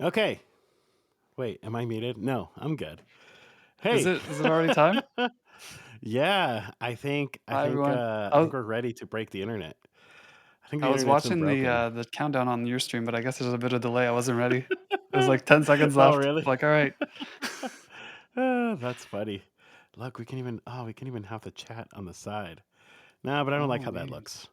Okay. Wait, am I muted? No, I'm good. Is Hey. it already time? Yeah, I think I Hi think everyone. uh I I was think we're ready to break the internet. I think I the was internet's been watching broken. the countdown on your stream, but I guess there's a bit of delay. I wasn't ready. It was like 10 seconds Oh, left. really? Like, all right. That's funny. Look, we can even have the chat on the side. Nah, but I don't like Oh, how that neat. looks.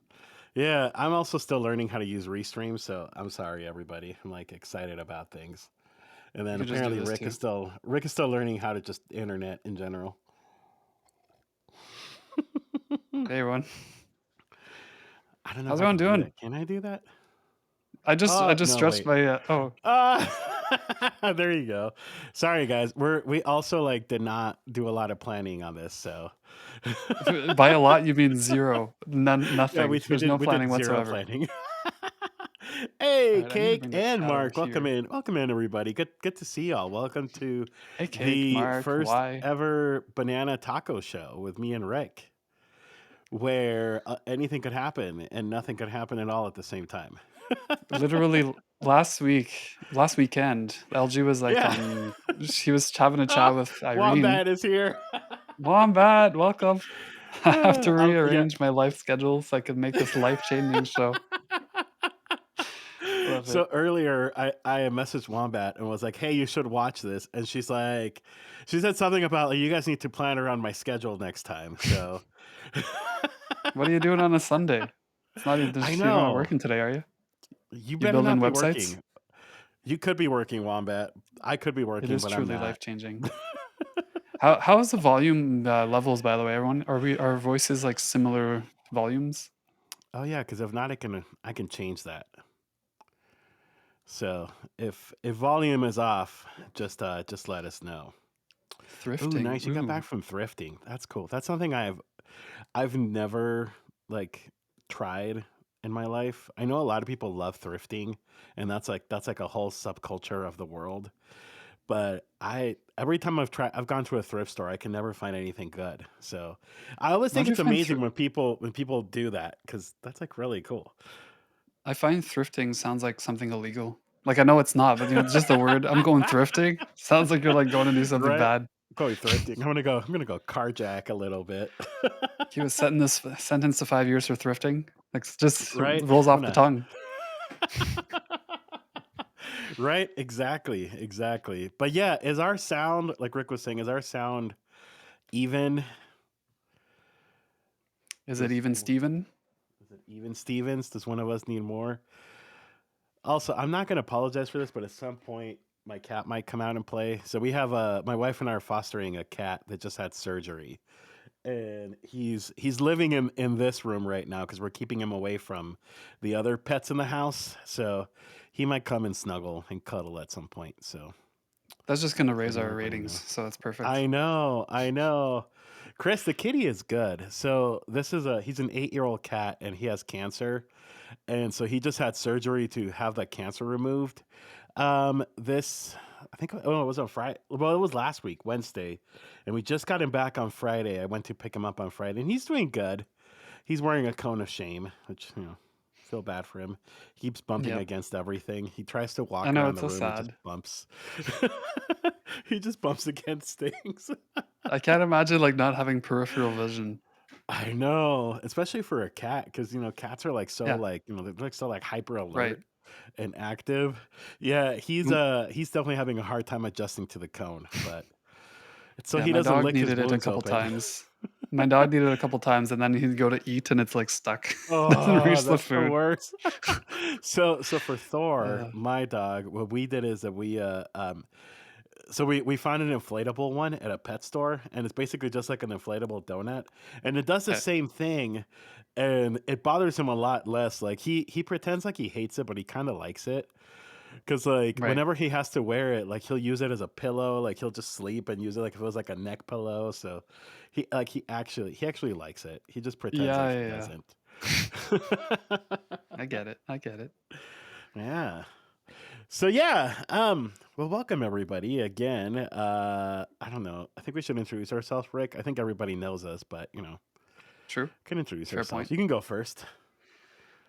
Yeah, I'm also still learning how to use Restream, so I'm sorry everybody. I'm like excited about things. And You then could just do apparently this Rick is too. still Rick is still learning how to just internet in general. Hey everyone. I don't know if How's I everyone can do doing? that. Can I do that? I just No, stretched wait. my Uh there you go. Sorry guys. We also like did not do a lot of planning on this, so by a lot you mean zero. None yeah, nothing. we There's no did we did planning zero whatsoever. planning. All Hey, right, I need to Cake bring the and chat over Mark, welcome here. in. Welcome in everybody. Good to see y'all. Welcome to Hey Cake, the Mark, first why? ever banana taco show with me and Rick, where anything could happen and nothing could happen at all at the same time. Literally last weekend, LG was like Yeah. on she was having a chat with Irene. Wombat is here. Wombat, welcome. I have to Yeah. rearrange my life schedule so I can make this life-changing show. Love So it. earlier, I messaged Wombat and was like, "Hey, you should watch this." And she's like, she said something about like, you guys need to plan around my schedule next time. So What are you doing on a Sunday? It's not even I you're not know working today, are you? you You better building not be websites? working. You could be working, Wombat. I could be It working, is but I'm truly not. life-changing. How is the volume levels by the way, everyone? Are we our voices like similar volumes? Oh yeah, because if not, I can change that. So if volume is off, just let us know. Oh, Thrifting. nice! You got Ooh. back from thrifting. That's cool. That's something I've never like tried in my life. I know a lot of people love thrifting, and that's like a whole subculture of the world. But I every time I've gone to a thrift store, I can never find anything good. So I always How think do you it's find amazing when people do that because that's like really cool. I find thrifting sounds like something illegal. Like I know it's not, but just the word I'm going thrifting sounds like you're like going to do something Right? bad. Going thrifting. I'm gonna go carjack a little bit. He was setting this sentenced to 5 years for thrifting. Like just Right? rolls I'm off the gonna tongue. Right? Exactly. Exactly. But yeah, is our sound, like Rick was saying, is our sound even? Is it Does even Steven? is it even Stevens? Does one of us need more? Also, I'm not gonna apologize for this, but at some point my cat might come out and play. So we have my wife and I are fostering a cat that just had surgery. And he's living in this room right now because we're keeping him away from the other pets in the house. So he might come and snuggle and cuddle at some point. So That's just gonna let raise our everybody ratings, know. so that's perfect. I know, I know. Chris, the kitty is good. So he's an 8-year-old cat and he has cancer, and so he just had surgery to have that cancer removed. This I think it was on Friday. Well, it was last week, Wednesday, and we just got him back on Friday. I went to pick him up on Friday, and he's doing good. He's wearing a cone of shame, which feel bad for him. He keeps bumping Yep. against everything. He tries to I walk know around it's the so room and just sad. bumps. He just bumps against things. I can't imagine like not having peripheral vision. I know, especially for a cat, because cats are like so Yeah, like they're like so like hyper right. alert and active. Yeah, he's M- he's definitely having a hard time adjusting to the cone, but it's so Yeah, he my doesn't dog lick his needed it a wounds couple open. times. My dog needed it a couple times, and then he'd go to eat, and it's like stuck. Doesn't Oh, reach the that's the food. worst. So for Thor, Uh, my dog, what we did is that so we found an inflatable one at a pet store, and it's basically just like an inflatable donut, and it does the okay. same thing, and it bothers him a lot less. Like he pretends like he hates it, but he kind of likes it. Cause like Right. whenever he has to wear it, like he'll use it as a pillow. Like he'll just sleep and use it like if it was like a neck pillow. So he actually likes it. He just pretends Yeah, like he yeah, yeah. doesn't. I get it. I get it. Yeah. So yeah. Well, welcome everybody again. I don't know. I think we should introduce ourselves, Rick. I think everybody knows us, but True. can introduce Fair ourselves. point. You can go first.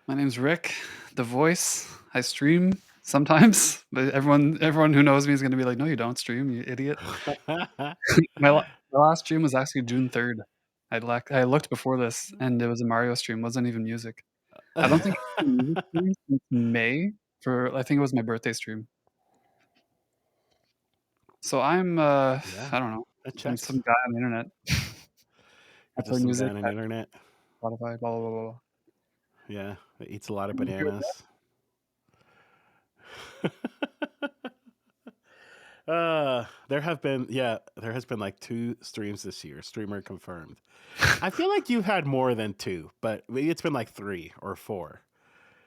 My name's Rick, the voice. I stream. Sometimes, but everyone who knows me is gonna be like, "No, you don't stream, you idiot." My la my last stream was actually June 3rd. I looked before this, and it was a Mario stream, wasn't even music. I don't think I've done a music stream since May for I think it was my birthday stream. So Yeah, I don't know, it I'm checks. some guy on the internet. I You're play just some guy music, on I the internet. Spotify, blah, blah, blah, blah. Yeah, that eats a lot of You agree with that? bananas. There has been like two streams this year. Streamer confirmed. I feel like you've had more than two, but maybe it's been like three or four.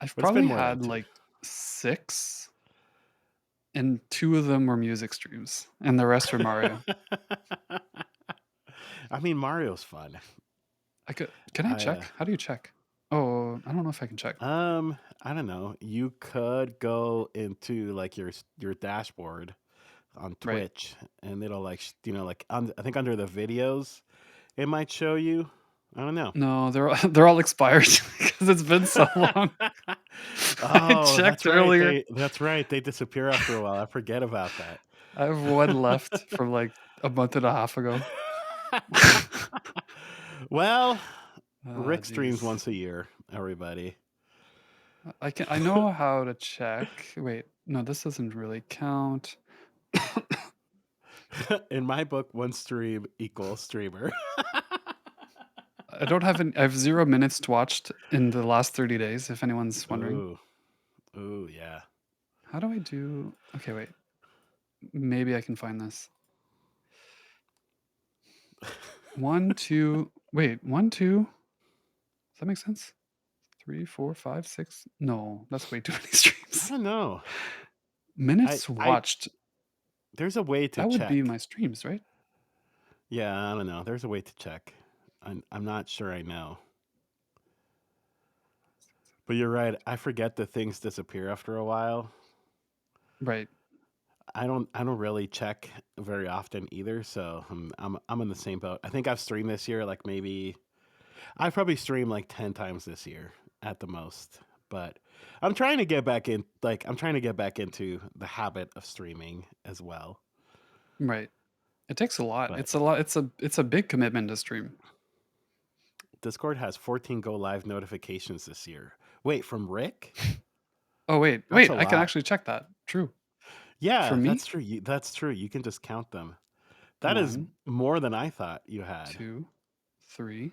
I've But it's been probably more than had, two. like, 6, and 2 of them were music streams, and the rest were Mario. I mean, Mario's fun. Can I I check? How do you check? Oh, I don't know if I can check. I don't know. You could go into like your dashboard on Right. Twitch, and it'll like I think under the videos, it might show you. I don't know. No, they're all expired because it's been so long. I Oh, checked earlier. that's right. They disappear after a while. I forget about that. I have 1 left from, like, a month and a half ago. Well, Ah, Rick streams jeez. once a year, everybody. I know how to check. Wait, no, this doesn't really count. In my book, one stream equals streamer. I have 0 minutes watched in the last 30 days, if anyone's wondering. Ooh, ooh, yeah. How do I do okay, wait. Maybe I can find this. 1, 2 wait, 1, 2 does that make sense? 3, 4, 5, 6 no, that's way too many I streams. don't know. Minutes I watched, there's a way to that would be check. my streams, right? Yeah, I don't know. There's a way to check. I'm not sure I know. But you're right. I forget that things disappear after a while. Right. I don't really check very often either, so I'm in the same boat. I think I've streamed this year like maybe I've probably streamed like 10 times this year at the most. But I'm trying to get back into the habit of streaming as well. Right. It takes a lot. But It's a big commitment to stream. Discord has 14 go live notifications this year. Wait, from Rick? Oh, wait, That's a I can lot. actually check that. True. For Yeah, me? that's true. That's true. You can just count them. That is 1, more than I thought you had. 2, 3,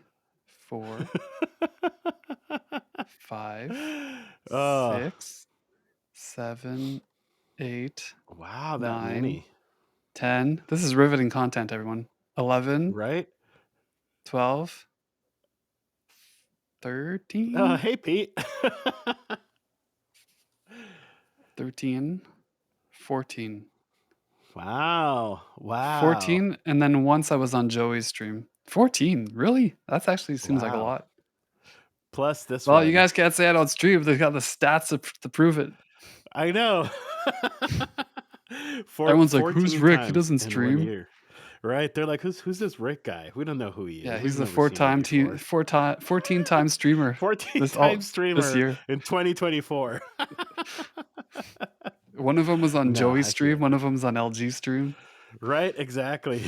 4, 5, Oh, 6, 7, 8, wow, that 9, many. 10. This is riveting content, everyone. 11, Right? 12, 13, Hey, Pete. 13, 14. Wow. Wow. 14, and then once I was on Joey's stream. 14, really? That's actually seems like a Wow. lot. Plus this Well, you one. guys can't say I don't stream. They've got the stats to prove it. I know. Everyone's like, "Who's 14 Rick? He times doesn't in one stream." year. Right? They're like, who's this Rick guy? We don't know who he Yeah, is. he's We've the never seen him before. 14-time streamer 14 this time all this streamer year. in 2024. One of them was on No, Joey's I see stream, it. one of them's on LG stream. Right? Exactly.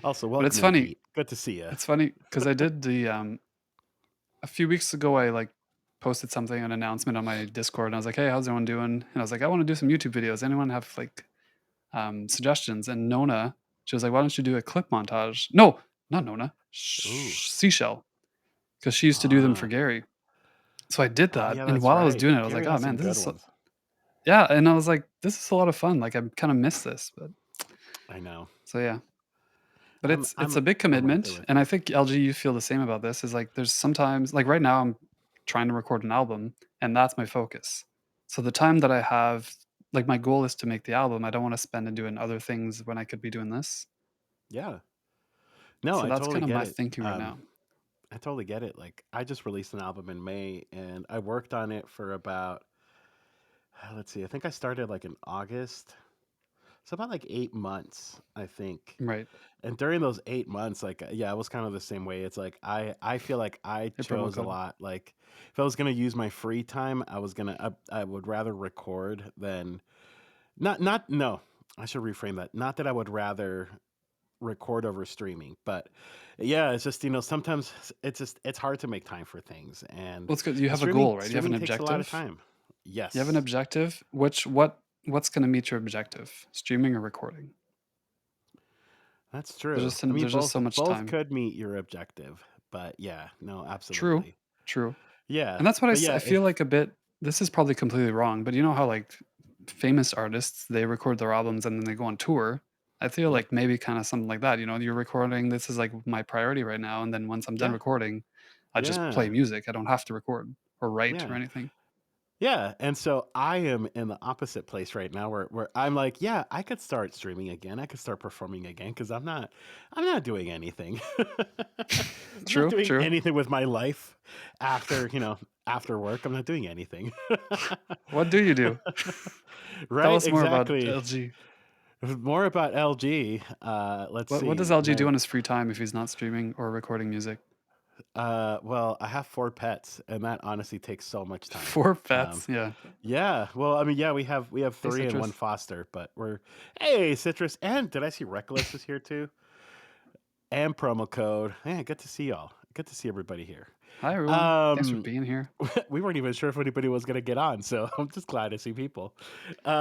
Also, But it's welcome in, funny. Pete. Good to see you. It's funny because I did a few weeks ago, I, like, posted something, an announcement on my Discord, and I was like, "Hey, how's everyone doing?" And I was like, "I wanna do some YouTube videos. Anyone have, like, suggestions?" And Nona, she was like, "Why don't you do a clip montage?" No, not Nona, Ooh. Seashell, because she used to do them for Ah. Gary. So I did Oh, that, yeah, and that's while I was right. doing it, I was like, Gary "Oh, has man, some this good is so" ones. yeah, and I was like, "This is a lot of fun." Like, I kinda miss this, but I know. so, yeah. But it's a big I'm right there commitment, with and you. I think LG, you feel the same about this, is, like, there's sometimes like, right now, I'm trying to record an album, and that's my focus. So the time that I have like, my goal is to make the album, I don't wanna spend it doing other things when I could be doing this. Yeah. No, So I that's totally kinda get my it. thinking right now. I totally get it. Like, I just released an album in May and I worked on it for about, let's see, I think I started like in August. it's about like 8 months, I think. Right. And during those 8 months, like yeah, I was kind of the same way. It's like I feel like I Your promo chose a code. lot. Like if I was gonna use my free time, I would rather record than not no. I should reframe that. Not that I would rather record over streaming, but yeah, it's just sometimes it's hard to make time for things, Well, it's good. You and have a streaming goal, right? You have an streaming takes a lot of objective. time. You have an Yes, objective. What's going to meet your objective? Streaming or recording? that's true. I mean, There's just both so much both time. could meet your objective, but yeah, no, True. absolutely. True. Yeah, And that's what but I yeah, feel like a bit. This is probably completely wrong, but you know how like famous artists, they record their albums and then they go on tour. I feel yep, like maybe kind of something like that. You know, you're recording. This is like my priority right now, and then once I'm done yeah, recording, I just play yeah, music. I don't have to record or write or yeah. anything. Yeah, and so I am in the opposite place right now where I'm like, yeah, I could start streaming again. I could start performing again because I'm not doing anything. I'm not True. doing True. anything with my life after work. I'm not doing anything. What do you do? Tell Right, us more about exactly. LG. More about LG. Let's What see. does LG do on his free time if he's not streaming or recording music? Well, I have four pets, and that honestly takes so much time. For Um, pets, yeah. Yeah, well, I mean, yeah, we have Hey, three and one Citrus. foster, but hey, Citrus, and did I see Reckless is here too? And promo code. Hey, good to see y'all. Good to see everybody here. Hi, everyone. Thanks for Um, being here. we weren't even sure if anybody was gonna get on, so I'm just glad to see people.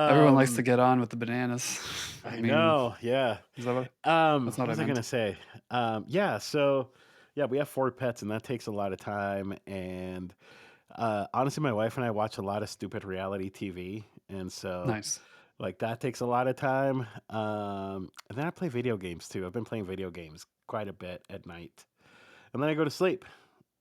Everyone likes to Um, get on with the bananas. I I mean, know, yeah. is that what? That's not What what I was I meant. gonna say? Yeah, so yeah, we have four pets, and that takes a lot of time. And honestly, my wife and I watch a lot of stupid reality TV, and so Nice. like that takes a lot of time. And then I play video games too. I've been playing video games quite a bit at night, and then I go to sleep.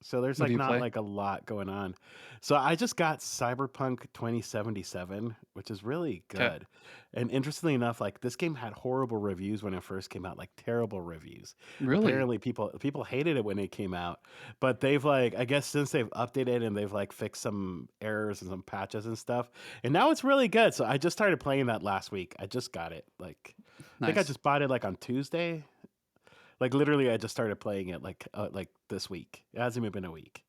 So there's What do like you not play? like a lot going on. So I just got Cyberpunk 2077, which is really Okay. good. And interestingly enough, like this game had horrible reviews when it first came out, like terrible reviews. Really? Apparently people hated it when it came out, but they've like I guess since they've updated and they've like fixed some errors and some patches and stuff, and now it's really good. So I just started playing that last week. I just got it. Like I think I Nice. just bought it like on Tuesday. Like literally, I just started playing it like this week. It hasn't even been a week.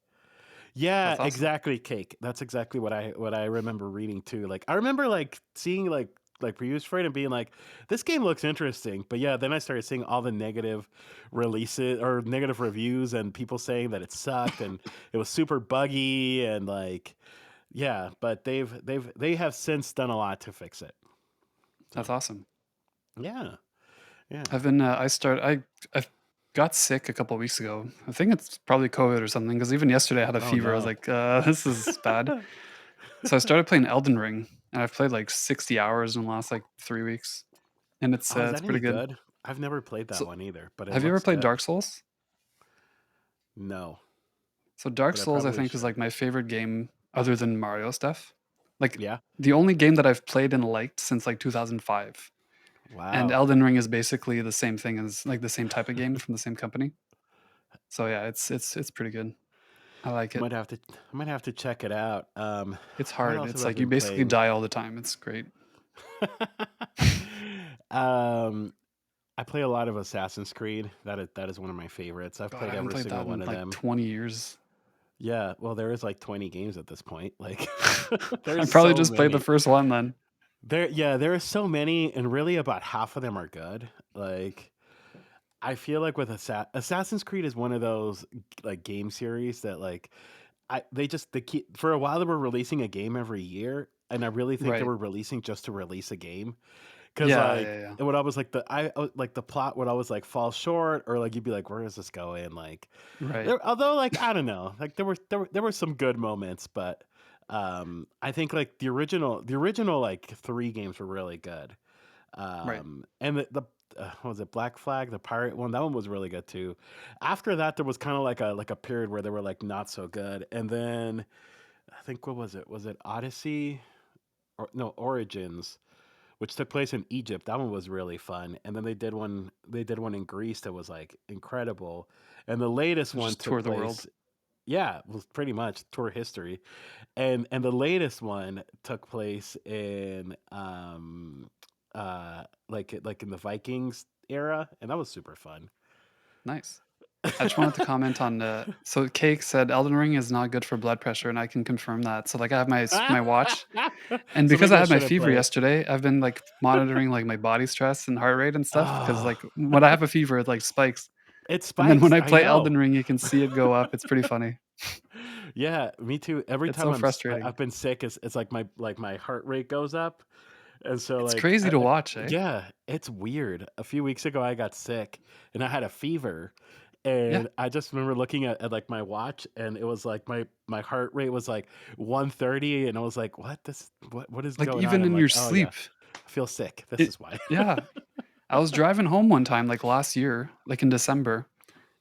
Yeah, That's awesome. exactly, cake. That's exactly what I remember reading too. Like I remember like seeing like previews for it and being like, this game looks interesting. But yeah, then I started seeing all the negative releases or negative reviews and people saying that it sucked and it was super buggy and like yeah. But they have since done a lot to fix it. That's So awesome. yeah, yeah. I've been, I got sick a couple weeks ago. I think it's probably COVID or something, because even yesterday I had a Oh fever. I was no. like, this is bad. So I started playing Elden Ring, and I've played like 60 hours in the last like 3 weeks, and Oh, is it's that pretty any good. good? I've never played that So, one either, but it have you ever looks played good. Dark Souls? No, So Dark but I Souls, I probably think, is should. like my favorite game other than Mario stuff. Like Yeah. the only game that I've played and liked since like 2005. And Wow. Elden Ring is basically the same thing, as like the same type of game from the same company. So yeah, it's pretty good. I like it. I might have to check it out. It's What hard. else have It's I like you been basically playing? die all the time. It's great. um, I play a lot of Assassin's Creed. That is one of my favorites. I've God, I played haven't every played single that one in of like them. 20 years. Yeah, well, there is like 20 games at this point. Like, I there's probably so just played the many. first one then. Yeah, there are so many, and really about half of them are good. Like, I feel like with Assassin's Creed is one of those like game series that like they keep for a while they were releasing a game every year, and I really think they Right. were releasing just to release a game because Yeah, like yeah, yeah. it would always like like the plot would always like fall short or like you'd be like, where is this going? Like Right. there, although like I don't know, like there were some good moments, but I think like the original like three games were really good. Right. And what was it, Black Flag, the pirate one? That one was really good too. After that, there was kind of like a period where they were like not so good, and then I think what was it? Was it Odyssey or no Origins, which took place in Egypt? That one was really fun. And then they did one in Greece that was like incredible. And the latest one Just took tour the world. place. Yeah, was pretty much tour history, and the latest one took place in like like in the Vikings era, and that was super fun. Nice. I just wanted to comment on, so Cake said Elden Ring is not good for blood pressure, and I can confirm that. So, like, I have my watch, and So because maybe I I had my shouldn't fever play. yesterday, I've been, like, monitoring, like, my body stress and heart rate and stuff. Because Oh, like, when I have a fever, it, like, spikes, it and then when spikes. I I play know. Elden Ring, you can see it go up. It's pretty funny. Yeah, me too. Every It's time so frustrating. I've been sick, it's like my heart rate goes up, and so It's crazy to watch, eh? yeah, it's weird. A few weeks ago, I got sick and I had a fever, Yeah. and I just remember looking at like my watch, and it was like my heart rate was like 130, and I was like, what is Like, going on? even I'm in like, your oh yeah, sleep, I feel sick. This it is why. yeah. I was driving home one time, like, last year, like, in December,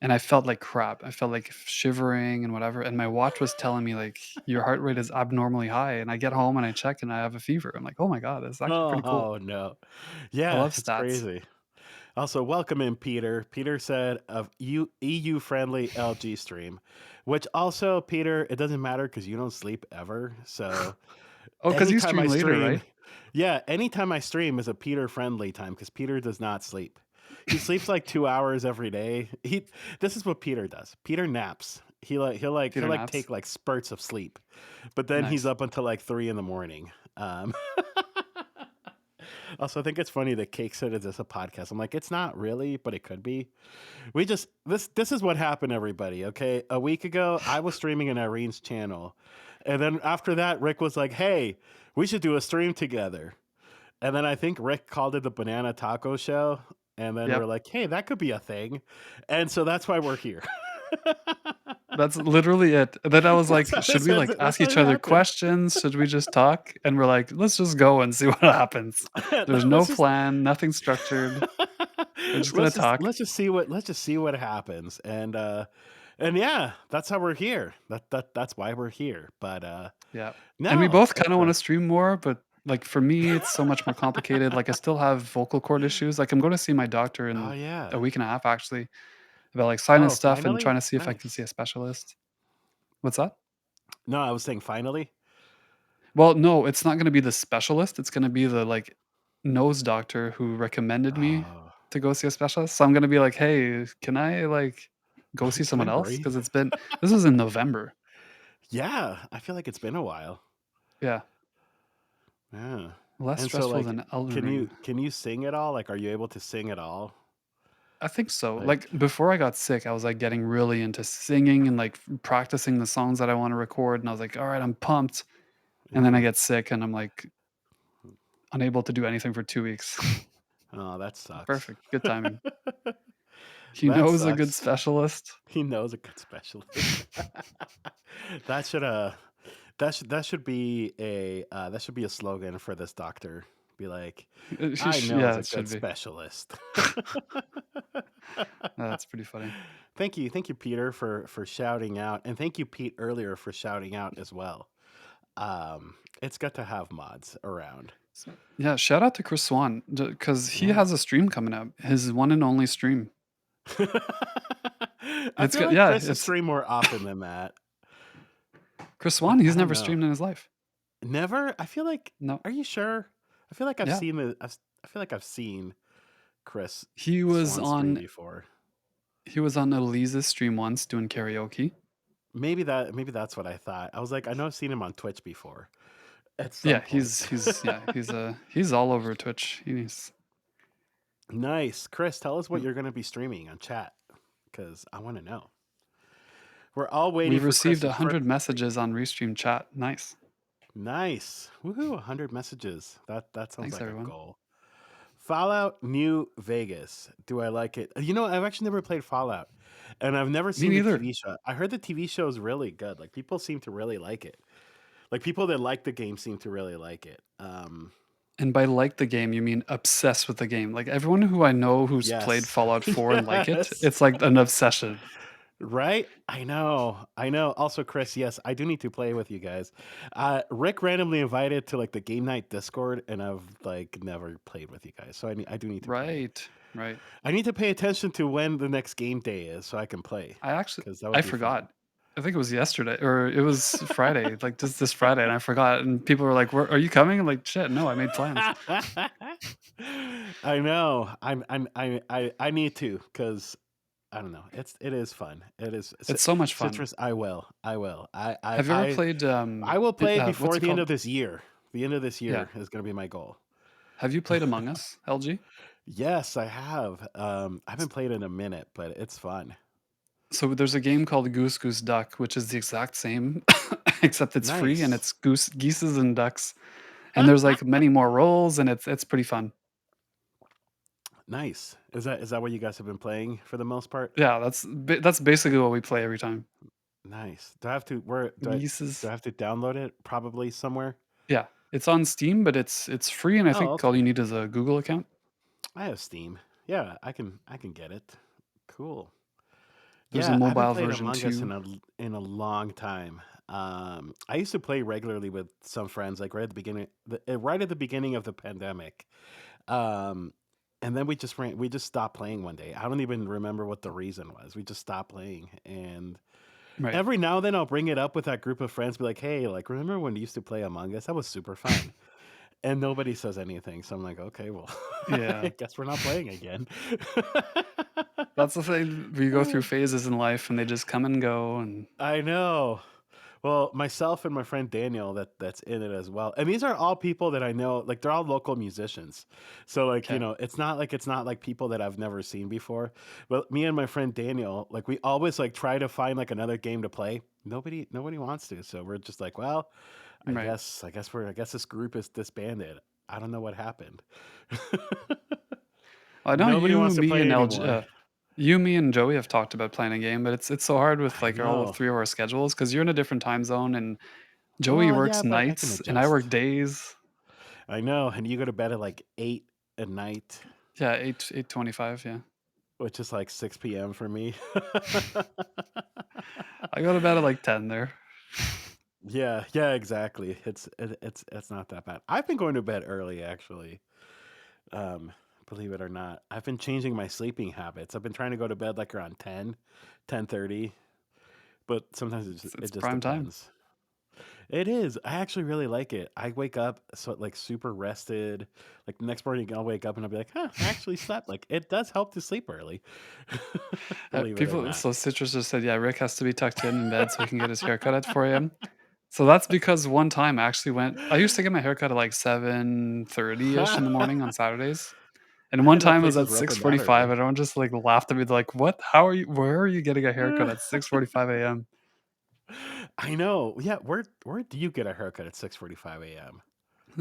and I felt like crap. I felt like shivering and whatever, and my watch was telling me, like, "Your heart rate is abnormally high," and I get home and I check and I have a fever. I'm like, "Oh my god, that's actually Oh, pretty cool." oh no, I yeah, love it's stats. crazy. Also, welcome in, Peter. Peter said of EU friendly LG stream, which also, Peter, it doesn't matter because you don't sleep ever. So Oh, because you anytime I stream later, stream, right? yeah, anytime I stream is a Peter friendly time because Peter does not sleep. He sleeps like 2 hours every day. This is what Peter does. Peter naps. He'll Peter like naps. take like spurts of sleep, but then he's Nice. up until like 3 in the morning. Also, I think it's funny that Cake said it's just a podcast. I'm like, it's not really, but it could be. We just this is what happened, everybody. Okay, a week ago, I was streaming in Irene's channel, and then after that, Rick was like, "Hey, we should do a stream together." And then I think Rick called it the Banana Taco Show, and then we're Yep. like, "Hey, that could be a thing," and so that's why we're here. That's literally it. Then I was like, "Should we, like, That's ask how each it other happened. questions? Should we just talk?" And we're like, "Let's just go and see what happens." There's no let's just plan, nothing structured. We're just gonna talk. let's just see what happens, and yeah, that's how we're here. That's why we're here. But Yeah. And we no, both it's kinda wanna stream more, but, like, for me, it's so much more complicated. Like, I still have vocal cord issues. Like, I'm going to see my doctor oh in a yeah. week and a half, actually, about, like, sinus Oh, stuff and trying finally, to see if I can see nice. a specialist. What's that? No, I was saying finally. Well, no, it's not gonna be the specialist, it's gonna be the, like, nose doctor who recommended me Oh, to go see a specialist. So I'm gonna be like, "Hey, can I, like, go see can I someone else?" breathe? Because this was in November. Yeah, I feel like it's been a while. Yeah. Yeah, Less and so stressful like, than Elden Ring. can you sing at all? Like, are you able to sing at all? I think so. Like, Like, before I got sick, I was, like, getting really into singing and, like, practicing the songs that I wanna record, and I was like, "Alright, I'm pumped." And then I yeah. get sick, and I'm, like, unable to do anything for 2 weeks. Oh, that sucks. Perfect. Good timing. He That knows a good sucks. specialist. He knows a good specialist. That should that should be a slogan for this doctor. Be like, I knows Yeah, a it should good be. specialist. That's pretty funny. Thank you, Peter, for shouting out, and thank you, Pete, earlier for shouting out as well. It's good to have mods around. So, yeah, shout out to Chris Swan because he Yeah. has a stream coming up, his one and only stream. I It's feel good. like Yeah, Chris should it's stream more often than that. Chris Swan. I He's don't never know. streamed in his life. Never. I feel like. No. Are you sure? I feel like I've Yeah, seen the. I feel like I've seen Chris he was Swan stream on before. he was on Elise's stream once doing karaoke. Maybe that's what I thought. I was like, I know I've seen him on Twitch before at some Yeah, point. he's all over Twitch. Nice, Chris. Tell us what you're going to be streaming on chat because I want to know. We're all waiting We've for received Chris's first 100 stream. messages on Restream chat. Nice. Nice. Woohoo, 100 messages. That sounds Thanks, like a everyone. goal. Fallout New Vegas. Do I like it? You know, I've actually never played Fallout, and I've never Me seen the neither. TV show. I heard the TV show is really good. Like people seem to really like it. Like people that like the game seem to really like it. And by like the game, you mean obsessed with the game. Like everyone who I know who's played Yes. Fallout 4 and like it, Yes. it's like an obsession. Right? I know. I know. Also, Chris, yes, I do need to play with you guys. Rick randomly invited to like the game night Discord, and I've like never played with you guys. So I do need to play. Right. Right. I need to pay attention to when the next game day is so I can play because that would I be fun. forgot. I think it was yesterday or it was Friday, like just this Friday, and I forgot. And people were like, "Are you coming?" I'm like, "Shit, no, I made plans." I know. I need to because I don't know. It is fun. It is It's so much fun. citrus. I will. I will. Have you ever played, I will play what's before it the end called? of this year. The end of this Yeah. year is going to be my goal. Have you played Among Us, LG? Yes, I have. I haven't played in a minute, but it's fun. So there's a game called Goose Goose Duck, which is the exact same, except it's free and Nice. it's geeses and ducks, and there's, like, many more roles, and it's pretty fun. Nice. Is that what you guys have been playing for the most part? Yeah, that's basically what we play every time. Nice. Do I have to where do Geeses. I have to download it? Probably somewhere. Yeah, it's on Steam, but it's free, and I Oh, think all you okay. need is a Google account. I have Steam. Yeah, I can get it. Cool. There's a Yeah, I haven't mobile played version Among Us too. in a long time. I used to play regularly with some friends, like right at the beginning of the pandemic. Um, and then we just stopped playing one day. I don't even remember what the reason was. We just stopped playing, and Right. every now and then I'll bring it up with that group of friends, be like, "Hey, like, remember when we used to play Among Us? That was super fun." And nobody says anything, so I'm like, "Okay, well, Yeah. I guess we're not playing again." That's the thing, we go through phases in life, and they just come and go, and I know. Well, myself and my friend Daniel that's in it as well. And these are all people that I know, like they're all local musicians. So like, okay. it's not like people that I've never seen before. But me and my friend Daniel, like we always like try to find like another game to play. Nobody wants to. So we're just like, well, Right. I guess this group is disbanded. I don't know what happened. I know Nobody wants to play anymore. you, me, and Joey have talked about playing a game, but it's so hard with, I like, all know. 3 of our schedules because 'cause you're in a different time zone, and Joey Well, yeah, works but I can nights, and I work adjust. days. I know. And you go to bed at like 8 at night. Yeah, 8:25, yeah. Which is like 6 p.m. for me. I go to bed at, like, 10 there. Yeah, yeah, exactly. It's not that bad. I've been going to bed early actually. Um, Believe it or not. I've been changing my sleeping habits. I've been trying to go to bed like around 10:30, but sometimes It's it just prime time. depends. It is. I actually really like it. I wake up so like super rested. Like the next morning I'll wake up and I'll be like, "Huh, I actually slept." Like it does help to sleep early. Believe it or People not. so Citrus just said, "Yeah, Rick has to be tucked in bed so he can get his haircut at 4 AM." So that's because one time I used to get my haircut at, like, 7:30ish in the morning on Saturdays, and I one didn't know time it was places at were open that 6:45, early. and everyone just, like, laughed at me, like, "What? Where are you getting a haircut at 6:45 AM?" I know. Yeah, where do you get a haircut at 6:45 a.m.?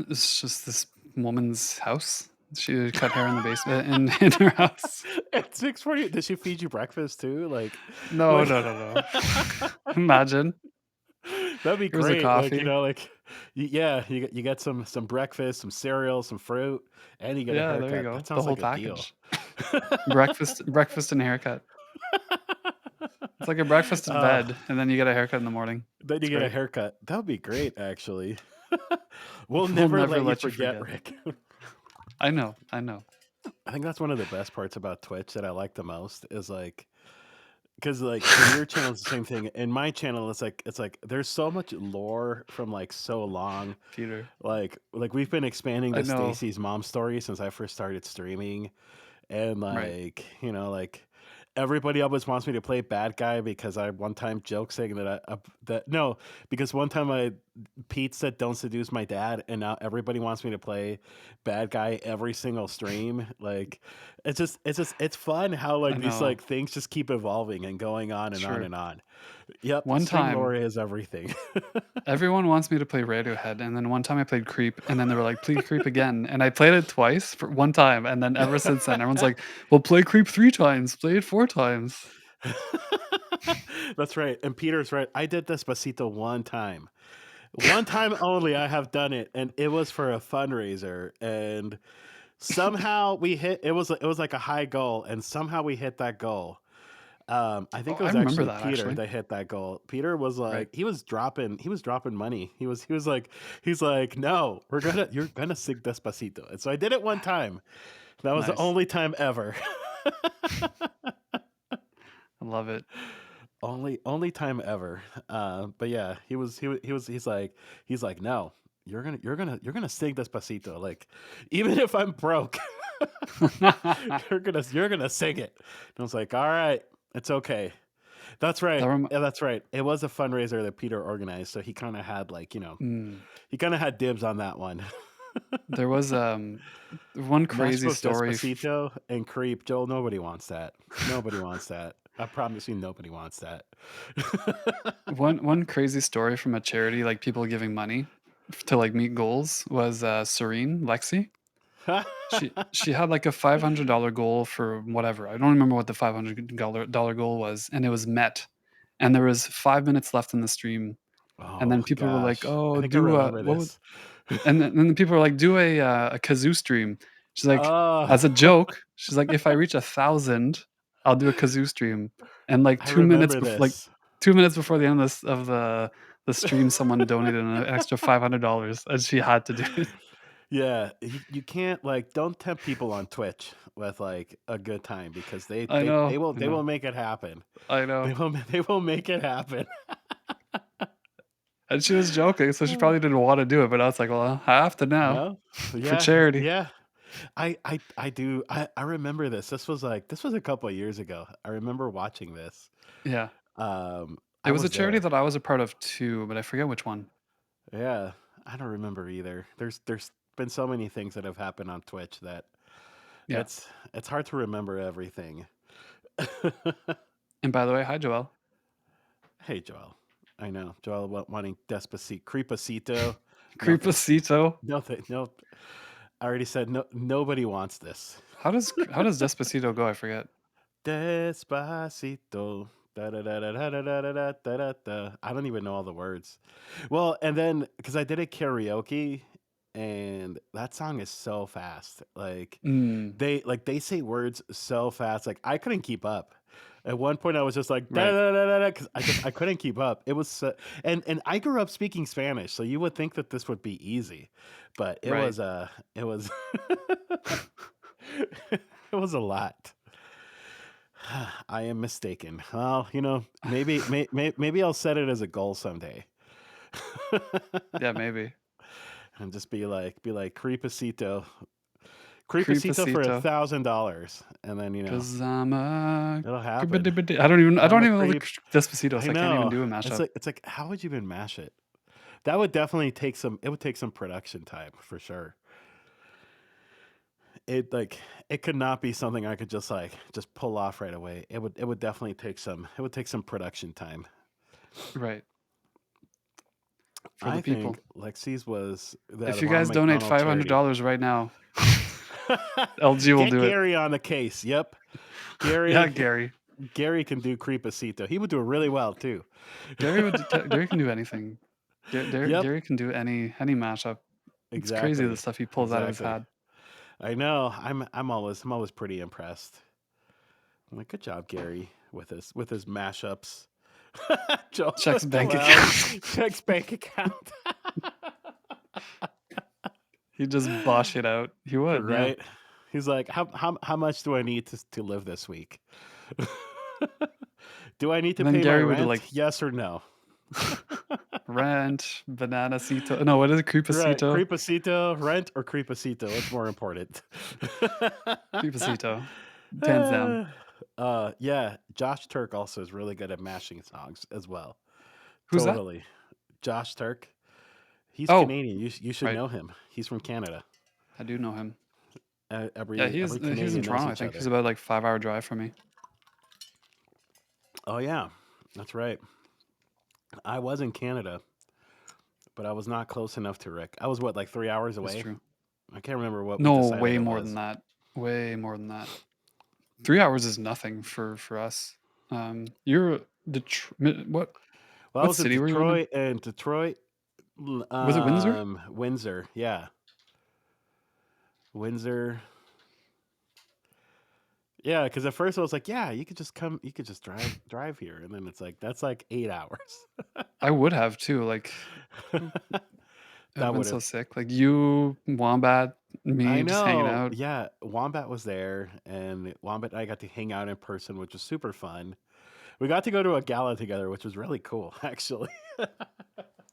It's just this woman's house. She would cut hair in the basement in her house. At 6:40, does she feed you breakfast too? No, Like no, no, no. Imagine. that'd be Here's a great. coffee. Yeah, you get some breakfast, some cereal, some fruit, and you get a Yeah, there you haircut. go. That The sounds whole like a deal. package. Breakfast and haircut. It's like a breakfast in uh, bed, and then you get a haircut in the morning. then you It's get a great. haircut. That would be great, actually. We'll We'll never never let you let you forget, forget. Rick. I know, I know. I think that's one of the best parts about Twitch that I like the most is like because like in your channel it's the same thing. In my channel, it's like there's so much lore from like so long. Peter. Like we've been expanding I the know. Stacy's mom story since I first started streaming, and Right. like everybody always wants me to play bad guy because I one time joke saying that that no because one time I Pete said don't seduce my dad, and now everybody wants me to play bad guy every single stream. Like it's fun how I like these know. like things just keep evolving and going on It's and on true. and on. Yep, One stream time, lore is everything. everyone wants me to play Radiohead, and then one time I played Creep, and then they were like, "Play Creep again," and I played it twice for one time, and then ever since then, everyone's like, "Well, play Creep 3 times, play it 4 times." That's right. And Peter's right. I did Despacito one time. One time only I have done it, and it was for a fundraiser. And somehow we hit it was like a high goal, and somehow we hit that goal. I Oh, think it I was remember actually that Peter actually. that hit that goal. Peter was Right. like he was dropping money. He was like no, you're gonna sing Despacito. And so I did it one time. That was the Nice. only time ever. I love it. Only time ever. But yeah, he's like, no. you're gonna sing Despacito. Like, even if I'm broke, you're gonna sing it. And I was like, all right, it's okay. That's That right. rem Yeah, that's right. It was a fundraiser that Peter organized, so he kind of had like, mm, he kind of had dibs on that one. there was, one crazy Matchbook story f Despacito and Creep. Joel, nobody wants that. Nobody wants that. I promise you, nobody wants that. one crazy story from a charity, like, people giving money to, like, meet goals was, Serene, Lexi. She had, like, a $500 goal for whatever. I don't remember what the $500 goal was, and it was met. And there was 5 minutes left in the stream, and Oh then people were like, gosh, I "Oh, think I do a" remember what would this. and then people were like, "Do a kazoo stream." She's like, Oh, as a joke, she's like, "If I reach 1,000, I'll do a kazoo stream." And, like, I remember this. 2 minutes before the end of the stream, someone donated an extra $500, and she had to do it. Yeah, you can't like don't tempt people on Twitch with like a good time because they I they know, they will I they will know, make it happen. I They know. will they will make it happen. And she was joking, so she probably didn't wanna do it, but I was like, "Well, I have to now No, for yeah, charity." yeah. I do. I remember this. This was a couple of years ago. I remember watching this. Yeah. It I was a was charity there. that I was a part of too, but I forget which one. Yeah, I don't remember either. There's been so many things that have happened on Twitch that Yeah. it's hard to remember everything. And by the way, hi, Joelle. Hey, Joel. I know Joel wanting Despacito, Creepacito. No thanks. Creepacito. No thanks. No. I already said no. Nobody wants this. How does Despacito go? I forget. Despacito. Da, da, da, da, da, da, da, da, da, da, da. I don't even know all the words. Well, and then because I did a karaoke, and that song is so fast. Like Mm, they say words so fast. Like I couldn't keep up. At one point, I was just like da right, da da da da because I couldn't keep up. It was and I grew up speaking Spanish, so you would think that this would be easy, but right. it was it was a lot. I am mistaken. Well, maybe I'll set it as a goal someday. Yeah, maybe. And just be like creepacito for Creepacito. $1,000, and then 'Cause I'm a it'll happen. creepity I don't even I'm a know the creep. Despacito, I so I can't even know. do a It's mashup. like how would you even mash it? That would definitely take some. It would take some production time for sure. It like it could not be something I could just pull off right away. It would definitely take some. It would take some production time. Right, for the I people. think Lexi's was that If you Ronald guys donate McDonald charity. $500 right now, LG will Get do it. Gary on the case. Yep, Yeah, Gary. Gary. Gary can do Creepacito. He would do it really well too. Gary can do anything. Yep, Gary can do any mashup. It's crazy the exactly, stuff he pulls out of his exactly. hat. I know. I'm always pretty impressed. I'm like, good job, Gary, with his mashups. Joel, Checks bank Joel account. checks bank account. He'd just bosh it out. He would, yeah. Right? He's like, how much do I need to live this week? Do I need to And then pay my Gary would rent? like Yes or no? rent, banana cito. No, what is it? Right. Creepacito? Creepacito, rent or creepacito? What's more important? Creepacito. Hands down. Yeah, Josh Turk also is really good at mashing songs as well. Who's that? Totally. Josh Turk. He's Oh, Canadian. You should right. know him. He's from Canada. I do know him. Yeah, Every he's in Canadian knows Toronto, I each think. He's other. about like 5-hour drive from me. Oh yeah, that's right. I was in Canada, but I was not close enough to Rick. I was what, like 3 hours It's away? true. I can't remember what we No, decided way it more than was. that. Way more than that. 3 hours is nothing for us. You're Well, I what was in city were you in? Detroit, Was it Windsor? Windsor, yeah, Windsor, yeah. Because at first I was like, yeah, you could just come, you could just drive here, and then it's like that's like 8 hours. I would have too. Like it would have That been would so have. sick. Like you, Wombat, I me just hanging know. out. Yeah, Wombat was there, and Wombat and I got to hang out in person, which was super fun. We got to go to a gala together, which was really cool, actually.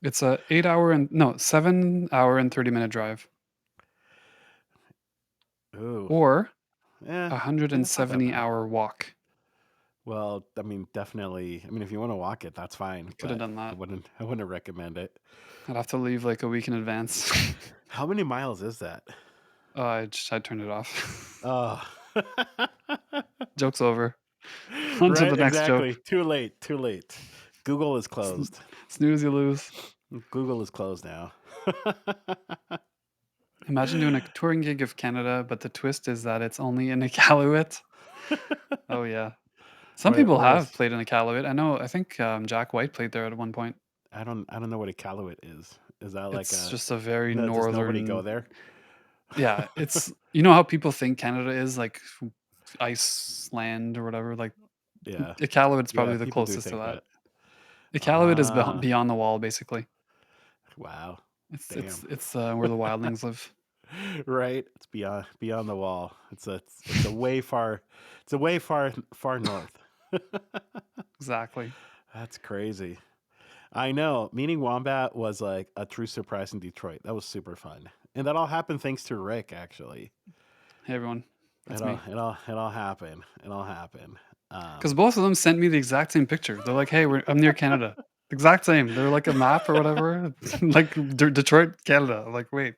It's a 8 hour and no, 7 hour and 30-minute drive, Ooh, or yeah, a hundred yeah, and it's not that seventy bad. hour walk. Well, I mean, definitely. I mean, if you want to walk it, that's I fine, could have but done I that. wouldn't. I wouldn't recommend it. I'd have to leave like a week in advance. How many miles is that? I turned it off. Oh, Joke's over. On to right. the next joke. Exactly. Too late. Too late. Google is closed. Snooze, you lose. Google is closed now. Imagine doing a touring gig of Canada, but the twist is that it's only in Iqaluit. Oh yeah. Some people Where have is? played in Iqaluit. I know. I think Jack White played there at one point. I don't know what a Callowit is. Is that like It's a? just a very No, does nobody go northern. there? Yeah, it's you know how people think Canada is like Iceland or whatever. Like Yeah. Iqaluit's Yeah. probably the People do closest to think that. that. Iqaluit is Ah. beyond the wall, basically. Wow. It's Damn. it's it's where the wildlings live. Right? It's beyond the wall. It's a way far far north. Exactly. That's crazy. I know. Meeting Wombat was like a true surprise in Detroit. That was super fun. And that all happened thanks to Rick actually. Hey everyone, that's me. It all happened. It all happened. Because Um both of them sent me the exact same picture. They're like, "Hey, I'm near Canada." Exact same. They're like a map or whatever, like Detroit, Canada. I'm like, wait,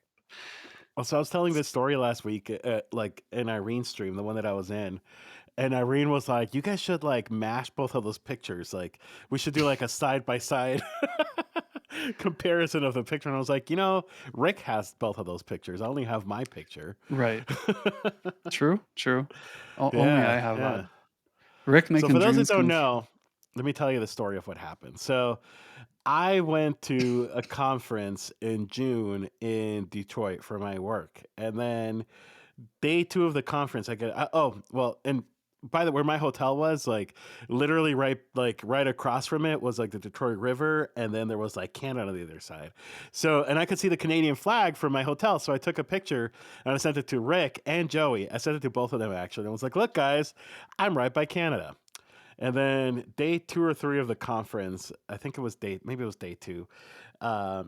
so I was telling this story last week, like in Irene's stream, the one that I was in, and Irene was like, "You guys should like mash both of those pictures. Like, we should do like a side by side comparison of the picture." And I was like, Rick has both of those pictures. I only have my picture. right? True, true. Only Yeah, I have that. yeah. Rick So for making those that dreams don't come true. know, let me tell you the story of what happened. So I went to a conference in June in Detroit for my work, and then day two of the conference, oh well, and by the where my hotel was, like literally right across from it was like the Detroit River, and then there was like Canada on the other side. So, and I could see the Canadian flag from my hotel, so I took a picture and I sent it to Rick and Joey. I sent it to both of them actually, and I was like, "Look, guys, I'm right by Canada." And then day two or three of the conference, I think it was maybe it was day two. I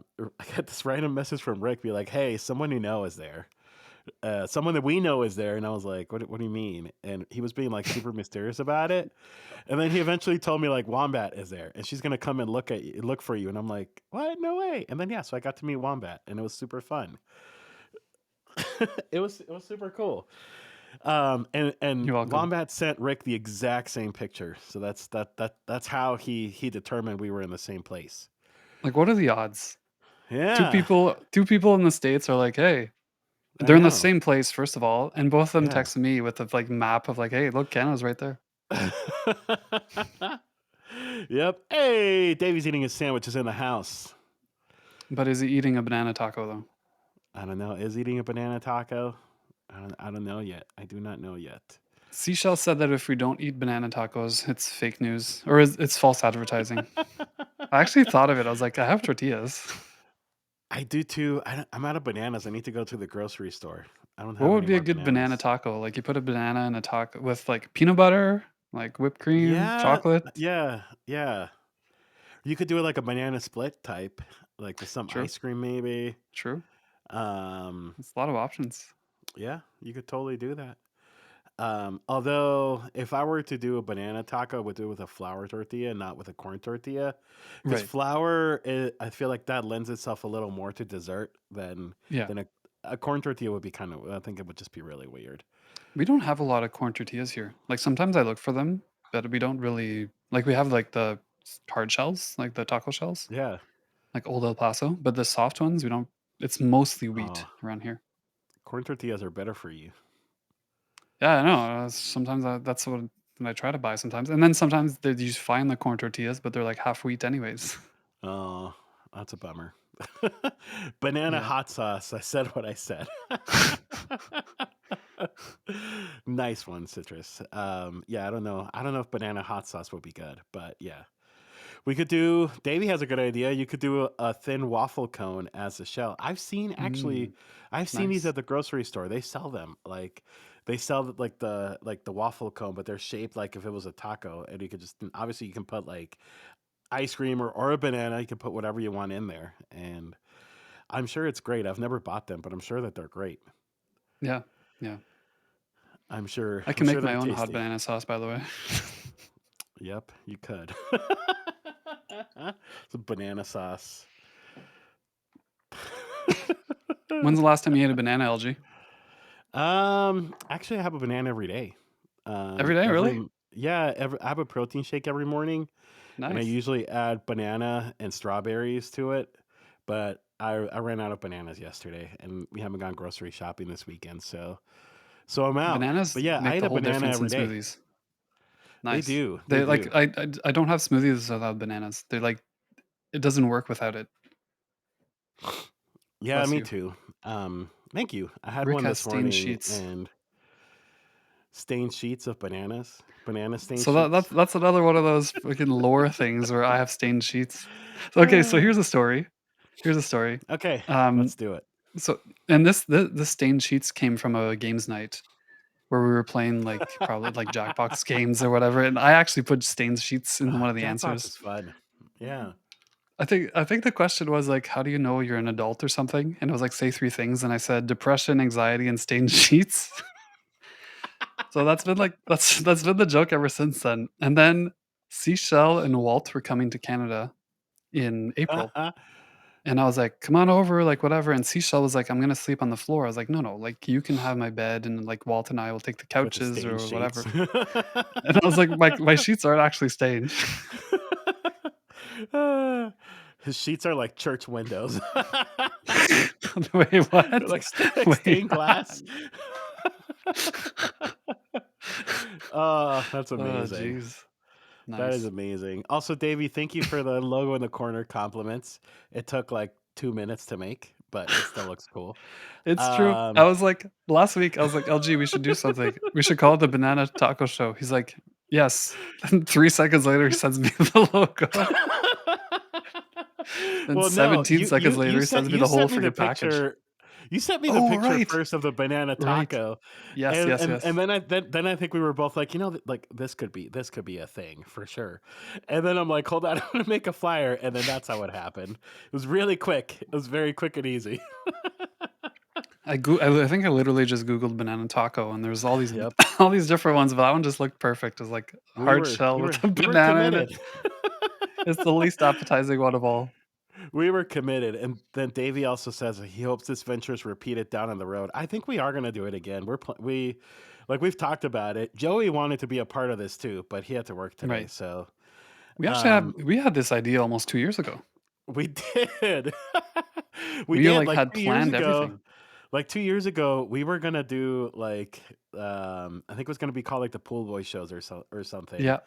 got this random message from Rick, be like, "Hey, someone you know is there." Someone that we know is there. And I was like, what do you mean? And he was being like super mysterious about it. And then he eventually told me like Wombat is there and she's going to come and look for you. And I'm like, what? No way. And then, yeah, so I got to meet Wombat and it was super fun. It was super cool. And You're welcome. Wombat sent Rick the exact same picture. So that's how he determined we were in the same place. Like, what are the odds? Yeah, Two people in the states are like, "Hey," I they're in the know. same place, first of all, and both of them Yeah. text me with the like map of like, "Hey, look, Canada's right there." Yep. Hey, Davey's eating his sandwiches in the house. But is he eating a banana taco though? I don't know. Is eating a banana taco? I don't know yet. I do not know yet. Seashell said that if we don't eat banana tacos, it's fake news or it's false advertising. I actually thought of it. I was like, I have tortillas. I do too. I'm out of bananas. I need to go to the grocery store. I don't What have would any be a more good banana bananas. taco? Like you put a banana in a taco with like peanut butter, like whipped cream, Yeah, chocolate. yeah. You could do it like a banana split type, like with some True, ice cream maybe. true. Um, It's a lot of options. yeah, you could totally do that. Although if I were to do a banana taco, I would do it with a flour tortilla, not with a corn tortilla, because Right. flour, I feel like that lends itself a little more to dessert Yeah. than a corn tortilla would be kind of. I think it would just be really weird. We don't have a lot of corn tortillas here. Like sometimes I look for them, but we don't really like we have like the hard shells, like the taco shells, Yeah. like Old El Paso, but the soft ones we don't it's mostly wheat Oh, around here. corn tortillas are better for you. Yeah, I know. Sometimes that's what I try to buy sometimes, and then sometimes you find the corn tortillas, but they're like half wheat anyways. Oh, that's a bummer. Banana Yeah. hot sauce. I said what I said. Nice one, citrus. Yeah, I don't know. I don't know if banana hot sauce would be good, but yeah. We could do. Davey has a good idea. You could do a thin waffle cone as a shell. Mm, I've seen these nice. at the grocery store. They sell them like they sell like the waffle cone, but they're shaped like if it was a taco, and you could just obviously you can put like ice cream or a banana. You can put whatever you want in there, and I'm sure it's great. I've never bought them, but I'm sure that they're great. Yeah, yeah. I'm sure. I I'm can sure make they're my own hot tasty. banana sauce, by the way. Yep, you could. Some banana sauce. When's the last time you ate a banana, LG? Actually, I have a banana every day. Every day, really? Yeah, I have a protein shake every morning, and I Nice. usually add banana and strawberries to it. But I ran out of bananas yesterday, and we haven't gone grocery shopping this weekend, so I'm out. But Bananas yeah, I make eat the a whole banana difference in every day. smoothies. They Nice. do, they They like do. I don't have smoothies without bananas. They're like it doesn't work without it. Yeah, Bless me you. too. Thank you. I had Rick one has this stained morning sheets. and stained sheets of bananas, banana stained So that's sheets. that's another one of those fucking lore things where I have stained sheets. So, okay, so here's a story. Here's a story. Okay, Um, let's do it. so and this stained sheets came from a games night where we were playing like probably like Jackbox games or whatever, and I actually put stained sheets in one of the Jackbox answers. is fun. Yeah. I think the question was like, how do you know you're an adult or something? And it was like say three things, and I said depression, anxiety, and stained sheets. So that's been the joke ever since then. And then Seashell and Walt were coming to Canada in April. And I was like, come on over, like whatever. And Seashell was like, I'm gonna sleep on the floor. I was like, no, like you can have my bed and like Walt and I will take the With the couches stained or sheets. whatever. And I was like, my sheets aren't actually stained. His sheets are like church windows. Wait, They're what? like like Wait. stained glass. Oh, that's Oh, amazing. jeez. That is Nice. amazing. Also, Davey, thank you for the logo in the corner compliments. It took like 2 minutes to make, but it still looks cool. It's true. I Um, was like last week, I was like, "LG, we should do something. We should call it the Banana Taco Show." He's like, "Yes." And 3 seconds later, he sends me the logo. Then well, no, 17 seconds later, he sends me you the whole sent me the freaking package. picture. You sent me the Oh, picture right. first of the banana Right. taco, Yes, and yes, and yes. and then I think we were both like, like this could be a thing for sure. And then I'm like, hold on, I'm gonna make a flyer, and then that's how it happened. It was really quick. It was very quick and easy. I think I literally just Googled banana taco, and there's all these Yep, all these different ones, but that one just looked perfect. It was like hard shell with a we were banana in it. committed. It's the least appetizing one of all. We were committed, and then Davey also says that he hopes this venture is repeated down on the road. I think we are going to do it again. We've talked about it. Joey wanted to be a part of this too, but he had to work today, Right. so We um, we had this idea almost 2 years ago. we did. We We, did like, like had 2 years planned ago. everything. Like 2 years ago, we were gonna do like I think it was gonna be called like the Pool Boy shows or something. Yeah.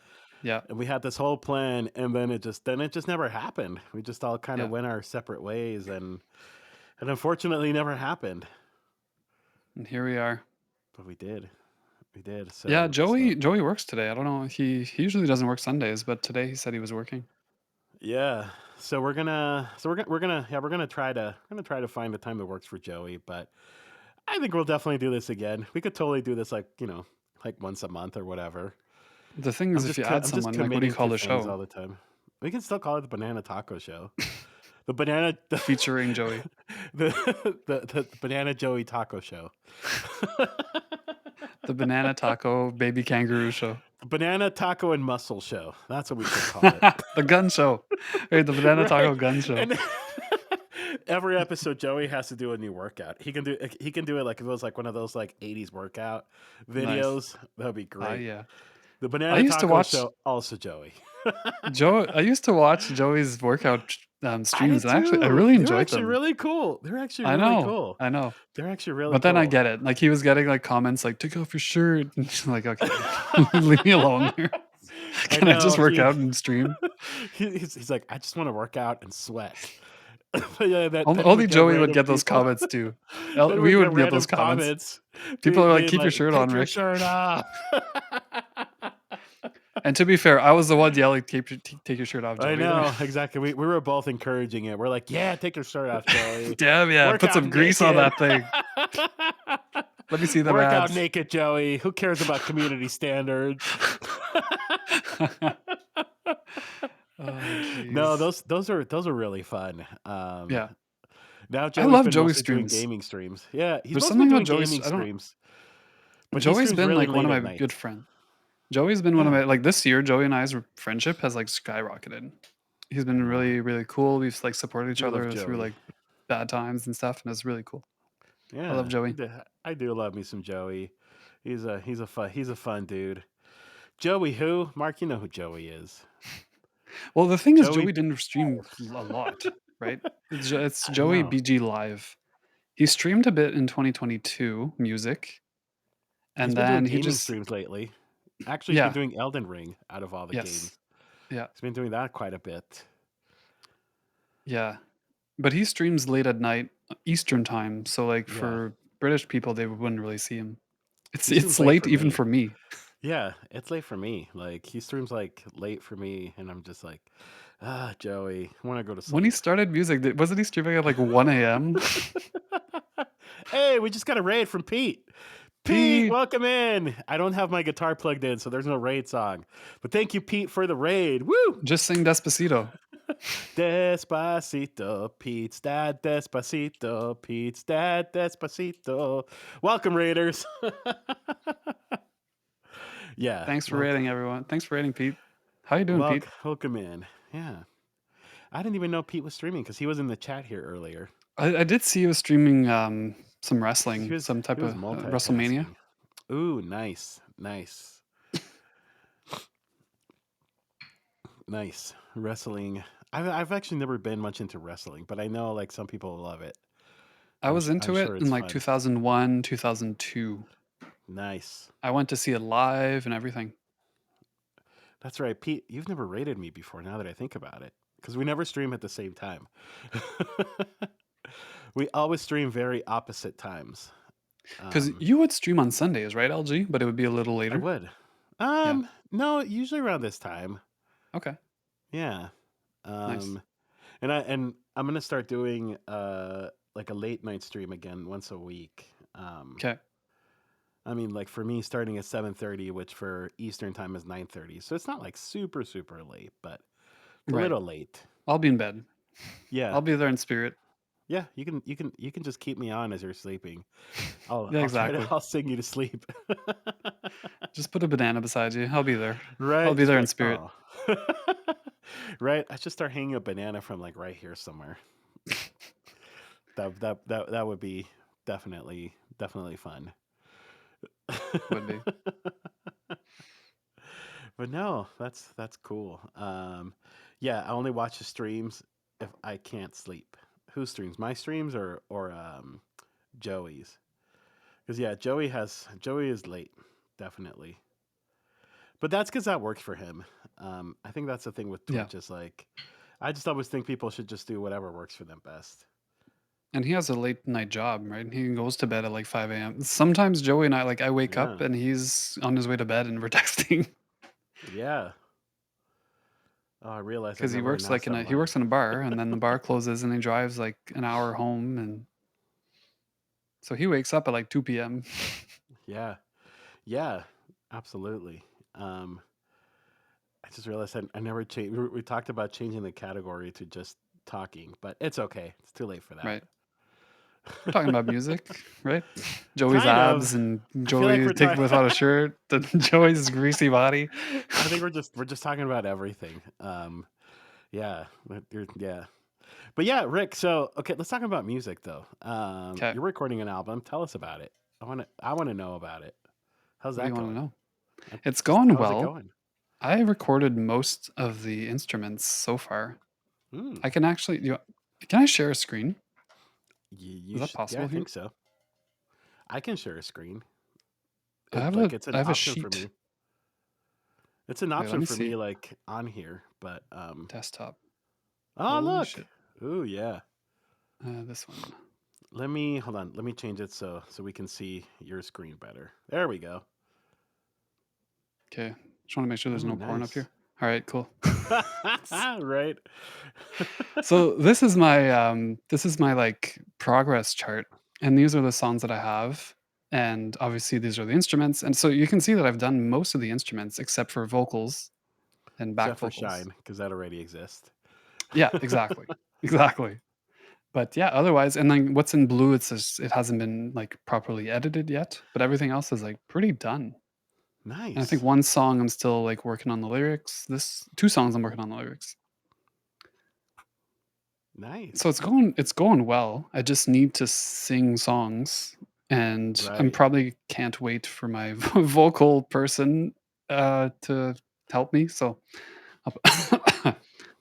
Yeah. And we had this whole plan, and then it just never happened. We just all kind of Yeah. went our separate ways, and unfortunately never happened. And here we are. But we did. Yeah, So Joey works today. I don't know. He usually doesn't work Sundays, but today he said he was working. yeah. We're gonna try to find the time that works for Joey. But I think we'll definitely do this again. We could totally do this like like once a month or whatever. The thing is if you add I'm just someone, like, what do you committing call to the things show? all the time. We can still call it the Banana Taco Show. The banana Featuring Joey. the Banana Joey Taco Show. The Banana Taco Baby Kangaroo Show. The Banana Taco and Muscle Show. That's what we should call it. The gun show. Right, the Banana Right. Taco gun show. And every episode Joey has to do a new workout. He can do it like if it was like one of those like 80s workout Nice. videos. That would be great. Yeah. The I Banana used to Taco watch Show, also Joey. I used to watch Joey's workout, I streams, did and actually I too. really They were enjoyed actually them. really cool. They're actually I really know, cool. I know. They're actually really But then I cool. get it. Like, he was getting, like, comments like, "Take off your shirt." And she's like, "Okay, leave me alone here. I Can I just know. work out and stream?" He's like, I just want to work out and sweat. Yeah, then we Only get Joey would random get those people. comments too. Then we We get wouldn't get random those comments. comments People are like, being "Keep your like, shirt on, take your Rick." shirt off. And to be fair, I was the one yelling, take your shirt off, I Joey," there. know, exactly. We were both encouraging it. We're like, yeah, take your shirt off, Joey. Damn, yeah, Work put out some grease on naked. that thing. Let me see them Work out abs. naked, Joey. Who cares about community standards? Oh, No, jeez. those are really fun. Yeah. Now I Joey's love been Joey mostly doing streams. gaming streams. Yeah, he's There's mostly been something about doing Joey's gaming I don't streams, but he Joey's streams been, really like, one late of at my good night. friends. Joey's been one of Yeah. my like, this year, Joey and I's friendship has, like, skyrocketed. He's been No, really, really cool. We've, like, supported I each do love other through, Joey. like, bad times and stuff, and it's really cool. I love Yeah, Joey. I do love me some Joey. He's a fun dude. Joey who? Mark, you know who Joey is. Well, the thing is Joey Joey didn't stream a lot, right? It's I don't Joey know. BG Live. He streamed a bit in 2022, music, He's and been doing then he gaming just streams lately. Actually, he's been yeah, doing Elden Ring out of all the yes. games. Yeah, He's been doing that quite a bit. yeah. But he streams late at night, Eastern time, so, like, Yeah. for British people, they wouldn't really see him. He It's streams late late for even me. for me. Yeah, it's late for me. Like he streams like late for me and I'm just like, Joey, I want to go to When he sleep. started music, wasn't he streaming at, like, 1 AM? Hey, we just got a raid from Pete. Pete, Pete, welcome in. I don't have my guitar plugged in, so there's no raid song. But thank you, Pete, for the raid. Woo! just sing Despacito. Despacito, Pete's dad, Despacito, Pete's dad, Despacito. Welcome, Raiders. Yeah, Thanks for rating, everyone. Thanks for rating, Pete. How you doing, Pete? welcome in. Yeah, I didn't even know Pete was streaming because he was in the chat here earlier. I did see you was streaming, some He wrestling, was some he type was of, WrestleMania. multitasking. Ooh, nice, nice, nice wrestling. I've actually never been much into wrestling, but I know like some people love it. I was I'm into it sure in, it's like, fun. 2001, 2002. Nice. I went to see it live and everything. That's right, Pete. You've never rated me before. Now that I think about it, because we never stream at the same time. We always stream very opposite times. Because Um, you would stream on Sundays, right, LG? But it would be a little I later? would. Yeah. No, usually around this time. Okay, Yeah. nice. Um, and I'm gonna start doing like a late night stream again once a week. Okay, I mean, like for me, starting at 7:30, which for Eastern time is 9:30, so it's not like super super late, but it's a right. little late. I'll be in bed. Yeah, I'll be there in spirit. yeah. You can just keep me on as you're sleeping. I'll Yeah, I'll try to exactly. I'll sing you to sleep. Just put a banana beside you. I'll be there. I'll Right? be Just there be in like, spirit. oh. Right? I should start hanging a banana from like right here somewhere. That would be definitely fun. Would be. But no, that's cool. Yeah, I only watch the streams if I can't sleep. Who streams? My streams or Joey's? Because yeah, Joey is late, definitely. But that's because that works for him. I think that's the thing with Yeah. Twitch is like, I just always think people should just do whatever works for them best. And he has a late night job, right? He goes to bed at like 5 AM. Sometimes Joey and I, like, I wake up Yeah, and he's on his way to bed and we're texting yeah. Oh, I realized I because never announced that he live. works in a bar and then the bar closes and he drives like an hour home. And so he wakes up at like 2 PM. Yeah, yeah, absolutely. Um, I just realized I never changed. We talked about changing the category to just talking, but it's okay. It's too late for that. Right. We're talking about music, right? Joey's Kind of. abs and I feel like Joey we're take talking. without a shirt, and Joey's greasy body. I think we're just talking about everything. Yeah, yeah. But yeah, Rick. So okay, let's talk about music though. Okay. You're recording an album. Tell us about it. I want to know about it. How's What do that you wanna going? know? It's Just going how's it well. going? I recorded most of the instruments so far. Mm, I can actually can I share a screen? Is that yeah, I possible here? think so. I can share a screen. I It have like a it's I an have a option for sheet. me. It's an Wait, let option me for me see. like on here, but Desktop. oh Holy look. shit. Ooh yeah. This one. Hold on. Let me change it so we can see your screen better. There we go. Okay. Just wanna make sure there's Ooh, no porn up nice. here. Alright, cool. Right. So this is my, like, progress chart, and these are the songs that I have, and obviously these are the instruments, and so you can see that I've done most of the instruments except for vocals, and back except for vocals. Shine, because that already exists. Yeah, exactly. Exactly. But yeah, otherwise and then what's in blue, it's just it hasn't been, like, properly edited yet, but everything else is, like, pretty done. And I think Nice, one song I'm still, like, working on the lyrics. This 2 songs I'm working on the lyrics. So nice. it's going well. I just need to sing songs, and I'm Right. probably can't wait for my vocal person, to help me, so I'll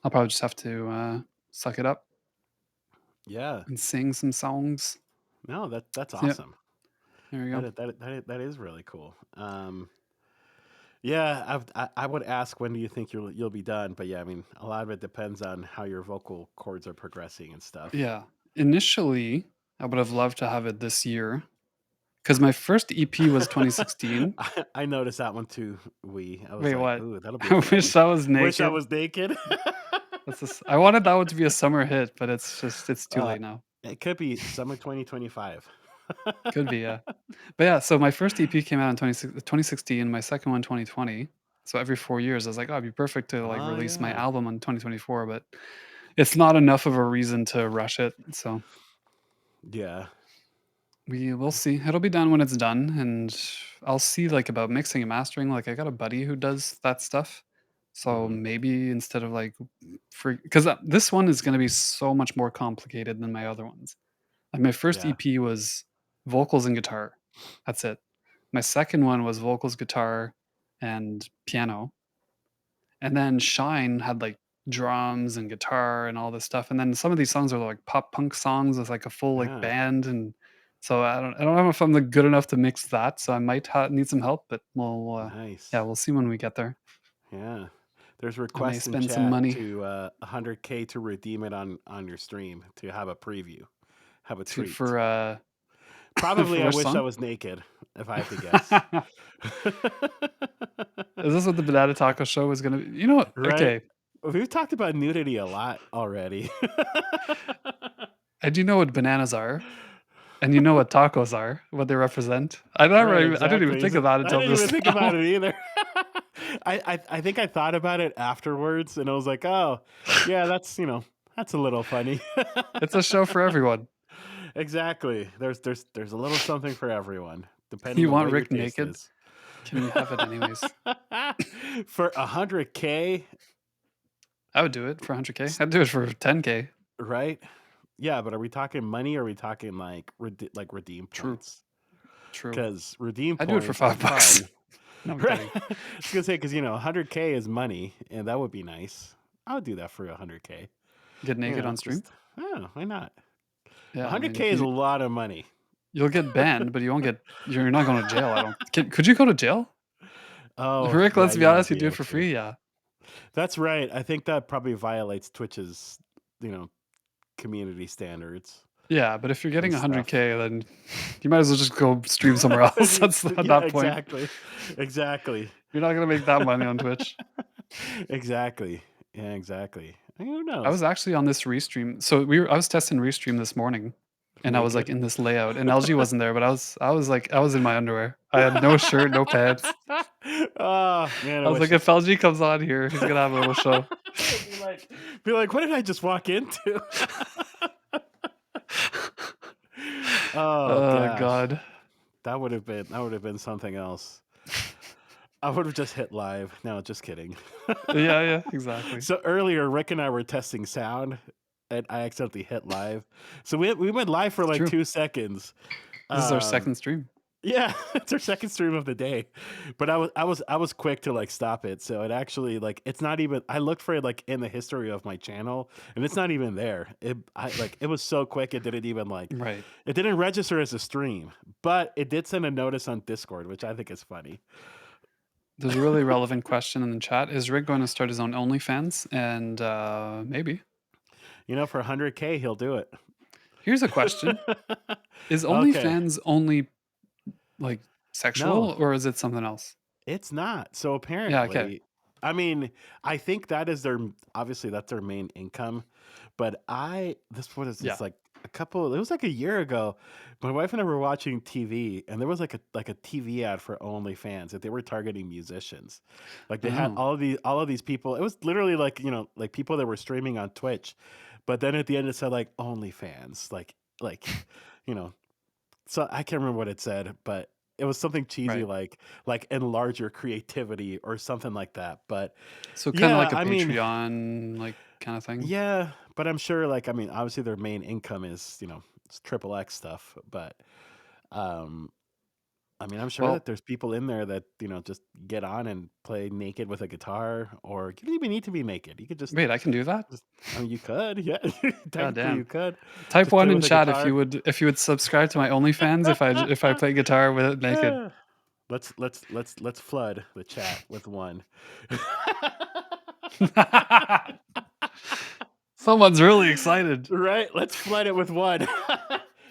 I'll probably just have to, suck it up Yeah. and sing some songs. No, that's So, yeah, awesome. there you go. That is really cool. Yeah, I would ask when do you think you'll be done, but yeah, I mean, a lot of it depends on how your vocal cords are progressing and stuff. Yeah. Initially, I would have loved to have it this year because my first EP was 2016. I noticed that one too. I was Wait, like, what? ooh, that'll be a I fun one. wish I was Wish I naked. was naked. I wanted that one to be a summer hit, but it's too uh, late now. it could be summer 2025. Could be, yeah. But yeah, so my first EP came out in 2016, my second one 2020. So every 4 years, I was like, "Oh, it'd be perfect to, like, Oh release my yeah, album in 2024," but it's not enough of a reason to rush it, so yeah. we will see. It'll be done when it's done, and I'll see, like, about mixing and mastering. Like, I got a buddy who does that stuff, so Hmm. maybe instead of, like, for because this one is gonna be so much more complicated than my other ones. Like, my first Yeah, EP was vocals and guitar. That's it. My second one was vocals, guitar, and piano, and then Shine had, like, drums and guitar and all this stuff, and then some of these songs are, like, pop punk songs with, like, a full, like, yeah. band, and so I don't know if I'm, like, good enough to mix that, so I might need some help, but yeah, Nice. we'll see when we get there. Yeah. There's I may requests in spend some chat money to 100K to redeem it on your stream to have a preview, have a to treat. for Probably I which wish I song? was naked, if I had to guess. Is this what the Banana Taco Show was gonna be? You know what? Right? Okay, We've talked about nudity a lot already. I do know what bananas are, and you know what tacos are, what they represent. Right, I didn't even exactly. think of that I until didn't even just think now. about it either. I think I thought about it afterwards and I was like, "Oh, yeah, that's a little funny." It's a show for everyone. Exactly. There's a little something for everyone, depending You on want what your Rick taste naked? is. Can we have it anyways? For 100K, I would do it for 100K. I'd do it for 10K. right? Yeah, but are we talking money or are we talking like redeem True, points? true. Because redeem I'd do it for points are $5. fun. No, I'm Right. kidding. I was gonna say because 100K is money, and that would be nice. I would do that for 100K. Get naked on stream? Just why not? Yeah, I mean, 100K is a lot of money. you'll get banned, but you won't get you're not going to jail, I don't could you go to jail? Oh Rick, yeah, let's be you might honest, you be do it able for to. free, yeah. That's right. I think that probably violates Twitch's, you know, community standards Yeah, but if you're getting and stuff. 100K, then you might as well just go stream somewhere else. That's at Yeah, that point. exactly, exactly, You're not gonna make that money on Twitch. exactly. Yeah, exactly. Who I was knows? actually on this restream. So I was testing restream this morning, and I was, like, Naked. in this layout, and LG wasn't there, but I was in my underwear. I had no shirt, no pants. Oh man, I I was wish. like, "If LG comes on here, he's gonna have a little show." be like, be like, what did I just walk into? Oh Oh gosh, god. that would have been something else. I would have just hit live. No, just kidding. Yeah, yeah, exactly. So earlier, Rick and I were testing sound, and I accidentally hit live. So we went live for It's like true. 2 seconds. This is our Um, second stream. yeah, it's our second stream of the day, but I was quick to like stop it. So it actually like it's not even. I looked for it like in the history of my channel, and it's not even there. It was so quick it didn't even like Right. it didn't register as a stream, but it did send a notice on Discord, which I think is funny. There's a really relevant question in the chat. Is Rick going to start his own OnlyFans? And, maybe. For 100K, he'll do it. Here's a question. Is Okay, OnlyFans only, like, sexual, no, or is it something else? it's not. So Yeah, okay. apparently, I mean, I think that is obviously that's their main income, but what is Yeah. this like? a couple. It was like a year ago. My wife and I were watching TV, and there was like a TV ad for OnlyFans that they were targeting musicians. Like they had Oh, all of these people. It was literally like like people that were streaming on Twitch, but then at the end it said like OnlyFans, like you know. So I can't remember what it said, but it was something cheesy right. like enlarge your creativity or something like that. But So kinda yeah, like a I mean, Patreon, like, kinda thing? yeah, but I'm sure like I mean, obviously their main income is, it's triple X stuff, but um I mean, I'm sure that Well, there's people in there that, just get on and play naked with a guitar or you don't even need to be naked. You could wait, I can do that? just I mean, you could, yeah. God Technically you damn. could Type just play 1 in with a chat guitar. if you would subscribe to my OnlyFans if I play guitar with it naked. Yeah. Let's flood the chat with one. Someone's really excited. Right? Let's flood it with one.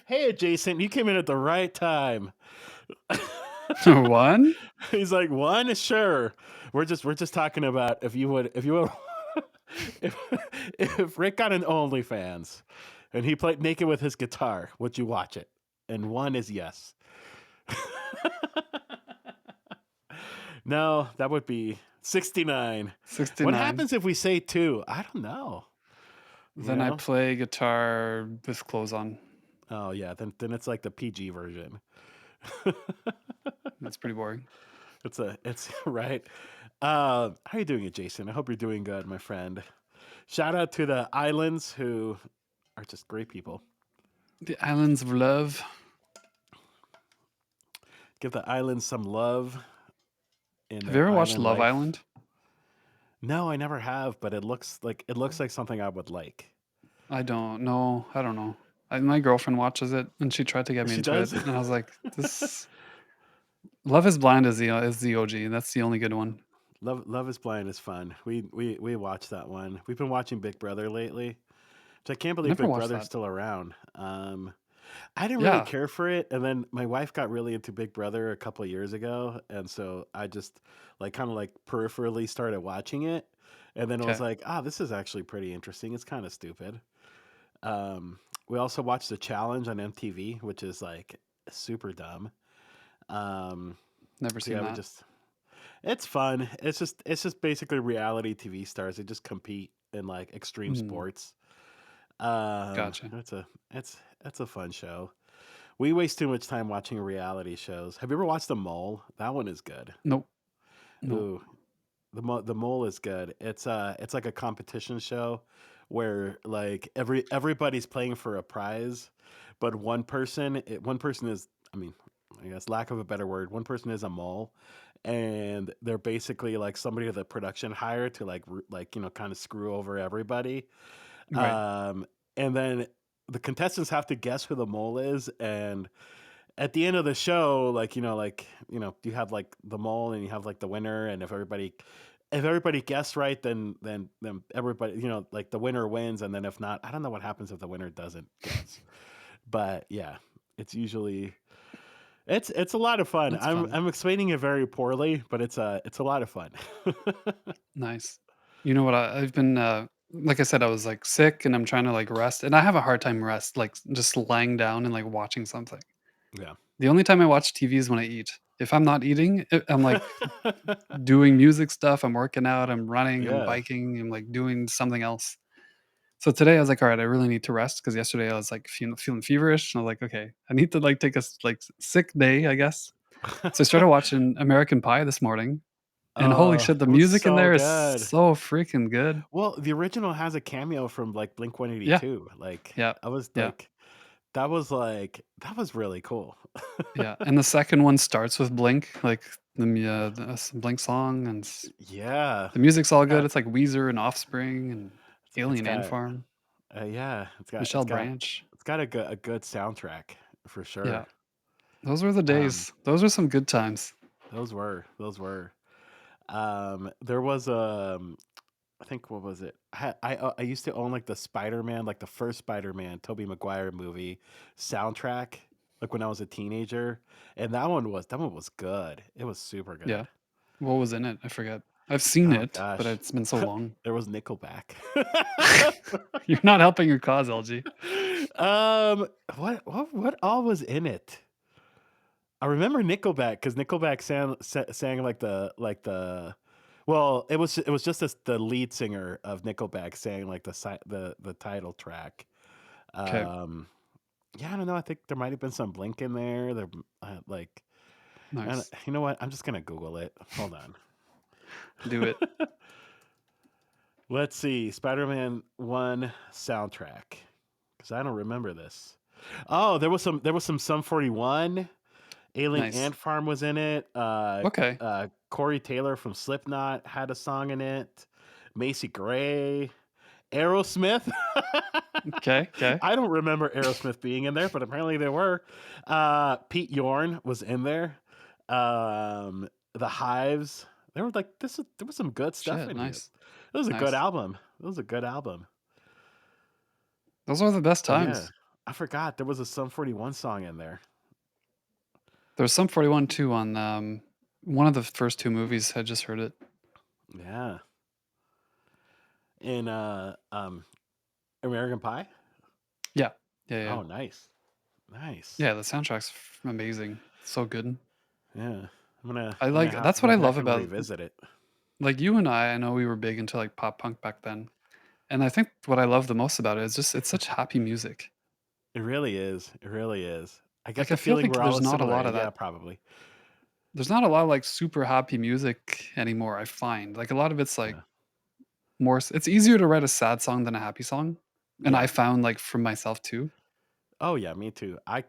Hey, adjacent, you came in at the right time. 1? He's like, one, sure. We're just talking about if you would if if Rick got an OnlyFans and he played naked with his guitar, would you watch it? And one is yes. No, that would be 69. What 69. happens if we say two? I don't know. You Then I know? play guitar with clothes on. Oh yeah, then it's like the PG version. That's pretty boring. It's right. How you doing, Jason? I hope you're doing good, my friend. Shout out to the islands who are just great people. The Islands of Love. Give the islands some love in Have you their ever watched island Love life. Island? No, I never have, but it looks like something I would like. I don't know. I don't know. My girlfriend watches it, and she tried to get me She into it, does. and I was like, "This Love Is Blind is the OG. That's the only good one." Love is Blind is fun. We watched that one. We've been watching Big Brother lately, which I can't I believe never Big watched Brother's that. still around. I didn't really Yeah. care for it, and then my wife got really into Big Brother a couple of years ago, and so I just like kind of like peripherally started watching it, and then I was Okay. like, ah, this is actually pretty interesting. It's kind of stupid. We also watched the challenge on MTV, which is like super dumb. Um, Never so seen yeah, we that. just it's fun. It's just basically reality TV stars. They just compete in like extreme Mm, sports. gotcha. It's a fun show. We waste too much time watching reality shows. Have you ever watched The Mole? That one is good. Nope. Nope. Ooh, the Mole is good. It's like a competition show where like everybody's playing for a prize, but one person is, I mean, I guess lack of a better word, one person is a mole, and they're basically like somebody the production hired to like kind of screw over everybody. Right. Um, and then the contestants have to guess who the mole is, and at the end of the show, you have like the mole and you have like the winner, and if everybody guessed right, then everybody, like the winner wins, and then if not, I don't know what happens if the winner doesn't guess. But yeah, it's usually it's a lot of fun. That's fun. I'm explaining it very poorly, but it's a lot of fun. Nice. You know what? I've been, like I said, I was like sick, and I'm trying to like rest, and I have a hard time rest, like just lying down and like watching something. Yeah. The only time I watch TV is when I eat. If I'm not eating, I'm like doing music stuff. I'm working out. I'm running. I'm Yeah. biking. I'm like doing something else. So today I was like, all right, I really need to rest because yesterday I was like feeling feverish. And I was like, okay, I need to like take a sick day, I guess. So I started watching American Pie this morning, and holy Oh, shit, the it was music in so there is good. so freaking good. Well, the original has a cameo from like Blink Yeah, 182. Like yeah, I was yeah, that was really cool. yeah. And the second one starts with Blink, like the Blink song, and Yeah. the music's It's all good. got It's like Weezer and Offspring and it's Alien Ant got Farm, yeah, Michelle Branch. it's got a good soundtrack for Yeah, sure. those were the Um days. Those were some good times. those were. There was I think what was it? I used to own like the Spider-Man, like the first Spider-Man, Tobey Maguire movie soundtrack, like when I was a teenager, and that one was good. It was super Yeah. good. What was in it? I forget. I've seen Oh it, but gosh, it's been so long. there was Nickelback. You're not helping your cause, LG. Um, what all was in it? I remember Nickelback because Nickelback sang well, it was just the lead singer of Nickelback sang like the title track. Okay, Um, yeah, I don't know. I think there might have been some Blink in there. Like, and nice. you know what? I'm just gonna Google it. Hold on. Do it. Let's see, Spider-Man One soundtrack because I don't remember this. Oh, there was some Sum 41. Alien Nice. Ant Farm was in it. Okay. Corey Taylor from Slipknot had a song in it. Macy Gray, Aerosmith. Okay. Okay. I don't remember Aerosmith being in there, but apparently they were. Pete Yorn was in there. The Hives. There were like this. There was some good stuff Shit. in here. Nice. It was a good Nice. album. It was a good album. Those are the best But yeah, times. I forgot there was a Sum 41 song in there. There's some 41 too on one of the first two movies. I just heard it. Yeah. In American Pie. Yeah. Yeah. Yeah. Oh, nice, nice. Yeah. The soundtrack's amazing. So good. Yeah, I I'm gonna like have to that's what go I back love and about revisit it. like you and I know we were big into like pop punk back then. And I think what I love the most about it is just it's such happy music. It really is. It really is. I guess Like I the feel feeling like we're all there's not a similar. lot of Yeah, that. probably. There's not a lot of like super happy music anymore, I find. Like a lot of it's like Yeah. more it's easier to write a sad song than a happy song. And I Yeah. found like from myself too. Oh yeah, me too. I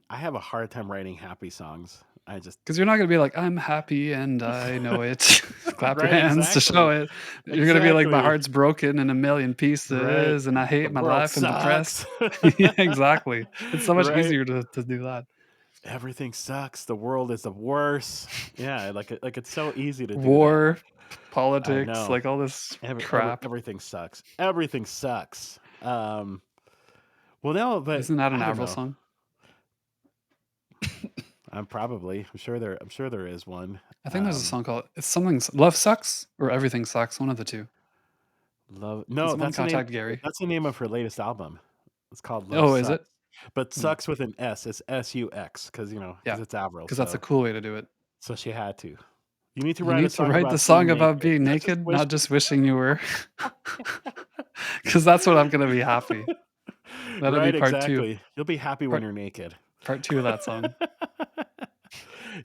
have a hard time writing happy songs. I just Because you're not gonna be like, "I'm happy and I know it." Clap your right, hands to show exactly, it. You're gonna be like, "My exactly. heart's broken in a million Right. pieces and I The hate my world life, I'm depressed." sucks. Yeah, exactly. It's so much Right. easier to do that. Everything sucks. The world is the worst. Yeah, like it's so easy to do that. War, I politics, know. like all this crap. Everything sucks. Everything sucks. Well, no, but Isn't that an I don't Avril know. song? I'm sure there is one. I think there's a song called it's something Love Sucks or Everything Sucks, one of the 2. Love. Can No, someone that's the name. contact Gary? That's the name of her latest album. It's called Love Oh, is it? Sucks, but Hmm, sucks with an S. It's SUX because yeah, it's Avril. because that's a cool way to do it. So she had to. You need to You write a need to song write the about song being about naked, being not just naked, not wishing. just wishing you were. Because that's what I'm gonna be happy. That'll be Right, part 2. exactly. You'll be happy when Part you're naked. part 2 of that song.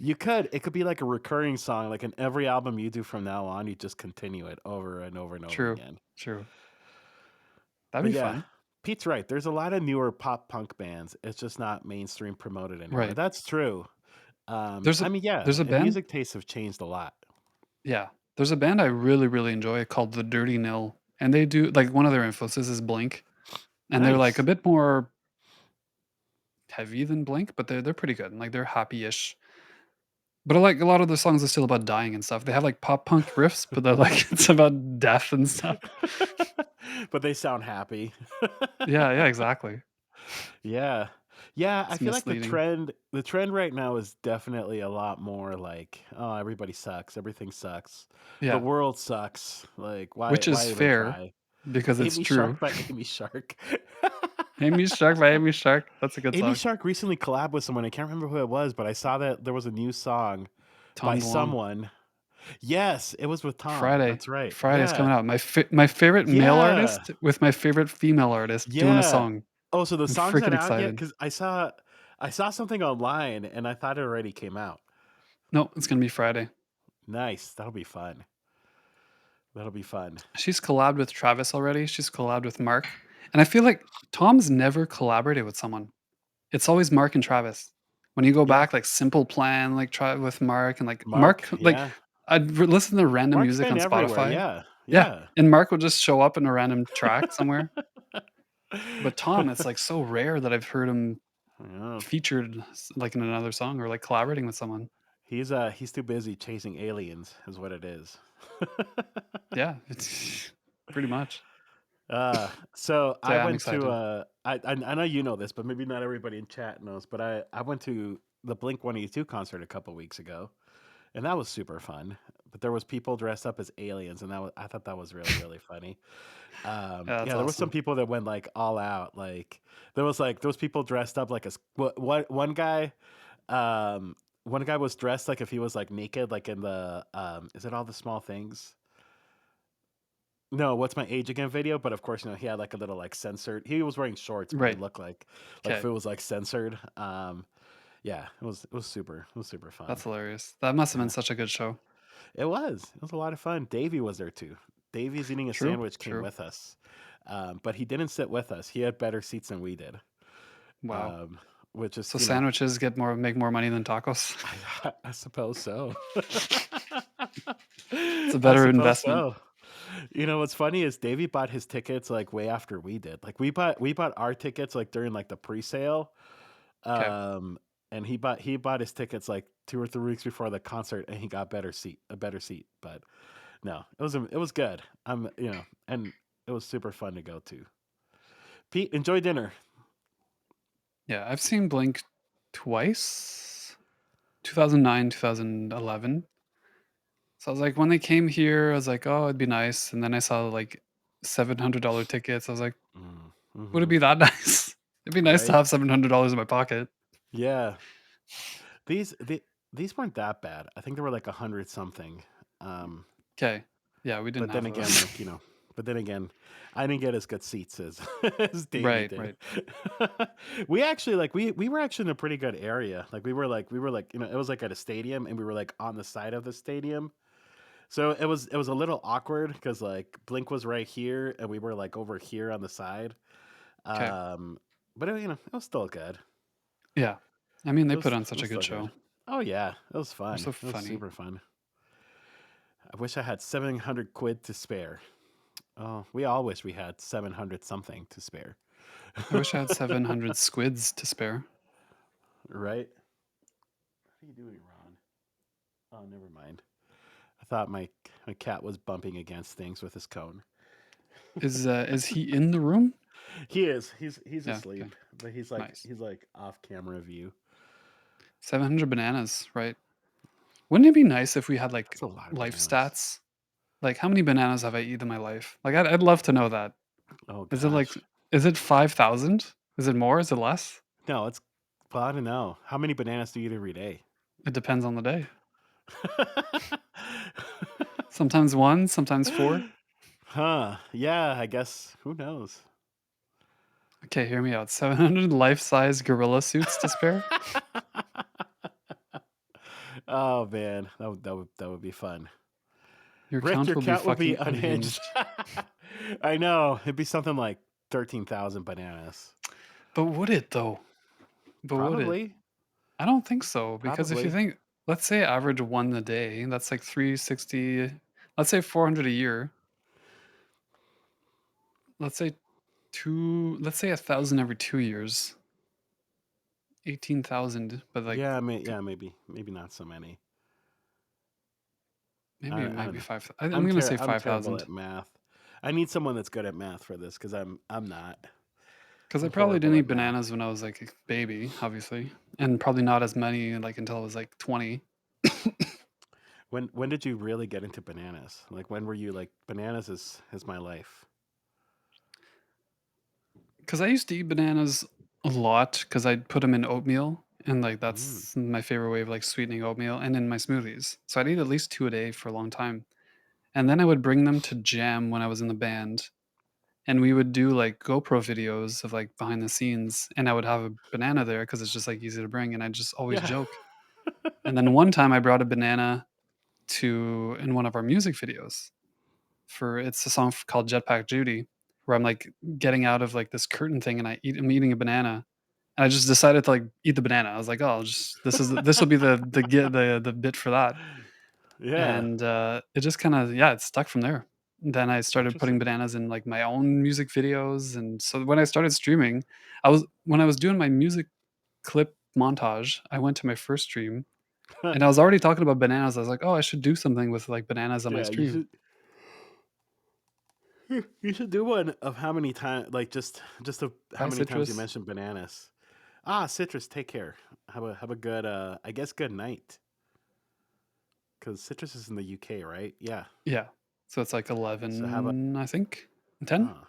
You could. It could be like a recurring song, like in every album you do from now on, you just continue it over and over and over True, again. true. That'd But be yeah, fun. Pete's right. There's a lot of newer pop punk bands. It's just not mainstream promoted anymore. Right. That's true. There's I a mean, yeah, there's a and band music tastes have changed a lot. yeah. There's a band I really, really enjoy called The Dirty Nil, and they do like, one of their influences is Blink, and they're, like, a Nice. bit more heavy than Blink, but they're pretty good, and, like, they're happy-ish. But I like a lot of the songs are still about dying and stuff. They have, like, pop punk riffs, but they're, like it's about death and stuff. But they sound happy. Yeah, yeah, exactly. Yeah. Yeah, I It's feel like misleading. the trend right now is definitely a lot more like, oh, everybody sucks, everything sucks. The Yeah, world sucks. Like which is why even fair try? because it's Amy Shark true. by Amy Shark. Amy Shark by Amy Shark. That's a good Amy song. Shark recently collabed with someone. I can't remember who it was, but I saw that there was a new song by Tom DeLonge. someone. Yes, it was with Tom. Friday. That's right. Friday's Yeah. coming out. My favorite male Yeah. artist with my favorite female artist doing a Yeah. song. Oh, so the I'm song's not freaking out yet? excited. Because I saw something online and I thought it already came out. No, it's gonna be Friday. Nice. That'll be fun. That'll be fun. She's collabed with Travis already. She's collabed with Mark. And I feel like Tom's never collaborated with someone. It's always Mark and Travis. When you go Yeah. back, like Simple Plan, like try with Mark and like Mark, Mark, like yeah. listen to random Mark's music been on everywhere. Spotify. Yeah. Yeah. Yeah. And Mark will just show up in a random track somewhere. But Tom, it's like so rare that I've heard him Yeah. featured like in another song or like collaborating with someone. He's too busy chasing aliens, is what it is. Yeah, it's pretty much. So So I yeah, I'm went to excited. I know you know this, but maybe not everybody in chat knows. But I went to the Blink 182 concert a couple weeks ago, and that was super fun. but there was people dressed up as aliens, and I thought that was really really funny. Yeah, that's Yeah, there was some awesome. people that went like all out. Like there was like those people dressed up like what um one guy was dressed like if he was like naked, like in the is it all the small things? No, what's my age again video? But of course, he had like a little like censored. He was wearing shorts, but it Right. looked like if Okay. it was like censored. Yeah, it was super fun. That's hilarious. That must have been Yeah, such a good show. it was a lot of fun. Davey was there too. Davey's eating a True, sandwich came true. with us, but he didn't sit with us. He had better seats than we did, Wow. um, which is So sandwiches make more money than tacos? I suppose so. It's a I better suppose investment. so. What's funny is Davey bought his tickets like way after we did. Like we bought our tickets like during like the pre-sale. Okay. Um and he bought his tickets like 2 or 3 weeks before the concert and he got a better seat. But no, it was good. And it was super fun to go to. Pete, enjoy dinner. Yeah, I've seen Blink twice. 2009, 2011. So I was like, when they came here, I was like, oh, it'd be nice. And then I saw like $700 tickets. I was like, would it Mm-hmm. be that nice? It'd be nice to Right? have $700 in my pocket. Yeah. These the these weren't that bad. I think they were like 100 something. Um Okay. Yeah, we didn't But then have again, those. but then again, I didn't get as good seats as as Davey Right, did. right. We actually we were actually in a pretty good area. Like we were like it was like at a stadium and we were like on the side of the stadium. So it was a little awkward because like Blink was right here and we were like over here on the side. Okay. Um, but it was still good. Yeah. I mean, It they put was on it such was a good still good. show. Oh yeah, it was They're fun. so It was funny. super fun. I wish I had 700 quid to spare. Oh, we all wish we had 700 something to spare. I wish I had 700 squids to spare. Right? What are you doing, Ron? Oh, never mind. I thought my cat was bumping against things with his cone. Is he in the room? He is. He's Yeah, okay. asleep, but he's like Nice. he's like off camera view. 700 bananas, right? Wouldn't it be nice if we had like That's a lot of life bananas. stats? Like how many bananas have I eaten in my life? Like I'd love to know that. Oh Is it like gosh. is it 5,000? Is it more? Is it less? No, it's well, I don't know. How many bananas do you eat every day? It depends on the day. Sometimes 1, sometimes 4. Huh. Yeah, I guess. Who knows? Okay, hear me out. 700 life-size gorilla suits to spare? Oh man, that would be fun. Your Rick, count your will be cat will be fucking unhinged. unhinged. I know. It'd be something like 13,000 bananas. But would it though? But would it? Probably. I don't think so because if you Probably. think let's say average 1 a day, that's like 360, let's say 400 a year. Let's say let's say 1,000 every 2 years. 18,000, but like Yeah, maybe not so many. maybe it I might don't be know. 5. I'm gonna say I'm terrible 5,000 at math. I need someone that's good at math for this because I'm not. because I I'm probably didn't horrible eat at math. bananas when I was like a baby, obviously, and probably not as many like until I was like 20. When did you really get into bananas? Like when were you like bananas is my life? Because I used to eat bananas a lot because I'd put them in oatmeal, and like Mm. that's my favorite way of like sweetening oatmeal, and in my smoothies. So I'd eat at least 2 a day for a long time, and then I would bring them to jam when I was in the band, and we would do like GoPro videos of like behind the scenes, and I would have a banana there because it's just like easy to bring, and I just always Yeah. joke. And then one time I brought a banana to in one of our music videos for it's a song called Jetpack Judy, where I'm like getting out of like this curtain thing and I'm eating a banana. And I just decided to like eat the banana. I was like, oh, I'll just this will be the bit for that. Yeah. And it just kind of yeah, it stuck from there. Then I started putting Interesting. bananas in like my own music videos, and so when I started streaming, I was when I was doing my music clip montage, I went to my first stream and I was already talking about bananas. I was like, "Oh, I should do something with, like, bananas on my Yeah, you stream." should you should do one of how many times like just of how Bye, many times you citrus. mentioned bananas. Ah, citrus, take care. Have a good I guess good night. because citrus is in the UK, right? Yeah. Yeah. So it's like So how about 11, I think? 10? oh,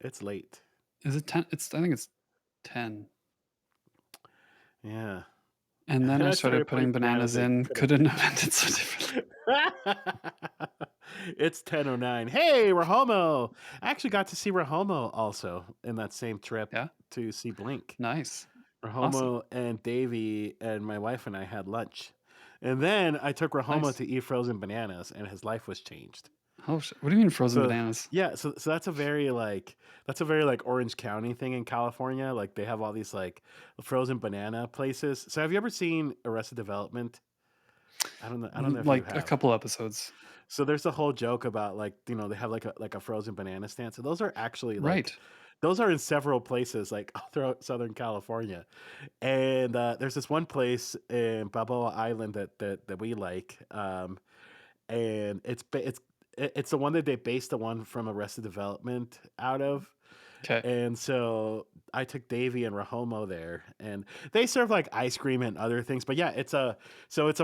it's late. Is it 10? I think it's 10. Yeah. And then And I I started started putting putting bananas bananas in. in, Couldn't couldn't have ended so differently. It's 10:09. Hey, Rahomo. I actually got to see Rahomo also in that same trip Yeah? to see Blink. Nice. Awesome. Rahomo and Davey and my wife and I had lunch. And then I took Rahomo Nice. to eat frozen bananas and his life was changed. Oh, what do you mean frozen So bananas? yeah, so that's a very like Orange County thing in California. Like they have all these like frozen banana places. So have you ever seen Arrested Development? I don't know if you Like a have. couple episodes. So there's a whole joke about like, you know, they have like a frozen banana stand. So those are actually like Right. those are in several places like all throughout Southern California. And there's this one place in Balboa Island that we like. And it's the one that they based the one from Arrested Development out of. Okay. And so I took Davy and Rahomo there, and they serve like ice cream and other things. But yeah, it's a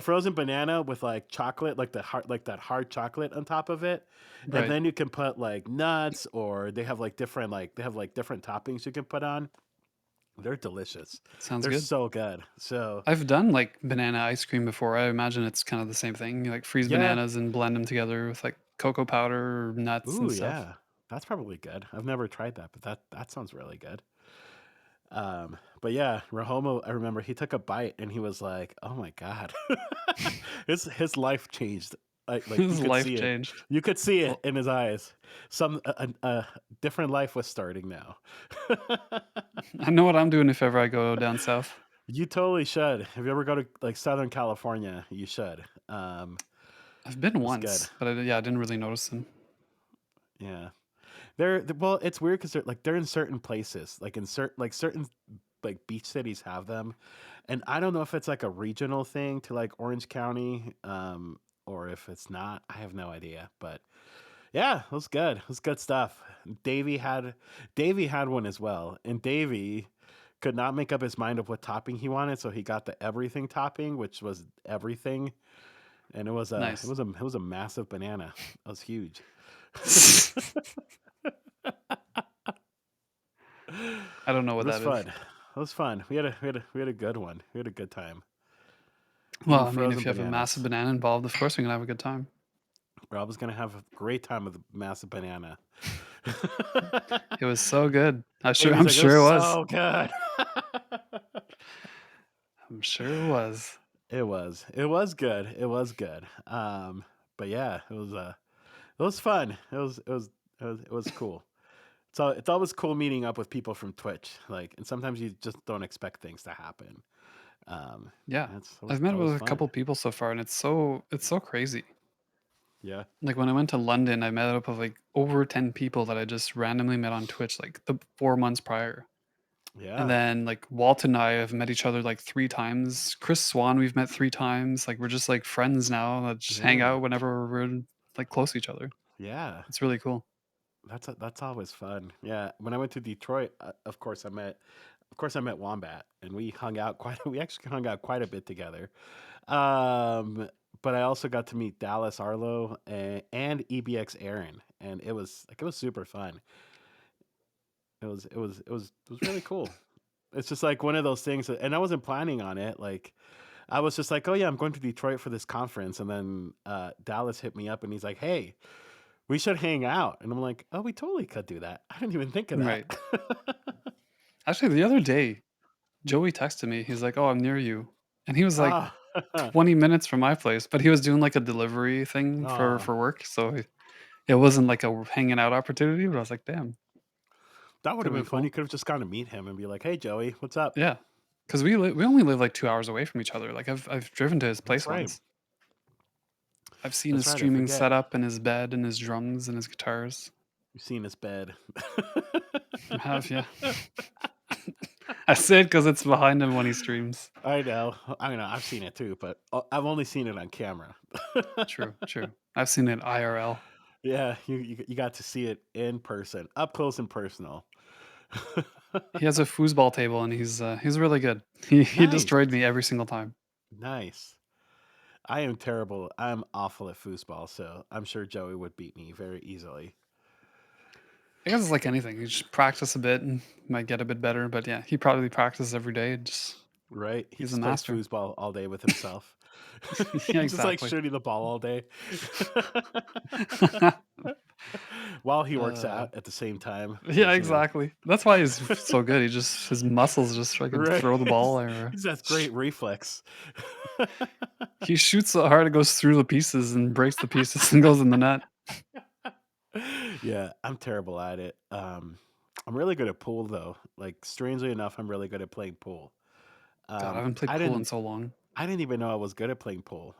frozen banana with like chocolate, like the hard like that hard chocolate on top of it, and Right. then you can put like nuts, or they have like different toppings you can put on. They're delicious. Sounds They're good. so good. So I've done like banana ice cream before. I imagine it's kind of the same thing. You like freeze yeah, bananas and blend them together with like cocoa powder, nuts and ooh stuff. yeah, that's probably good. I've never tried that, but that sounds really good. But yeah, Rahomo, I remember he took a bite and he was like, "Oh my god," his life changed. Like you His could life see it, changed. you could see it Well, in his eyes. Some a different life was starting now. I know what I'm doing if ever I go down south. You totally should. If you ever go to like Southern California, you should. I've been It's good. once, but yeah, I didn't really notice them. Yeah, well. It's weird because they're in certain places, like in certain like beach cities have them, and I don't know if it's like a regional thing to like Orange County, or if it's not. I have no idea, but yeah, it was good. It was good stuff. Davey had one as well, and Davey could not make up his mind of what topping he wanted, so he got the everything topping, which was everything, and Nice. it was a massive banana. It was huge. I don't know It what was that is. fun. It was fun. We had a good one. We had a good time Well, eating I mean, frozen if you have a massive bananas. banana involved, of course you're gonna have a good time. Rob was gonna have a great time with a massive banana. It was so good. Davey's I'm like, it was sure it was. so good. I'm sure it was. It was. It was good. It was good. But yeah, it was fun. It was cool. So it's always cool meeting up with people from Twitch. Like, and sometimes you just don't expect things to happen. Um, Yeah. that's I've met that was with a fun. couple people so far and it's so crazy. Yeah. Like when I went to London, I met up with like over 10 people that I just randomly met on Twitch like the 4 months prior. And Yeah. then like Walt and I have met each other like 3 times. Chris Swan, we've met 3 times. Like we're just like friends now that just hang Yeah. out whenever we're like close to each other. Yeah. It's really cool. That's always fun. Yeah. When I went to Detroit, of course I met Wombat, and we hung out quite. We actually hung out quite a bit together. Um, but I also got to meet Dallas Arlo and EBX Aaron, and it was super fun. It was really cool. It's just like one of those things, and I wasn't planning on it. Like I was just like, oh yeah, I'm going to Detroit for this conference, and then Dallas hit me up, and he's like, hey, we should hang out, and I'm like, oh, we totally could do that. I didn't even think of that. Right. Actually, the other day, Joey texted me. He's like, "Oh, I'm near you." And he was like Ah, 20 minutes from my place, but he was doing like a delivery thing oh, for work, so it wasn't like a hanging out opportunity, but I was like, "Damn, that would could have have been been fun. You cool." could have just gone to meet him and be like, hey, Joey, what's up? Yeah. 'Cause we only live like 2 hours away from each other. Like I've driven to his That's place right. once. I've seen his That's right. I streaming forget. setup and his bed and his drums and his guitars. You've seen his bed. I have, yeah. I say it because it's behind him when he streams. I know. I know. I've seen it too, but I've only seen it on camera. True, true. I've seen it IRL. Yeah, you got to see it in person, up close and personal. He has a foosball table and he's really good. He Nice, destroyed me every single time. nice. I am terrible. I'm awful at foosball, so I'm sure Joey would beat me very easily. I guess it's like anything. You just practice a bit and might get a bit better. But yeah, he probably practices every day. Just Right? He he's a just plays master. foosball all day with himself. Yeah, He's just like exactly. shooting the ball all day while he works uh, out at the same time yeah, because, you know, exactly. That's why he's so good. He just his muscles just fucking right? throw the ball He everywhere. just has great reflex. He shoots so hard it goes through the pieces and breaks the pieces and goes in the net. Yeah, I'm terrible at it. I'm really good at pool though. Like strangely enough, I'm really good at playing pool. God, I Um, haven't played I pool in didn't so long. I didn't even know I was good at playing pool.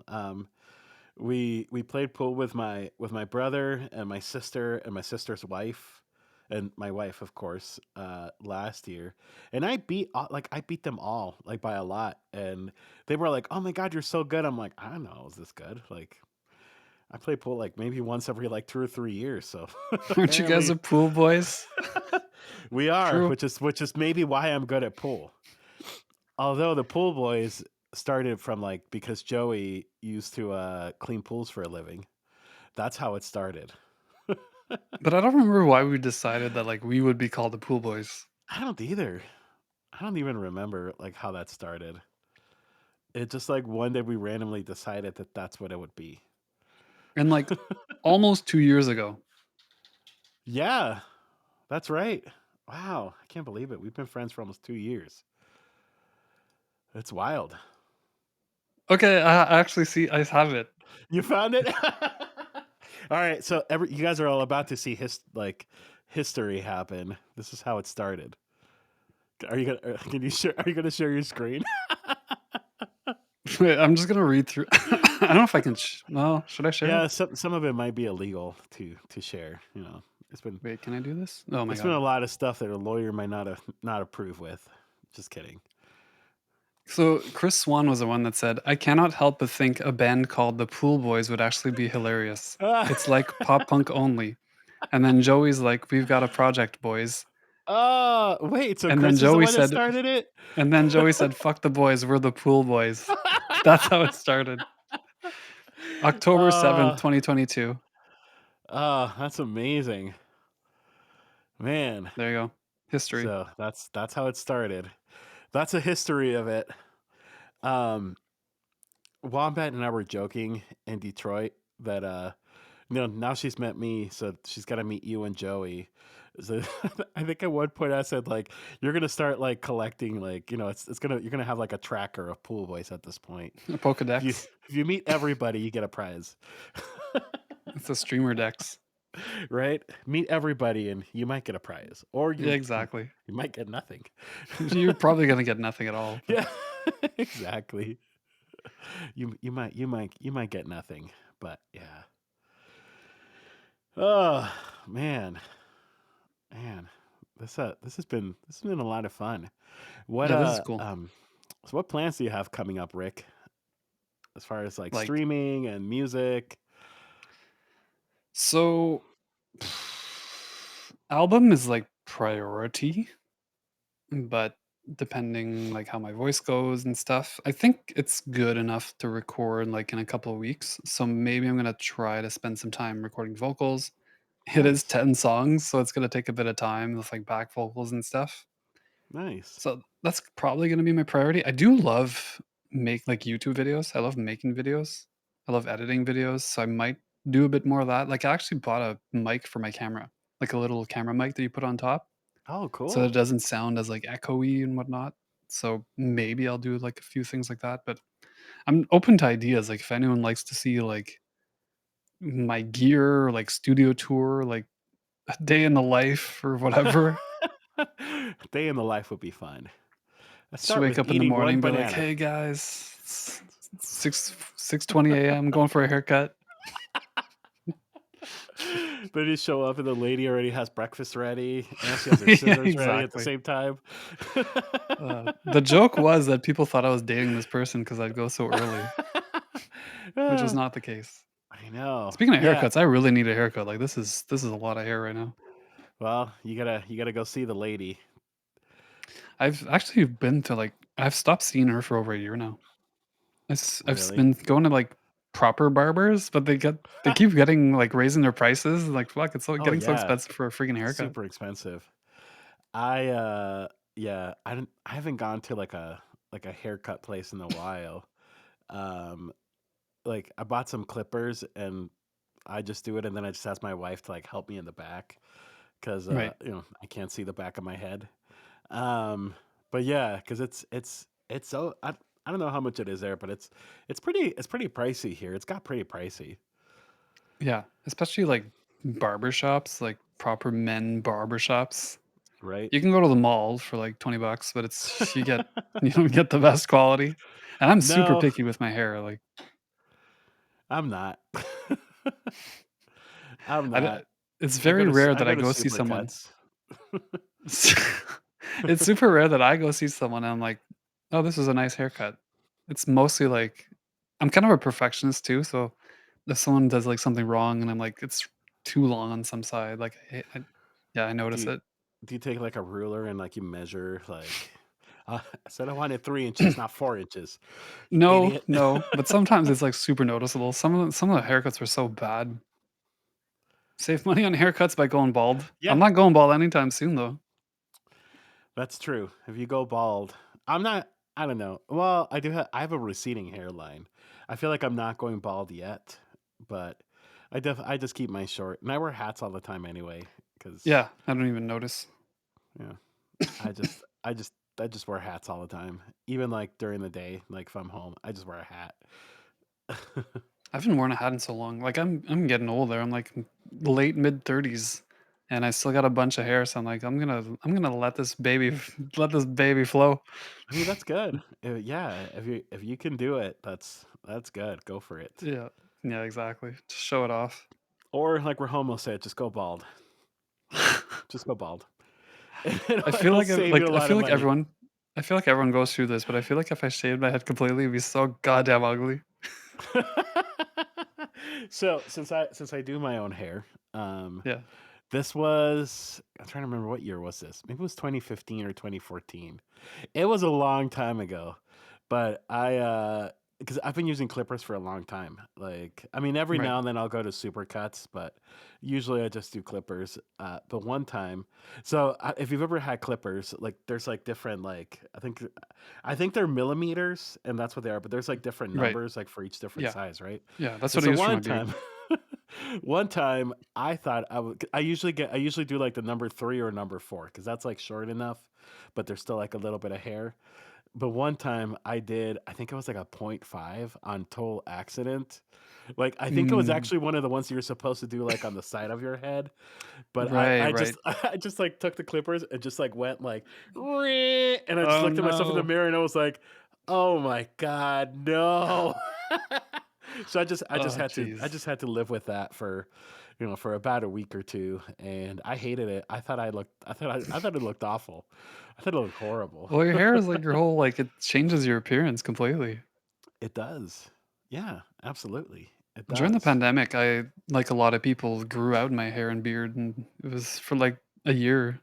We played pool with my brother and my sister and my sister's wife and my wife, of course, last year. And I beat them all like by a lot. And they were like, "Oh my god, you're so good!" I'm like, "I don't know, is this good?" Like I play pool like maybe once every like 2 or 3 years. So Aren't you guys apparently a pool boys? we are, True. which is maybe why I'm good at pool. Although the pool boys started from like because Joey used to clean pools for a living. That's how it started. But I don't remember why we decided that like we would be called the pool boys. I don't either. I don't even remember like how that started. It just like one day we randomly decided that that's what it would be. And like almost 2 years ago. Yeah, that's right. Wow, I can't believe it. We've been friends for almost 2 years. It's wild. Okay, I actually see I have it. You found it. All right, so you guys are all about to see history happen. This is how it started. Are you gonna? Can you share? Are you gonna share your screen? Wait, I'm just gonna read through. I don't know if I can. Well, should I share it? Yeah, some of it might be illegal to share. You know, it's been Wait, can I do this? Oh my it's been god. a lot of stuff that a lawyer might not approve with. Just kidding. So Chris Swan was the one that said, "I cannot help but think a band called the Pool Boys would actually be hilarious. It's like pop punk only." And then Joey's like, "We've got a project, boys." Oh, wait, so And then Chris is the Joey one that said, started it? "Fuck the boys, we're the Pool Boys." That's how it started. October 7th, Oh, 2022. oh, that's amazing. Man. There you go. History. So that's how it started. That's a history of it. Um Wombat and I were joking in Detroit that now she's met me, so she's got to meet you and Joey. So I think at one point I said like you're gonna start like collecting like it's gonna you're gonna have like a tracker of pool boys at this point. A If you Pokedex. if you meet everybody, you get a prize, It's a streamer dex. right? Meet everybody and you might get a prize, or Yeah, you exactly. might get nothing. You're probably gonna get nothing at all, but Yeah, exactly. You might get nothing, but yeah. Oh man, man, this has been a lot of fun. What yeah, this is cool. so what plans do you have coming up, Rick? As far as like Like, streaming and music? so album is like priority, but depending like how my voice goes and stuff, I think it's good enough to record like in a couple of weeks. So maybe I'm gonna try to spend some time recording vocals. It is Nice, 10 songs, so it's gonna take a bit of time with like back vocals and stuff. nice. So that's probably gonna be my priority. I do love make like YouTube videos. I love making videos. I love editing videos. So I might do a bit more of that. Like I actually bought a mic for my camera, like a little camera mic that you put on top. Oh, So it cool. doesn't sound as like echoey and whatnot. So maybe I'll do like a few things like that. But I'm open to ideas. Like if anyone likes to see like my gear, like studio tour, like a day in the life or whatever. Day in the life would be fun. Let's Just start wake with up in the eating morning one and be like, banana. "Hey guys, it's 6:20 a.m. going for a haircut." They just show up and the lady already has breakfast ready and she has her Yeah, scissors ready at the exactly. same time. The joke was that people thought I was dating this person because I'd go so early, which was Ah, not the case. I know. Speaking of Yeah. haircuts, I really need a haircut. Like this is a lot of hair right now. Well, you gotta go see the lady. I've actually been to like I've stopped seeing her for over a year now. I've Really? been going to, like, proper barbers, but they keep getting, like, raising their prices, like, fuck, it's so Oh, getting so yeah. expensive for a freaking haircut. Super expensive. I, yeah, I haven't gone to, like, a haircut place in a while. Um, like, I bought some clippers, and I just do it, and then I just ask my wife to, like, help me in the back 'cause, Right. I can't see the back of my head. Um, but yeah, 'cause it's so I don't know how much it is there, but it's pretty pricey here. It's got pretty pricey, Yeah, especially, like, barber shops, like, proper men barber shops. right? You can go to the mall for, like, 20 bucks, but it's you don't get the best quality, and I'm super No, picky with my hair, like, I'm not. I'm I d not. it's very rare I that go I to go see someone. Supercuts. It's super rare that I go see someone and I'm like, "Oh, this is a nice haircut." It's mostly like I'm kind of a perfectionist too, so if someone does, like, something wrong and I'm like, "It's too long on some side," like, yeah, I Do notice you it. do you take, like, a ruler and, like, you measure, like, I said I wanted 3 inches, not 4 inches, No, idiot." no, but sometimes it's, like, super noticeable. Some of the haircuts are so bad. Save money on haircuts by going bald. I'm Yeah, not going bald anytime soon, though. that's true. If you go bald, I'm not. I don't know. Well, I have a receding hairline. I feel like I'm not going bald yet, but I just keep mine short, and I wear hats all the time anyway. Cause Yeah, I don't even notice. yeah, I just wear hats all the time, even like during the day. Like if I'm home, I just wear a hat. I haven't worn a hat in so long. Like, I'm getting older. I'm, like, late mid-30s, and I still got a bunch of hair, so I'm like, I'm gonna let this baby let this baby flow. I mean, that's good. Yeah, if you can do it, that's good. Go for it. Yeah. Yeah, exactly. Just show it off. Or like where homo said, just go bald. Just go bald. I feel It'll like save you a lot of money. I feel like everyone goes through this, but I feel like if I shaved my head completely, it'd be so goddamn ugly. So since I do my own hair, um, Yeah. this was I'm trying to remember what year was this. Maybe it was 2015 or 2014. It was a long time ago, but because I've been using clippers for a long time. Like, I mean, every Right. now and then I'll go to supercuts, but usually I just do clippers. But one time, so if you've ever had clippers, like there's like different like I think they're millimeters, and that's what they are. But there's like different Right. numbers like for each different Yeah. size, right? Yeah, that's And what I so use for my one beard. time, one time I thought I usually do like the number 3 or number 4 because that's like short enough, but there's still like a little bit of hair. But one time I think it was like a point 0.5 on total accident. Like I think it was Mm, actually one of the ones you're supposed to do like on the side of your head. But right, I right. just I just like took the clippers and just like went like "Wee," and I just Oh, looked at myself in the no. mirror and I was like, "Oh my god, no." So Oh, jeez. I just had to live with that for for about a week or two, and I hated it. I thought it looked awful. I thought it looked horrible. Well, your hair is like your whole like, it changes your appearance completely. It does. Yeah, absolutely. It During the does. pandemic, I, like a lot of people, grew out my hair and beard, and it was for, like, a year.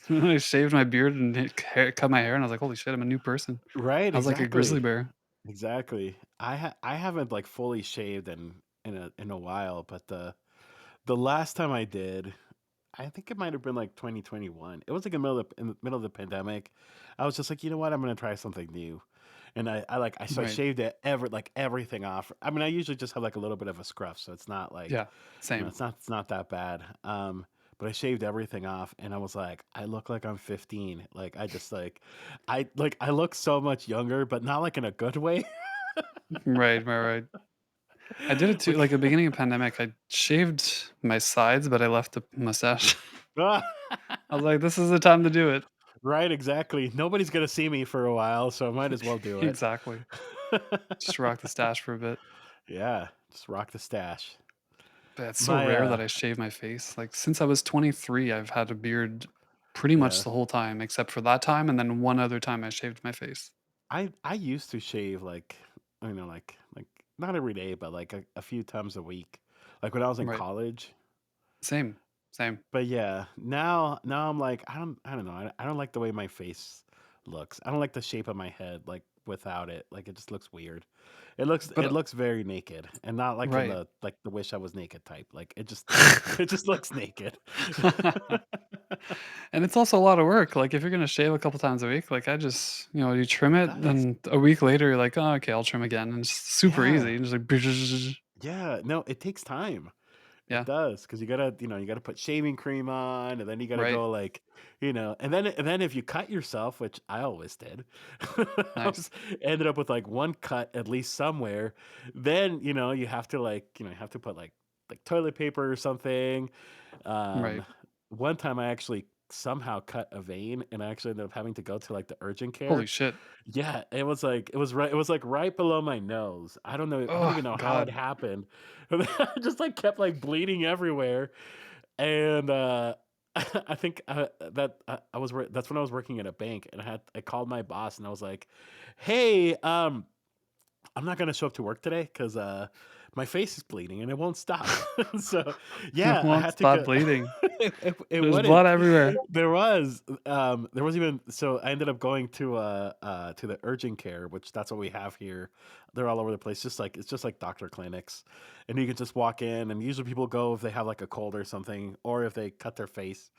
I shaved my beard and cut my hair, and I was like, "Holy shit, I'm a new person." Right, I was like a grizzly exactly. bear. Exactly. I haven't like fully shaved in a while, but the last time I did, I think it might have been like 2021. It was like in the middle of the pandemic. I was just like, you know what, I'm gonna try something new. And so I Right. shaved everything off. I mean, I usually just have like a little bit of a scruff, so it's not like Yeah, same. it's not that bad. But I shaved everything off and I was like, I look like I'm 15. Like I just I look so much younger, but not like in a good way. Right, right, right. I did it too, Like like, at the beginning of pandemic, I shaved my sides, but I left the mustache. I was like, "This is the time to do it." right, exactly. Nobody's gonna see me for a while, so I might as well do it. Exactly. Just rock the stash for a bit. Yeah, just rock the stash. But it's so My rare that I shave my face. Like, since I was 23, I've had a beard pretty much yeah, the whole time, except for that time, and then one other time I shaved my face. I used to shave like like not every day, but like a few times a week, like when I was in Right. college. Same. Same. But yeah, now I'm like I don't know I don't like the way my face looks. I don't like the shape of my head. Like without it. Like it just looks weird. But, It looks very naked, and not like in right. the like the wish I was naked type. Like it just it just looks naked. And it's also a lot of work, like, if you're gonna shave a couple times a week, like, I just you trim It it, does. then a week later, you're like, "Oh, okay, I'll trim again," and it's super Yeah. easy, just like Yeah. No, it takes time. It Yeah, does because you gotta, you gotta put shaving cream on, and then you gotta right. go like, and then if you cut yourself, which I always did, I was, Nice. ended up with like one cut at least somewhere. Then you have to you have to put like toilet paper or something. Right. Um, one time I actually somehow cut a vein, and I actually ended up having to go to like the urgent Holy care. shit. Yeah, it was like right below my nose. I don't Oh even know how it god. happened. I just like kept like bleeding everywhere. And I think that I was that's when I was working at a bank, and I called my boss, and I was like, "Hey, I'm not gonna show up to work today because my face is bleeding and it won't stop." So It yeah, I won't had to stop go. bleeding. It There's blood wouldn't. everywhere. There was even so I ended up going to the urgent care, which that's what we have here. They're all over the place, just like it's just like doctor clinics, and you can just walk in, and usually people go if they have like a cold or something, or if they cut their face.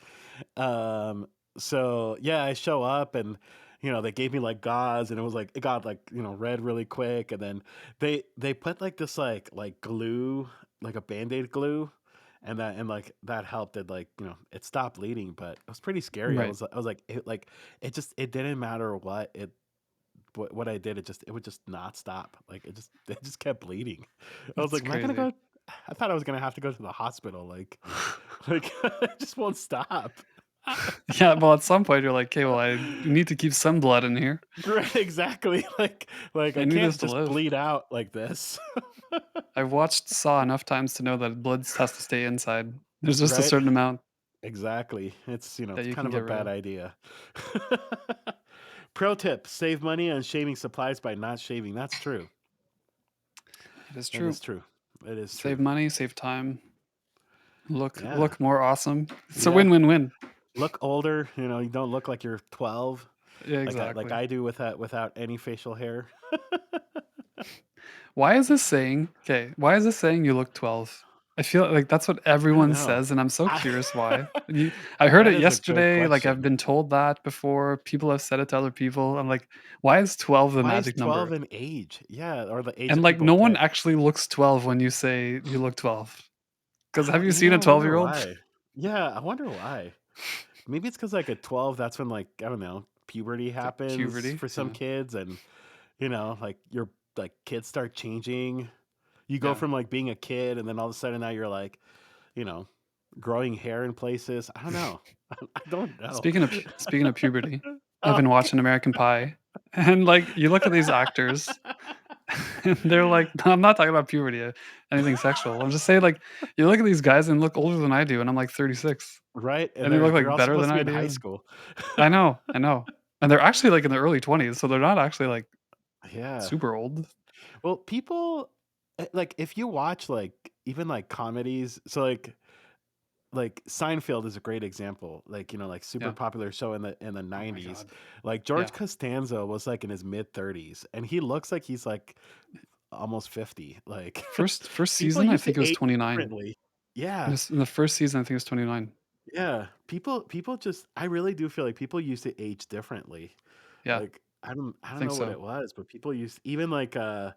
Um, so yeah, I show up, and they gave me like gauze, and it was like it got like red really quick, and then they put like this like glue, like a band-aid glue, and like that helped. It like it stopped bleeding, but it was pretty scary. Right. I was like it didn't matter what I did, it would just not stop. Like it just kept bleeding. I was That's like, am I gonna crazy. go? I thought I was gonna have to go to the hospital. Like it just won't stop. Yeah, well, at some point, you're like, "Okay, well, I need to keep some blood in here. Right, exactly. Like I I need this can't to just live." bleed out like this. I've watched Saw enough times to know that blood has to stay inside. There's just a Right? certain amount Exactly. It's that it's you kind can of get a rid bad of. idea. Pro tip: save money on shaving supplies by not shaving. That's true. It is That true. is true. It is Save true. money, save time, Yeah. look more awesome. It's a Yeah. win-win-win. Look older, you don't look like you're 12 Yeah, like exactly. I do without any facial hair. Why is this saying okay, why is this saying you look 12? I feel like that's what I don't everyone know. says, and I'm so I curious why. I heard That it is a good yesterday, like, I've question. been told that before, people have said it to other people. I'm like, "Why is 12 the Why is magic 12 number?" an age? Yeah, or the age And, that like, people no one pick. actually looks 12 when you say you look 12. Because have you seen a I wonder 12-year-old? why. Yeah, I wonder why. Maybe it's because like at 12, that's when like I don't know, puberty It's like happens puberty, for some yeah. kids, and like your like kids start changing. You go Yeah. from like being a kid, and then all of a sudden now you're like, you know, growing hair in places. I don't know. I don't know. Speaking of puberty, I've Oh, been okay. watching American Pie, and, like, you look at these actors, and they're like I'm not talking about puberty, anything sexual. I'm just saying, like, you look at these guys and look older than I do, and I'm, like, 36, Right, and and they look, they're like, all better supposed than to be I in high do. school. I know, and they're actually, like, in their early 20s, so they're not actually, like, Yeah. super old. Well, people like if you watch like even like comedies, so like Seinfeld is a great example. Like, like super Yeah. popular show in the Oh my 90s. god. Like Yeah. George Costanza was like in his mid 30s, and he looks like he's like almost 50. Like First people season, I used think to it was age 29. differently. Yeah. In the first season, I think it was 29. Yeah. People just I really do feel like people used to age differently. Yeah, Like I I don't think know what so. it was, but people used even like I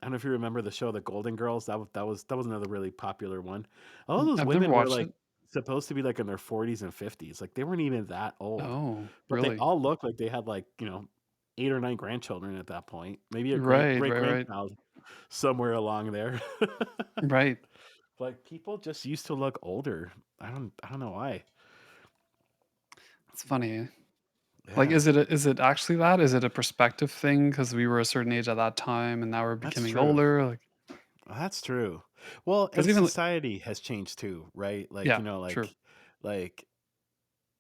don't know if you remember the show The Golden Girls. That was another really popular one. All those I've never women were watched like it. supposed to be like in their 40s and 50s. Like they weren't even that old. Oh, But they really? all looked like they had like, 8 or 9 grandchildren at that point. Maybe a Right, great right, right. grandchild somewhere along there. Right. Like people just used to look older. I don't know why. It's funny, eh? Like, Yeah, is it actually that? Is it a perspective thing? Because we were a certain age at that time, and now we're that's becoming true. older, like That's true. Well, because and even society has changed too, right? Like, yeah, true. like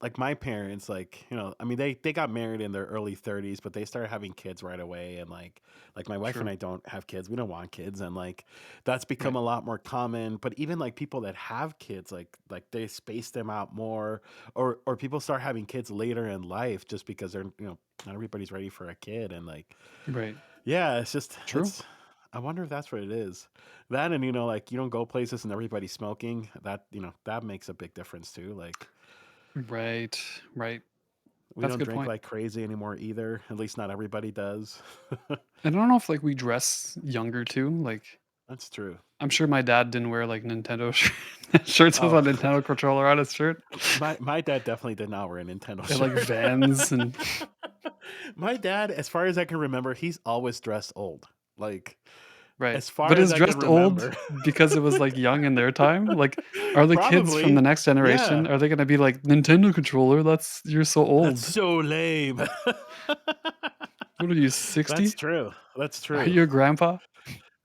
like my parents, like, I mean, they got married in their early 30s, but they started having kids right away. And like my wife and Sure. I don't have kids. We don't want kids. And like, that's become Right. a lot more common. But even like people that have kids, like they space them out more, or people start having kids later in life just because they're, not everybody's ready for a kid. And like, Right. yeah, it's just, True. I wonder if that's what it is. That, and, like, you don't go places and everybody's smoking. That, that makes a big difference too. Like, Right. Right. we That's a don't good drink point. like crazy anymore either. At least not everybody does. And I don't know if, like, we dress younger too, like, That's true. I'm sure my dad didn't wear, like, Nintendo shirts with Oh, a Nintendo controller on his shirt, my dad definitely did not wear a Nintendo and, like, shirt. Vans and My dad, as far as I can remember, he's always dressed old. Like, right. as far But as is I can dressed old remember. because it was, like, young in their time? Like, are the kids from the Probably. next Yeah. generation, are they gonna be like, "Nintendo controller? That's you're so That's old. so lame. What are you, That's 60? true. That's Are true. you a grandpa?"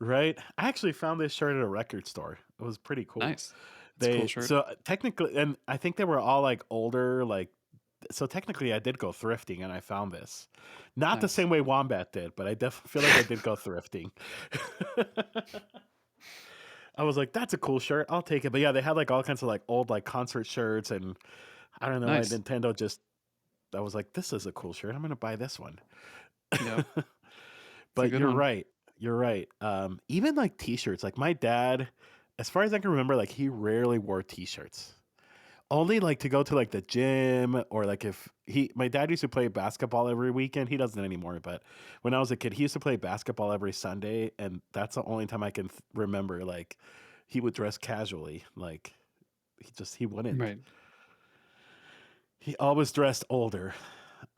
Right? I actually found this shirt at a record store. It was pretty cool. Nice. It's a cool They shirt. so technically, and I think they were all like older, like, so technically I did go thrifting and I found this. Not the Nice. same way Wombat did, but I definitely feel like I did go thrifting. I was like, that's a cool shirt. I'll take it. But yeah, they had like all kinds of like old like concert shirts, and I don't know why Nice. Nintendo just, I was like, this is a cool shirt. I'm gonna buy this one. Yep. It's a But good you're one. right. You're right. Even like t-shirts, like my dad, as far as I can remember, like he rarely wore t-shirts. Only like to go to like the gym, or like if my dad used to play basketball every weekend. He doesn't anymore, but when I was a kid, he used to play basketball every Sunday, and that's the only time I can remember like he would dress casually. Like he wouldn't. Right. He always dressed older.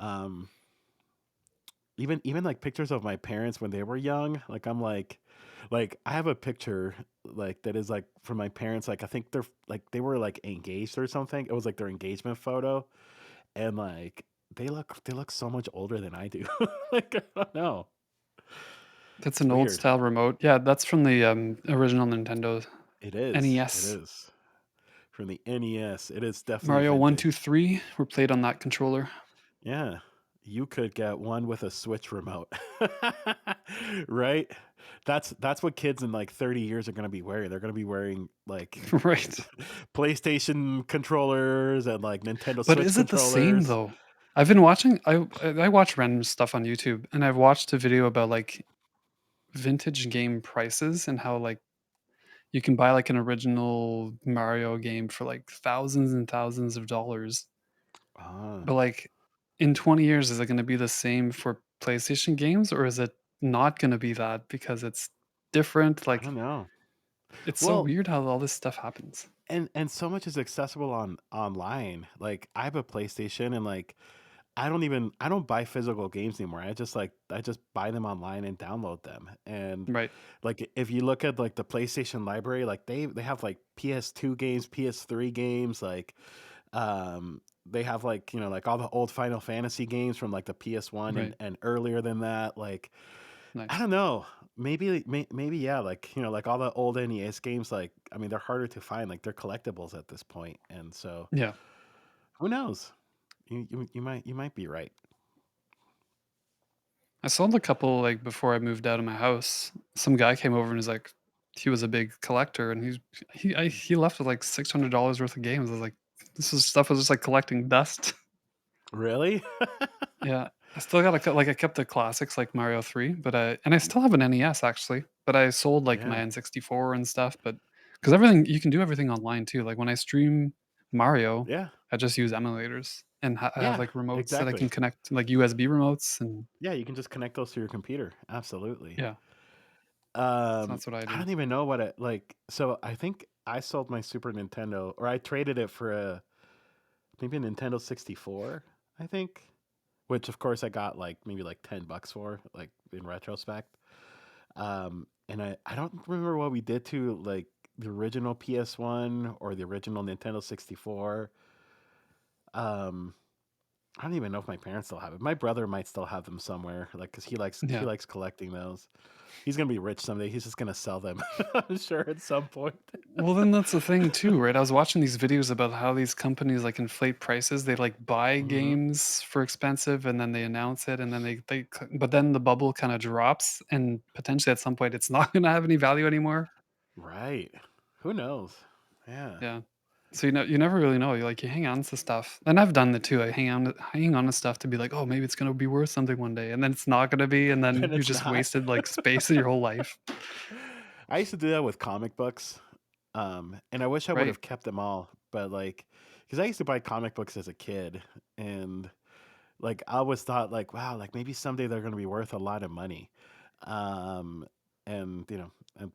Um, even like pictures of my parents when they were young, like I'm like I have a picture like that is like from my parents, like I think they're like they were like engaged or something. It was like their engagement photo, and like they look so much older than I do. Like I don't know. That's It's an old weird. style remote. Yeah, that's from the, original Nintendo It is. It NES. is. From the NES. It is definitely Mario 1, 2, vintage. 3 were played on that controller. Yeah. You could get one with a Switch remote. Right? That's what kids in like 30 years are going to be wearing. They're going to be wearing like Right. PlayStation controllers and like Nintendo But Switch is it the same controllers. though? I've been watching I watch random stuff on YouTube, and I've watched a video about, like, vintage game prices and how, like, you can buy, like, an original Mario game for, like, thousands and thousands of dollars. Ah, But, like, in 20 years, is it gonna be the same for PlayStation games, or is it not gonna be that because it's different? I Like, don't know. it's so Well, weird how all this stuff happens. and so much is accessible online. Like I have a PlayStation, and like I don't buy physical games anymore. I just buy them online and download them. And Right, like if you look at like the PlayStation library, like they have like PS2 games, PS3 games, like they have like, like all the old Final Fantasy games from like the PS1 right. and earlier than that. Like I Nice. don't know. Maybe yeah, like, like all the old NES games, like I mean they're harder to find, like they're collectibles at this point. And so Yeah. who knows? You might be right. I sold a couple, like, before I moved out of my house. Some guy came over and was like he was a big collector, and he left with, like, $600 worth of games. I was like, "This is stuff was just, like, collecting dust." Really? Yeah. I still got like, I kept the classics like Mario 3, but I still have an NES actually, but I sold, like, my Yeah. N64 and stuff, but because everything you can do everything online too, like, when I stream Mario, Yeah. I just use emulators, and I have, Yeah, like, remotes that I can exactly. connect, like, USB remotes, and Yeah, you can just connect those to your computer. Absolutely. yeah, so that's what I I do. don't even know what it like. So I think I sold my Super Nintendo, or I traded it for a maybe a Nintendo 64, I think, which of course I got like maybe like $10 for, like in retrospect. And I don't remember what we did to like the original PS1 or the original Nintendo 64. Um, I don't even know if my parents still have it. My brother might still have them somewhere, like because he Yeah. likes collecting those. He's gonna be rich someday. He's just gonna sell them. I'm sure at some point. Well, then that's the thing too, right? I was watching these videos about how these companies like inflate prices. They like buy Hmm. games for expensive and then they announce it and then but then the bubble kind of drops and potentially at some point it's not going to have any value anymore. Right. Who knows? Yeah. Yeah. So you never really know. You hang on to stuff. And I've done that too. I hang on to stuff to be like, "Oh, maybe it's going to be worth something one day." And then it's not going to be and then And you it's just not. wasted like space in your whole life. I used to do that with comic books, and I wish I would Right. have kept them all. But like, because I used to buy comic books as a kid, and like I always thought like, wow, like maybe someday they're going to be worth a lot of money, um, and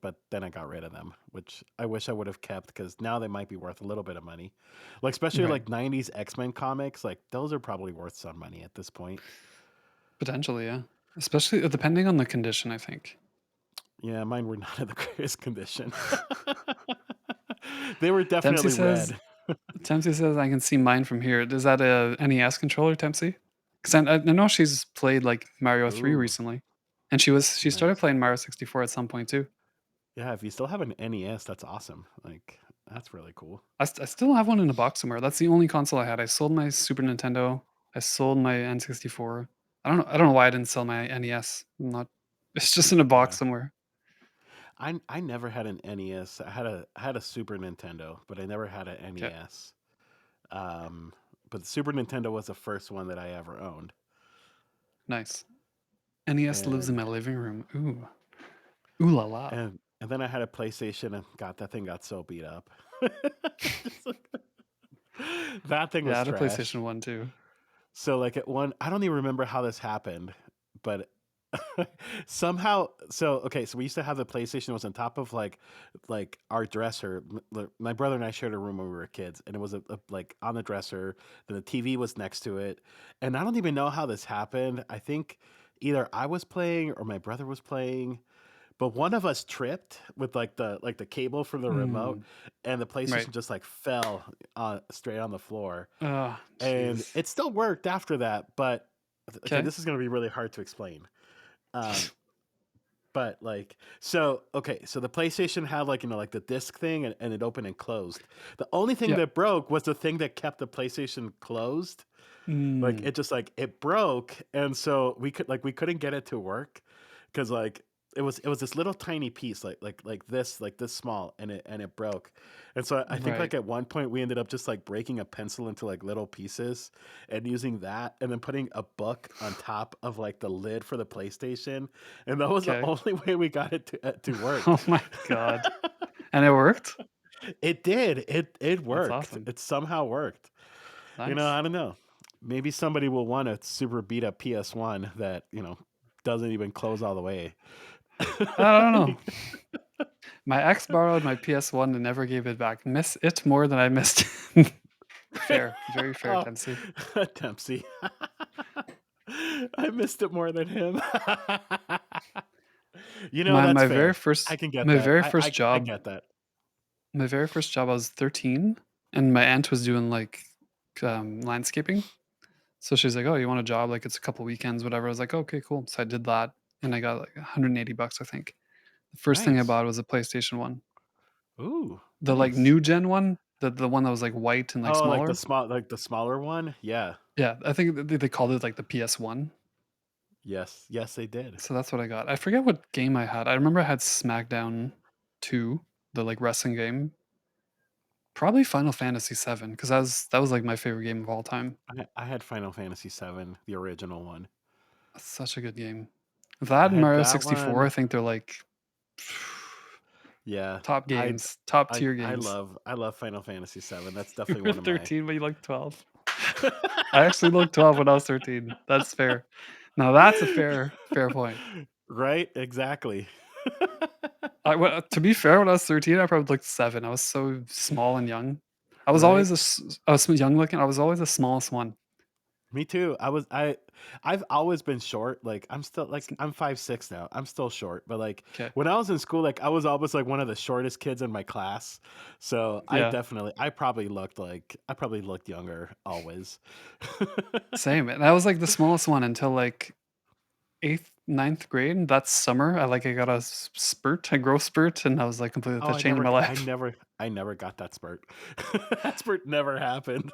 but then I got rid of them, which I wish I would have kept because now they might be worth a little bit of money, like especially Right. like '90s X-Men comics, like those are probably worth some money at this point. Potentially, yeah. Especially depending on the condition, I think. Yeah, mine were not in the greatest condition. They were Dempsey definitely says red. Tempsy says I can see mine from here. Is that a NES controller, Tempsy? Because I know she's played like Mario 3 Ooh, recently, and she started nice. playing Mario 64 at some point too. Yeah, if you still have an NES, that's awesome. Like, that's really cool. I still have one in a box somewhere. That's the only console I had. I sold my Super Nintendo. I sold my N64. I don't know why I didn't sell my NES. I'm not. It's just in a box Yeah. somewhere. I never had an NES. I had a Super Nintendo, but I never had an Okay, NES. Um, but the Super Nintendo was the first one that I ever owned. nice. NES lives in And my living room. Ooh la la. and then I had a PlayStation and got that thing got so beat up. Just like- that thing Yeah, I was had a trash. PlayStation 1 too. So like at one, I don't even remember how this happened, but somehow, so okay, so we used to have the PlayStation was on top of like our dresser. My brother and I shared a room when we were kids, and it was like on the dresser. Then the TV was next to it, and I don't even know how this happened. I think either I was playing or my brother was playing, but one of us tripped with like the cable from the remote, Mm, and the right. PlayStation just like fell straight on the floor, Oh, and jeez. it still worked after that. But okay, Okay. this is going to be really hard to explain. Um, but like, so okay, so the PlayStation had like like the disc thing, and it opened and closed. The only thing Yeah. that broke was the thing that kept the PlayStation closed. Like Mm, it just like it broke, and so we couldn't get it to work because like it was this little tiny piece like this small, and it broke. And so I think right. like at one point we ended up just like breaking a pencil into like little pieces and using that, and then putting a book on top of like the lid for the PlayStation, and that was the Okay. only way we got it to work. Oh my god. And it worked? It did. It That's worked. awesome. It somehow worked. Nice. I don't know. Maybe somebody will want a super beat up PS1 that, doesn't even close all the way. I don't know. My ex borrowed my PS1 and never gave it back. Miss it more than I missed it. Fair. Very fair, Oh, Dempsey. Dempsey. I missed it more than him. My That's my very fair. I first can get my that. very I, first I, I job get that. my very first job, I was 13, and my aunt was doing, like, landscaping. So she's like, "Oh, you want a job? Like, it's a couple weekends, whatever." I was like, "Okay, cool." So I did that, and I got, like, 180 bucks, I think. The first thing I Nice. bought was a PlayStation 1. Ooh, The, like, nice. new gen one, the one that was, like, white and, like, Oh, smaller. like the smaller one? Yeah. Yeah, I think they called it, like, the PS1. Yes. Yes, they did. So that's what I got. I forget what game I had. I remember I had SmackDown 2, the, like, wrestling game. Probably Final Fantasy 7 because that was, like, my favorite game of all time. I had Final Fantasy 7, the original one. Such a good game. I That and had Mario that 64, I one. think they're, like, Yeah. top I games, top I tier I games. love I love Final Fantasy 7. That's You definitely were one of my 13, but you looked 12. I actually looked 12 when I was 13. That's fair. Now that's a fair point. Right? Exactly. To be fair, when I was 13, I probably looked 7. I was so small and young. Right? I was young looking. I was always the smallest one. Me too. I've always been short. Like I'm still It's like I'm 5'6" now. I'm still short, but like 'kay. when I was in school, like I was always like one of the shortest kids in my class. So Yeah, I probably looked younger always. same, and I was, like, the smallest one until, like, 8th, ninth grade. That summer, I got a spurt, a growth spurt, and I was, like, completely Oh, that changed my life. I never got that spurt. That spurt never happened.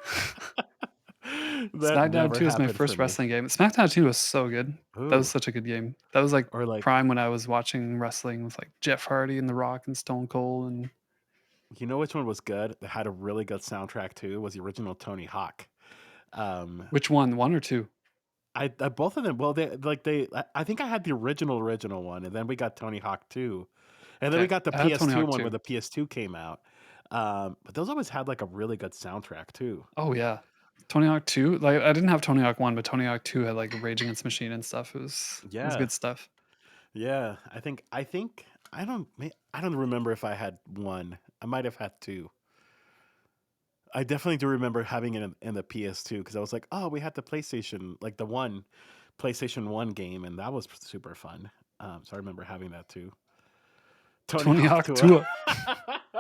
That SmackDown never 2 is my happened for first me. wrestling game. SmackDown 2 was so good. That was Ooh, such a good game. That was, like, or like prime when I was watching wrestling with, like, Jeff Hardy and The Rock and Stone Cold and you know which one was good? That had a really good soundtrack too. Was the original Tony Hawk. Um, which one? 1 or 2? I both of them. Well, I think I had the original one, and then we got Tony Hawk 2, and then we Okay, got the I had Tony PS2 Hawk one where 2. the PS2 came out. But those always had like a really good soundtrack too. Oh, yeah. Tony Hawk 2, like, I didn't have Tony Hawk 1, but Tony Hawk 2 had, like, Rage Against the Machine and stuff. It was Yeah, good stuff. yeah. I don't remember if I had one. I might have had two. I definitely do remember having it in the PS2 because I was like, oh, we had the PlayStation, like the one PlayStation 1 game, and that was super fun. So I remember having that too. Tony Tony Hawk Hawk Tour. 2.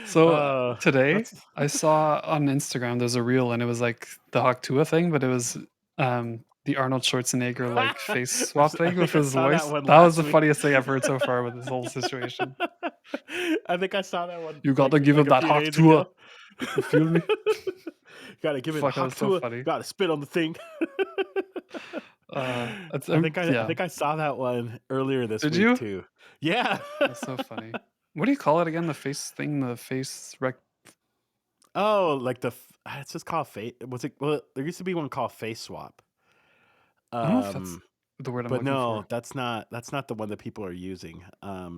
So, today, That's I saw on Instagram there's a reel, and it was, like, the Hawk Tuah thing, but it was, the Arnold Schwarzenegger, like, face swap I thing with think I his saw that voice. one That was last the week. funniest thing I've heard so far with this whole situation. I think I saw that one "You gotta give like him a that few Hawk days Tuah." ago. You feel me? Gotta give it a Fuck, that hawk was so to it. funny. Gotta spit on the thing. It's I yeah. think I saw that one earlier this Did week you? too. Yeah. That's so funny. What do you call it again? The face thing? The face rec Oh, like it's just called face. Was it? Well, there used to be one called Face Swap. I don't know if that's Um, the word I'm but looking no, for. that's not the one that people are using. I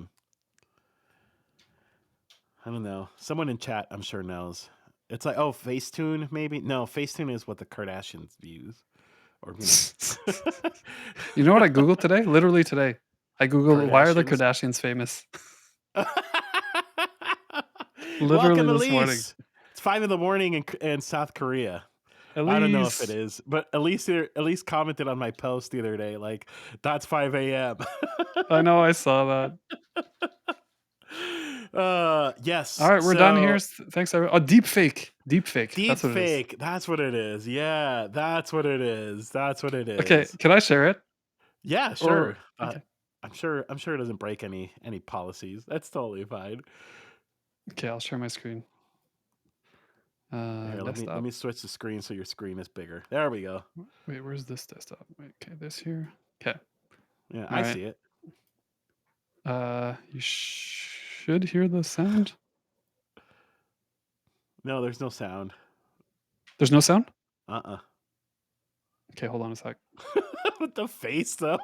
don't know. Someone in chat, I'm sure knows. It's like, oh, Facetune, maybe. No, Facetune is what the Kardashians use, or You know what I Googled today? Literally today. I Googled, "Why are the Kardashians. Kardashians famous?" Literally Welcome, this morning. Elise. It's 5 in the morning in South Korea. I don't know if it Elise. is, but Elise commented on my post the other day, like, that's 5 a.m. I know, I saw that. Yes. Alright, we're done here. So Thanks, everyone. Oh, deep fake. Deep fake. deep That's what it is. fake. That's what it is. Yeah, that's what it is. That's what it Okay, is. can I share it? Yeah, Or sure. okay. I'm sure it doesn't break any policies. That's totally fine. Okay, I'll share my screen. Here, let Desktop. me switch the screen so your screen is bigger. There we go. Wait, where's this desktop? Wait, okay, this here. Okay. Yeah, I Alright. see it. You should hear the sound. No, there's no sound. There's no sound? Uh-uh. Okay, hold on a sec. With the face though.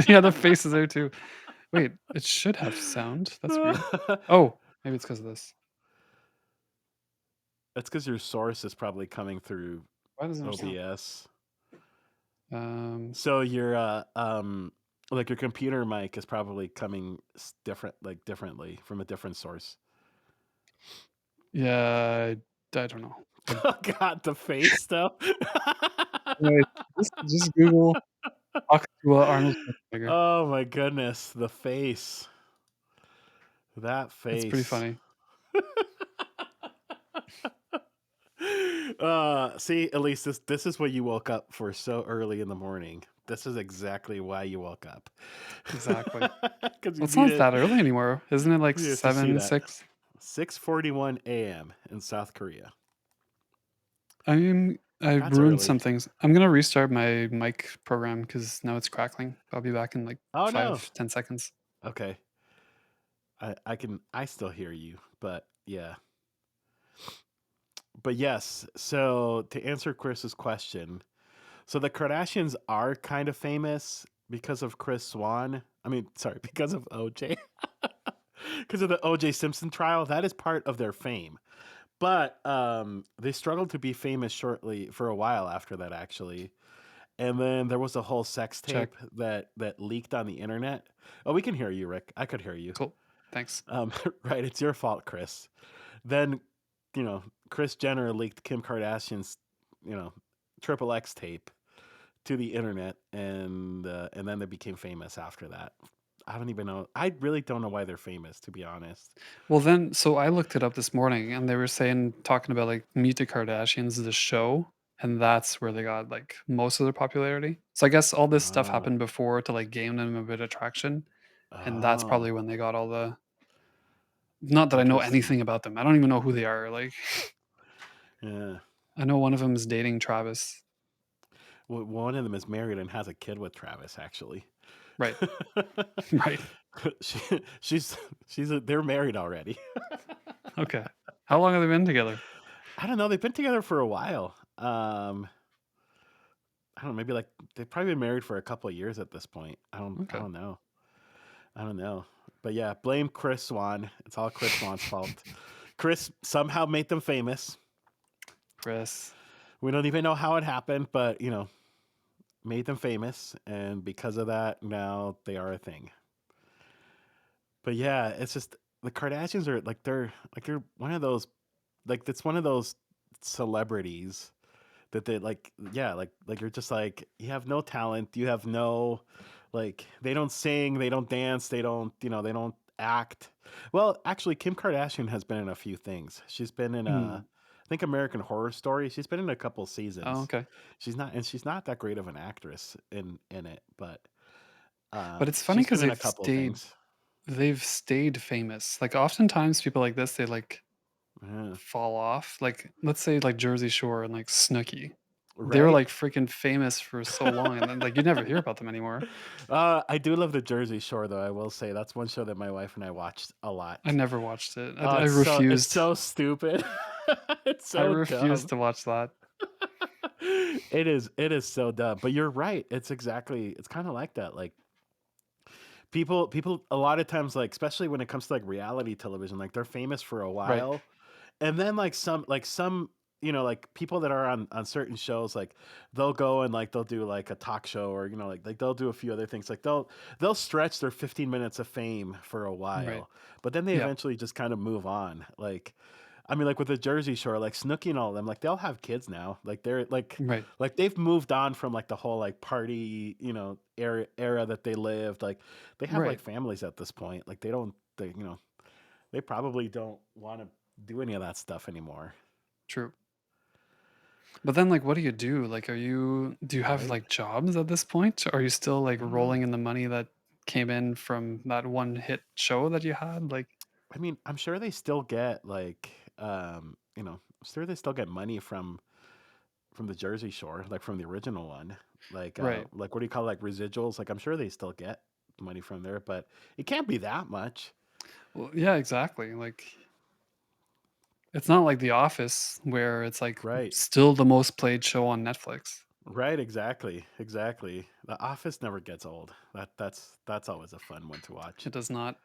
Yeah, the face is there too. Wait, it should have sound. That's weird. Oh, maybe it's because of this. That's because your source is probably coming through Why doesn't there sound? OBS. Um, So your like your computer mic is probably coming differently from a different source. yeah, I don't know. Oh God, the face though. Anyways, just Google Octua Arnold Schwarzenegger. Oh my goodness, the face. That It's pretty face. funny. See, at least this is what you woke up for so early in the morning. This is exactly why you woke up. Exactly. Because Well, it's not that early anymore. Isn't it like you needed to see 7, that. 6? 6:41 a.m. in South Korea. I That's ruined early. some things. I'm gonna restart my mic program because now it's crackling. I'll be back in like Oh no. 5, 10 seconds. Okay. I still hear you, but yeah. But yes, so to answer Chris's question, so the Kardashians are kind of famous because of Chris Swan. I mean, sorry, because of OJ. Because of the OJ Simpson trial, that is part of their fame. But they struggled to be famous shortly for a while after that, actually. And then there was a whole sex Check. tape that leaked on the internet. Oh, we can hear you, Rick. I could hear you. Cool. Thanks. Right, it's your fault, Chris. Then, Chris Jenner leaked Kim Kardashian's, triple X tape to the internet, and then they became famous after that. I don't even know. I really don't know why they're famous, to be honest. Well, then so I looked it up this morning, and they were saying talking about, like, Meet the Kardashians, the show, and that's where they got, like, most of their popularity. So I guess all this stuff Oh, happened before to, like, gain them a bit of traction, and that's oh, probably when they got all the not that I know interesting. anything about them. I don't even know who they are, like, Yeah. I know one of them is dating Travis. One of them is married and has a kid with Travis, actually. Right, right. she, she's they're married already. Okay. How long have they been together? I don't know. They've been together for a while. I don't know. Maybe like they've probably been married for a couple of years at this point. I Okay. don't know. I don't know. But yeah, blame Chris Swan. It's all Chris Swan's fault. Chris somehow made them famous. Chris. We don't even know how it happened, but made them famous, and because of that, now they are a thing. But yeah, it's just the Kardashians are they're one of those it's one of those celebrities that they yeah, you're just like you have no talent, you have no they don't sing, they don't dance, they don't they don't act. Well, actually Kim Kardashian has been in a few things. She's been in Hmm. I think American Horror Story. She's been in a couple Oh, seasons. okay. She's not that great of an actress in it, but But it's funny she's because been in a couple of things. they've stayed famous. Like, oftentimes, people like this, they, like, Yeah. fall off. Like, let's say, like, Jersey Shore and, like, Snooki. They were, Right? like, freaking famous for so long, and then, like, you never hear about them anymore. I do love the Jersey Shore, though. I will say that's one show that my wife and I watched a I lot. never watched it. Oh, I it's refused. so stupid. It's I so refused dumb. to watch that. It is so dumb. But you're right. It's kind of like that. Like people a lot of times especially when it comes to reality television, they're famous for a Right, while. And then some people that are on certain shows, they'll go and they'll do a talk show, or they'll do a few other things, they'll stretch their 15 minutes of fame for a right. while, but then they Yeah, eventually just kind of move on. I mean, with the Jersey Shore, Snooki and all of them, they'll have kids now, they're right, they've moved on from the whole party era that they lived, they have right. families at this point, they don't they probably don't want to do any of that stuff anymore. True. But then, like, what do you do? Like, do you have, Right? like, jobs at this point? Are you still, like, I don't know. rolling in the money that came in from that one hit show that you had? Like, I mean, I'm sure they still get I'm sure they still get money from the Jersey Shore, from the original one. right. What do you call residuals? I'm sure they still get money from there, but it can't be that much. Well, yeah, exactly. Like, it's not like The Office where it's, like, Right. still the most played show on Netflix. Right, exactly. Exactly. The Office never gets old. That's always a fun one to watch. It does not.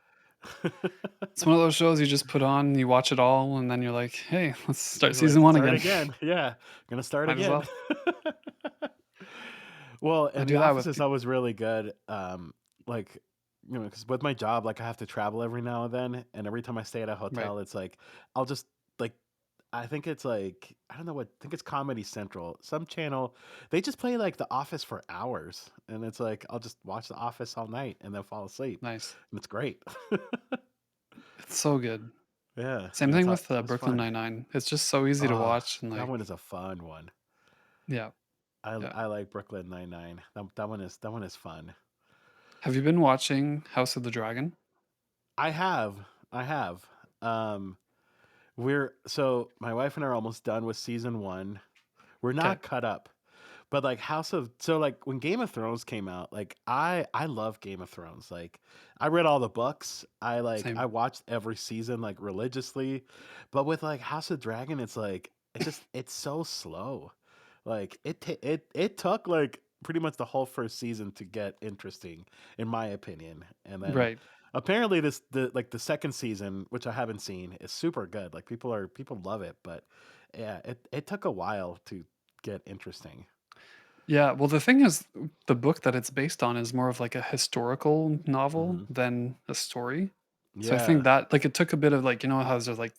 It's one of those shows you just put on, you watch it all, and then you're like, "Hey, let's start You're season like, 1 start again." again. Yeah, gonna start Might as again. well. Well, I and The do that Office with is always really good. Like, because with my job, I have to travel every now and then, and every time I stay at a right, hotel, it's I'll just like, I think it's I don't know what, I think it's Comedy Central, some channel. They just play The Office for hours, and it's I'll just watch The Office all night and then fall asleep, nice. and it's great. It's so good. Yeah, Same yeah, thing with, it's always Brooklyn fun. Nine-Nine. It's just so easy to Oh, watch and, that like one is a fun one. yeah, I yeah. I like Brooklyn Nine Nine. That one is fun. Have you been watching House of the Dragon? I have. I have. Um, my wife and I are almost done with season one. We're Okay, not cut up, but when Game of Thrones came out, I love Game of Thrones. I read all the books. same. I watched every season religiously, but with House of Dragon, it's so slow. It took pretty much the whole first season to get interesting, in my opinion. And then Right. apparently the second season, which I haven't seen, is super good. People love it, but yeah, it took a while to get interesting. Yeah, well, the thing is, the book that it's based on is more of, like, a historical novel Hmm. than a story. So I think Yeah, that like, it took a bit of, like, how there's, like,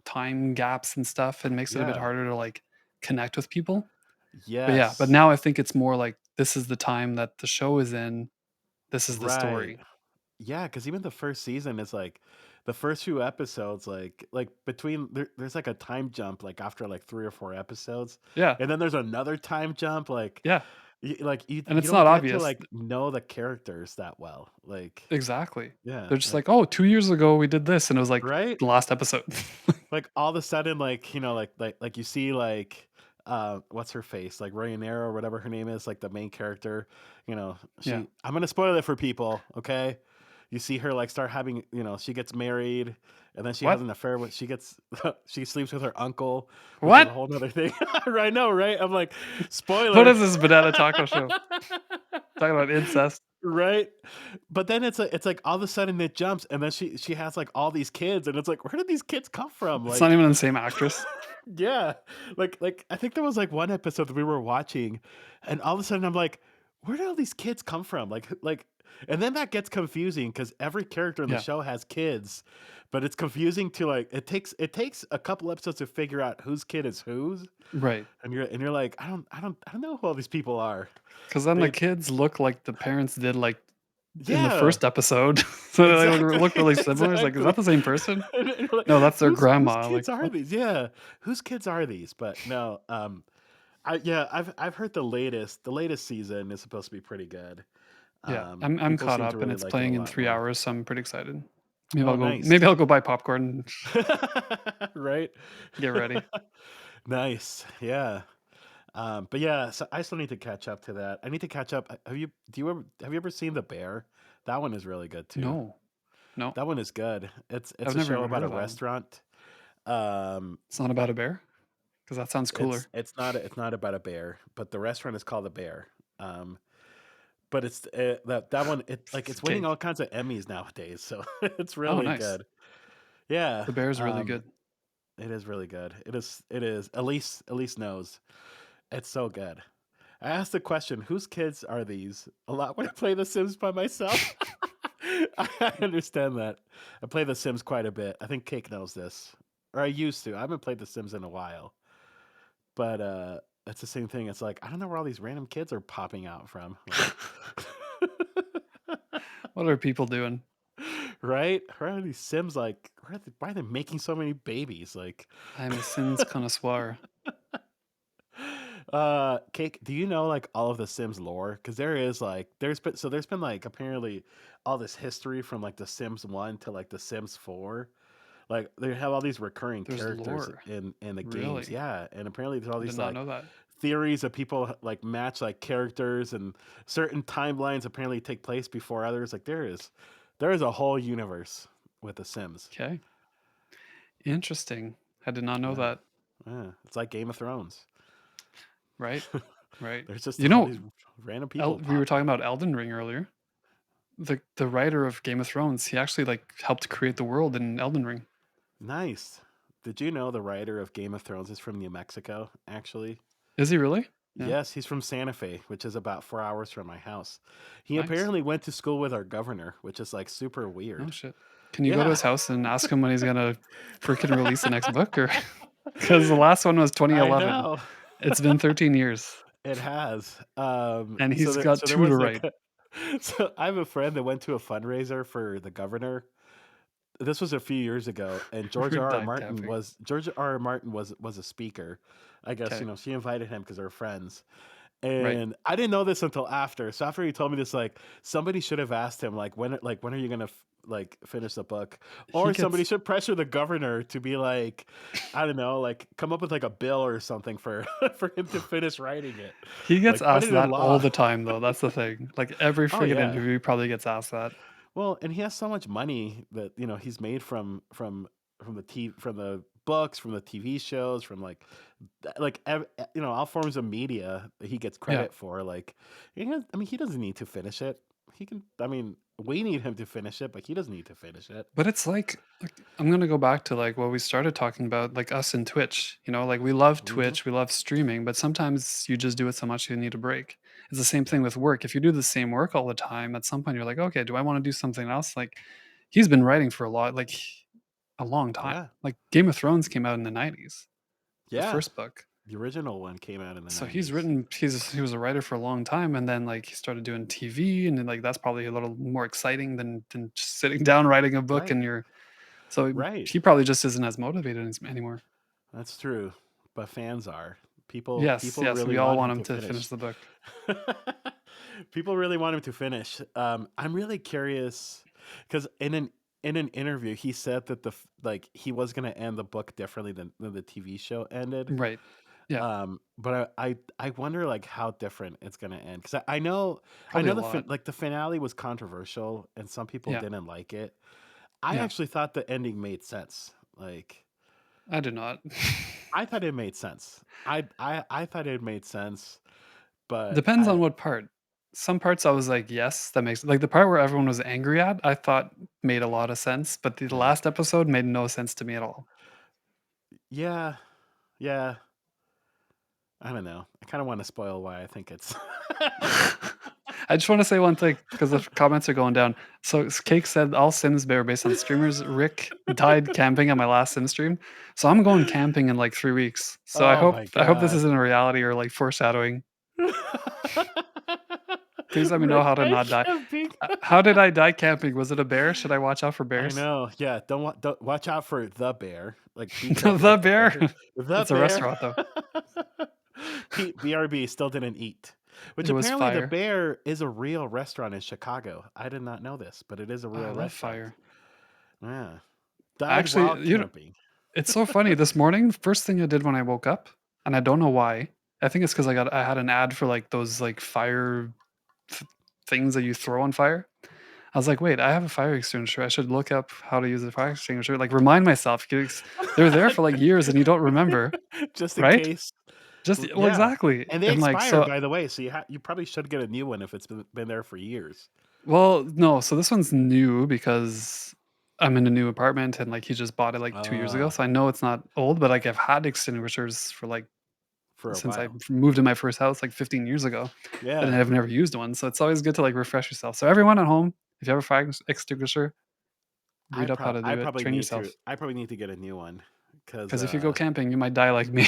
time gaps and stuff, it makes it a bit yeah, harder to, like, connect with people. But yeah, but Yes. now I think it's more like this is the time that the show is in, this is the Right. story. Yeah, because even the first season is like the first few episodes, like between there's like a time jump like after like 3 or 4 episodes, Yeah, and then there's another time jump yeah, like and you it's don't not get to obvious. like know the characters that well. Like Exactly. yeah, They're just like, "Oh, 2 years ago we did this," and it was like right? the last episode. Like all of a sudden, like like you see like what's her face like Ryanair or whatever her name is, like the main character. Yeah. I'm gonna spoil it for people, okay? You see her like start having, she gets married, and then she has What? an affair with she gets she sleeps with her uncle, which is What? a whole nother thing. I know, right? I'm like, What spoiler. is this banana taco show? Talking about incest. Right? But then it's like all of a sudden it jumps, and then she has like all these kids, and it's like, where did these kids come from? It's not Like even the same actress. yeah. Like I think there was like one episode that we were watching, and all of a sudden I'm like, where did all these kids come from? And then that gets confusing because every character in the Yeah, show has kids, but it's confusing to like it takes a couple episodes to figure out whose kid is whose, right. and you're like, I don't know who all these people are. Because then the They kids look like the parents did, like, in the yeah, first episode. So they exactly. look really similar. It's like, "Is Exactly. that the same person?" And you're like, No, that's their whose grandma. Like, kids are "What?" these? Yeah. Whose kids are these? But no, I've heard the latest season is supposed to be pretty good. Yeah, I'm People caught seem to up, and really it's like it a playing in lot 3 more. hours, so I'm pretty excited. Oh, nice. Maybe I'll go buy popcorn and Right? get ready. Nice. Yeah. But yeah, so I still need to catch up to that. I need to catch up. Have you ever seen The Bear? That one is really good too. No, no, That one is good. It's I've a never show even about heard a of that one. restaurant. Um, It's not about a bear? Because that sounds it's cooler. it's not about a bear, but the restaurant is called The Bear. Um, but it's that one it's winning Cake. all kinds of Emmys nowadays, so it's Oh, really nice. good. Yeah, The bear is really good. it is really good. It is. Elise knows. It's so good. I asked the question, whose kids are these? A lot when I play The Sims by myself. I understand that. I play The Sims quite a bit. I think Cake knows this. Or I used to. I haven't played The Sims in a while. But it's the same thing. It's like, I don't know where all these random kids are popping out from. Like What are people doing? right? Where are these Sims like why are they making so many babies? Like I'm a Sims connoisseur. Cake, do you know like all of the Sims lore? Because there's been like apparently all this history from like the Sims 1 to like the Sims 4. Like they have all these recurring There's characters lore. in the games. Really? Yeah. And apparently there's all I did these not like know that. theories of people like match like characters, and certain timelines apparently take place before others. Like there is a whole universe with the Sims. Okay, interesting. I did not know Yeah. that. Yeah. It's like Game of Thrones. Right, right. There's just You all know, these random people We were talking popping up. about Elden Ring earlier. The writer of Game of Thrones, he actually, like, helped create the world in Elden Ring. Nice. Did you know the writer of Game of Thrones is from New Mexico, actually? Is he really? Yeah, Yes, he's from Santa Fe, which is about 4 hours from my house. He nice. apparently went to school with our governor, which is like super Oh, weird. shit. Can you go to Yeah, his house and ask him when he's gonna freaking release the next book? Or because the last one was I 2011. know. It's been 13 years, It has. and So he's there, got so there 2 to was like, write. so I have a friend that went to a fundraiser for the governor. This was a few years ago, and We're dive tapping. George R. R. Martin was a speaker. I guess Okay, she invited him because they're friends. right. And I didn't know this until after. So after he told me this, like somebody should have asked him, like when are you gonna like finish the book, He or somebody gets should pressure the governor to be like, I don't know, like come up with like a bill or something for for him to finish writing it, he gets like put asked it in that all law. the time, though, that's the thing. Like, every Oh friggin' yeah. interview probably gets asked that. Well, and he has so much money that he's made from the books, from the TV shows, from all forms of media that he gets Yeah. credit for. Like, I mean, he doesn't need to finish it. He can. I mean, we need him to finish it, but he doesn't need to finish it. But it's like, I'm gonna go back to, like, what we started talking about, like, us and Twitch, like, we love Hmm. Twitch, we love streaming, but sometimes you just do it so much you need a break. It's the same thing with work. If you do the same work all the time, at some point you're like, "Okay, do I wanna do something else?" Like, he's been writing for a long time. Yeah, Like, Game of Thrones came out in the '90s, the yeah. first book. The original one came out in the So '90s. he was a writer for a long time, and then, like, he started doing TV, and then, like, that's probably a little more exciting than just sitting down writing a book Right. and you're so Right. he probably just isn't as motivated anymore. That's true. But fans are. People Yes, people yes, really we all want want him him to to finish finish. the book. People really want him to finish. I'm really curious because in an interview he said that like he was gonna end the book differently than the TV show ended. Right. Yeah, But I wonder like how different it's gonna end because I probably know a lot. like the finale was controversial and some people Yeah, didn't like it. I yeah. actually thought the ending made sense. Like I do not. I thought it made sense. I thought it made sense, but Depends I on what part. Some parts I was like, "Yes, that makes" like, the part where everyone was angry at, I thought made a lot of sense, but the yeah last episode made no sense to me at all. yeah yeah. I don't know. I kind of want to spoil why I think it's. I just wanna say one thing because the comments are going down. So, Cake said, "All Sims are based on streamers. Rick died camping on my last Sim stream." So, I'm going camping in, like, 3 weeks. So, Oh my I hope this god. isn't a reality or, like, foreshadowing. Please let me know Rick how to died not die. camping. How did I die camping? Was it a bear? Should I watch out for I bears? know. Yeah, don't watch out for the bear. Like be careful The of the bear? bear. The It's a bear. restaurant, though. Pete BRB still didn't eat. Which It was apparently the fire. bear is a real restaurant in Chicago. I did not know this, but it is a I real love restaurant. fire. Yeah. Died while Actually, camping. it's so funny. This morning, first thing I did when I woke up, and I don't know why. I think it's because I had an ad for, like, those, like, fire th things that you throw on fire. I was like, "Wait, I have a fire extinguisher. I should look up how to use a fire extinguisher." Like, remind myself 'cause they're there for, like, years and you don't remember, Just in right? case. Just well, Yeah. exactly. And they And, like, expire, so by the way, so you probably should get a new one if it's been there for years. well, no, so this one's new because I'm in a new apartment and, like, he just bought it, like, 2 years ago, Uh, so I know it's not old, but, like, I've had extinguishers for, like for a since I while. moved in my first house, like, 15 years ago, and Yeah. I've never used one, so it's always good to, like, refresh yourself. So everyone at home, if you have a fire extinguisher, read up how to do it, train yourself, I probably need to get a new one because because if you go camping, you might die like me.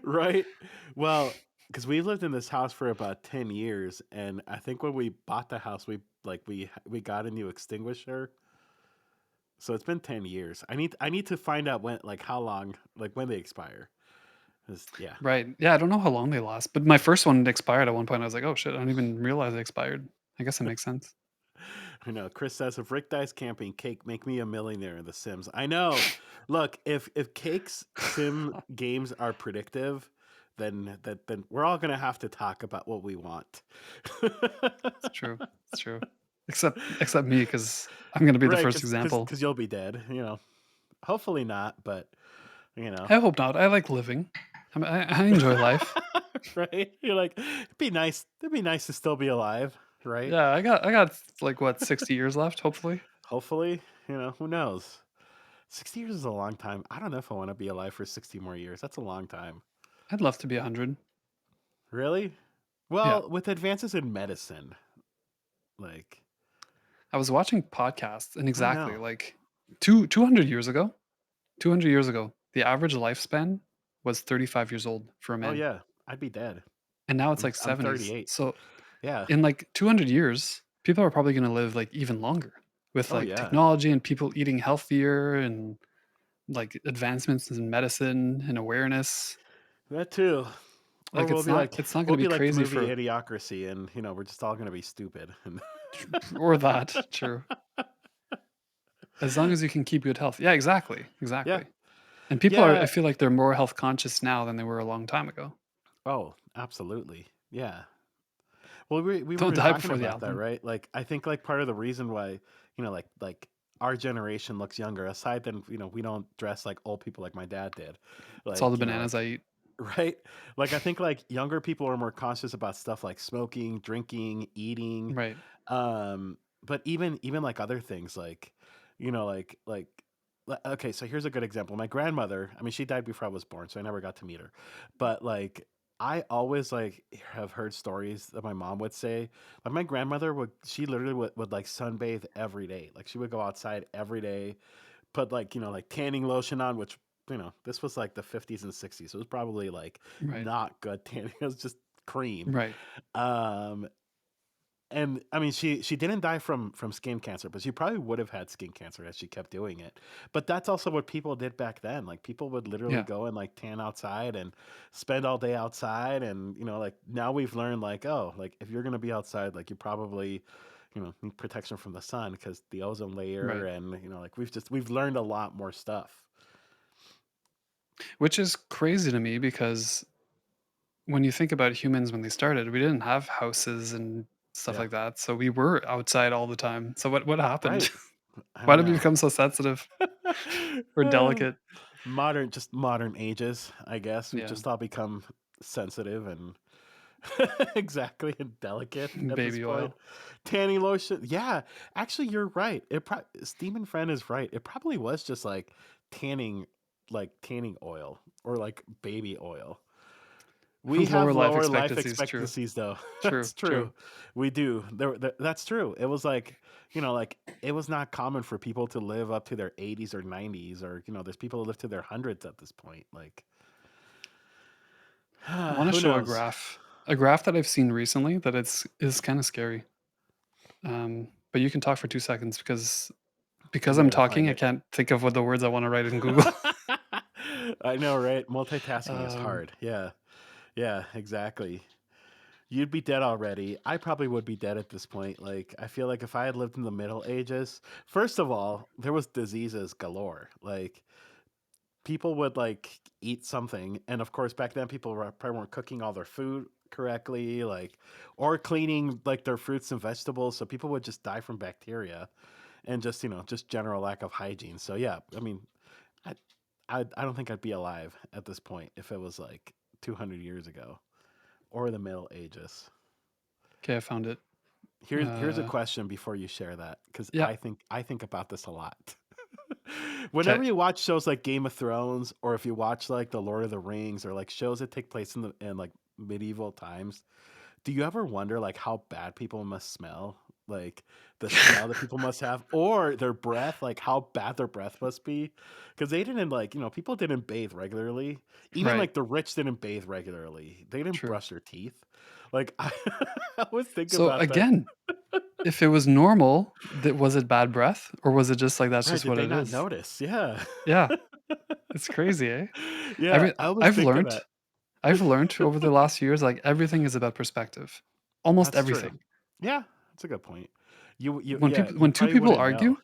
right? Well, because we lived in this house for about 10 years, and I think when we bought the house, we got a new extinguisher. So it's been 10 years. I need to find out when like how long like when they expire. 'Cause, yeah. Right. Yeah, I don't know how long they last, but my first one expired at one point. I was like, "Oh, shit, I didn't even realize it expired." I guess it makes sense. I know. Chris says if Rick dies camping, Cake make me a millionaire in The Sims. I know. Look, if Cake's sim games are predictive, then we're all gonna have to talk about what we want. It's true. It's true. Except me, because 'cause I'm gonna be the Right, first example. because you'll be dead. Hopefully not, but you know, I hope not. I like living. I enjoy life. right? You're like, it'd be nice. It'd be nice to still be alive, right? Yeah, I got, like, what, 60 years left, hopefully? Hopefully, who knows? 60 years is a long time. I don't know if I want to be alive for 60 more years. That's a long time. I'd love to be 100. Really? Yeah. Well, with advances in medicine, like, I was watching podcasts and I don't exactly, know. like, 200 years ago, the average lifespan was 35 years old for a Oh man, yeah, I'd be dead. and now it's, like, I'm 70s. 38. So, Yeah. in, like, 200 years, people are probably gonna live, like, even longer with, Oh like, yeah. technology and people eating healthier and, like, advancements in medicine and awareness. That too. Or Like, it's not gonna we'll be be like the crazy movie for Idiocracy, and we're just all gonna be stupid. or that, true. As long as you can keep good health. Yeah, exactly, Yeah. exactly. And people are I Yeah. feel like they're more health conscious now than they were a long time ago. Oh, absolutely. Yeah. Well, we Don't were die talking before the about that, album. right? Like, I think like part of the reason why, like our generation looks younger, aside than we don't dress like old people like my dad did, It's all the like bananas I eat. right? Like I think like younger people are more conscious about stuff like smoking, drinking, eating, Right. but even like other things like, okay, so here's a good example. My grandmother, I mean, she died before I was born, so I never got to meet her, but like. I always like have heard stories that my mom would say. Like my grandmother she literally would like sunbathe every day. Like she would go outside every day, put like, like tanning lotion on, which this was like the 50s and 60s. So it was probably like Right. not good tanning. It was just cream. Right. Um, and I mean, she didn't die from skin cancer, but she probably would have had skin cancer as she kept doing it. But that's also what people did back then. Like people would literally Yeah. go and like tan outside and spend all day outside. And like now we've learned like, oh, like if you're gonna be outside, like you probably need protection from the sun because the ozone layer, Right. and like we've learned a lot more stuff. Which is crazy to me because when you think about humans when they started, we didn't have houses and stuff Yeah, like that. So we were outside all the time. So what happened? right. I Why don't did we know. become so sensitive or delicate? Just modern ages, I guess. We've Yeah. just all become sensitive and exactly and delicate at this Baby point. oil. Tanning lotion, yeah. Actually, you're right. Steam Friend is right. It probably was just tanning, like tanning oil or like baby oil. We Lower have life lower life expectancies. True. expectancies, though. True. That's True. true. We do. That's true. It was like it was not common for people to live up to their 80s or 90s, or there's people who live to their hundreds at this point. Like, I want to who show knows? a graph that I've seen recently that is kind of scary. But you can talk for 2 seconds because I I'm gotta talking. find I it. can't think of what the words I want to write in Google. I know, right? Multitasking is um, hard. Yeah, yeah, exactly. You'd be dead already. I probably would be dead at this point. Like, I feel like if I had lived in the Middle Ages, first of all, there was diseases galore. Like, people would like eat something, and of course, back then people probably weren't cooking all their food correctly, like, or cleaning like their fruits and vegetables. So people would just die from bacteria and just general lack of hygiene. So yeah, I mean, I, I don't think I'd be alive at this point if it was like 200 years ago or the Middle Ages. okay, I found it. Here's a Uh, question before you share that, because yeah. I think about this a lot. Okay. Whenever you watch shows like Game of Thrones, or if you watch like The Lord of the Rings, or like shows that take place in like medieval times, do you ever wonder like how bad people must smell? Like the smell that people must have, or their breath, like how bad their breath must be, because they didn't people didn't bathe regularly. Even Right. like the rich didn't bathe regularly. They didn't True. brush their teeth. Like I always think So about that. again, if it was normal, that was it bad breath or was it just like that's Right? just Did what they it not is? notice? Yeah. Yeah, it's crazy, eh? Yeah, I always I've think of learned that. over the last few years like everything is about perspective. Almost That's true. everything. Yeah, that's a good point. When Yeah, people you when two probably people wouldn't know. argue,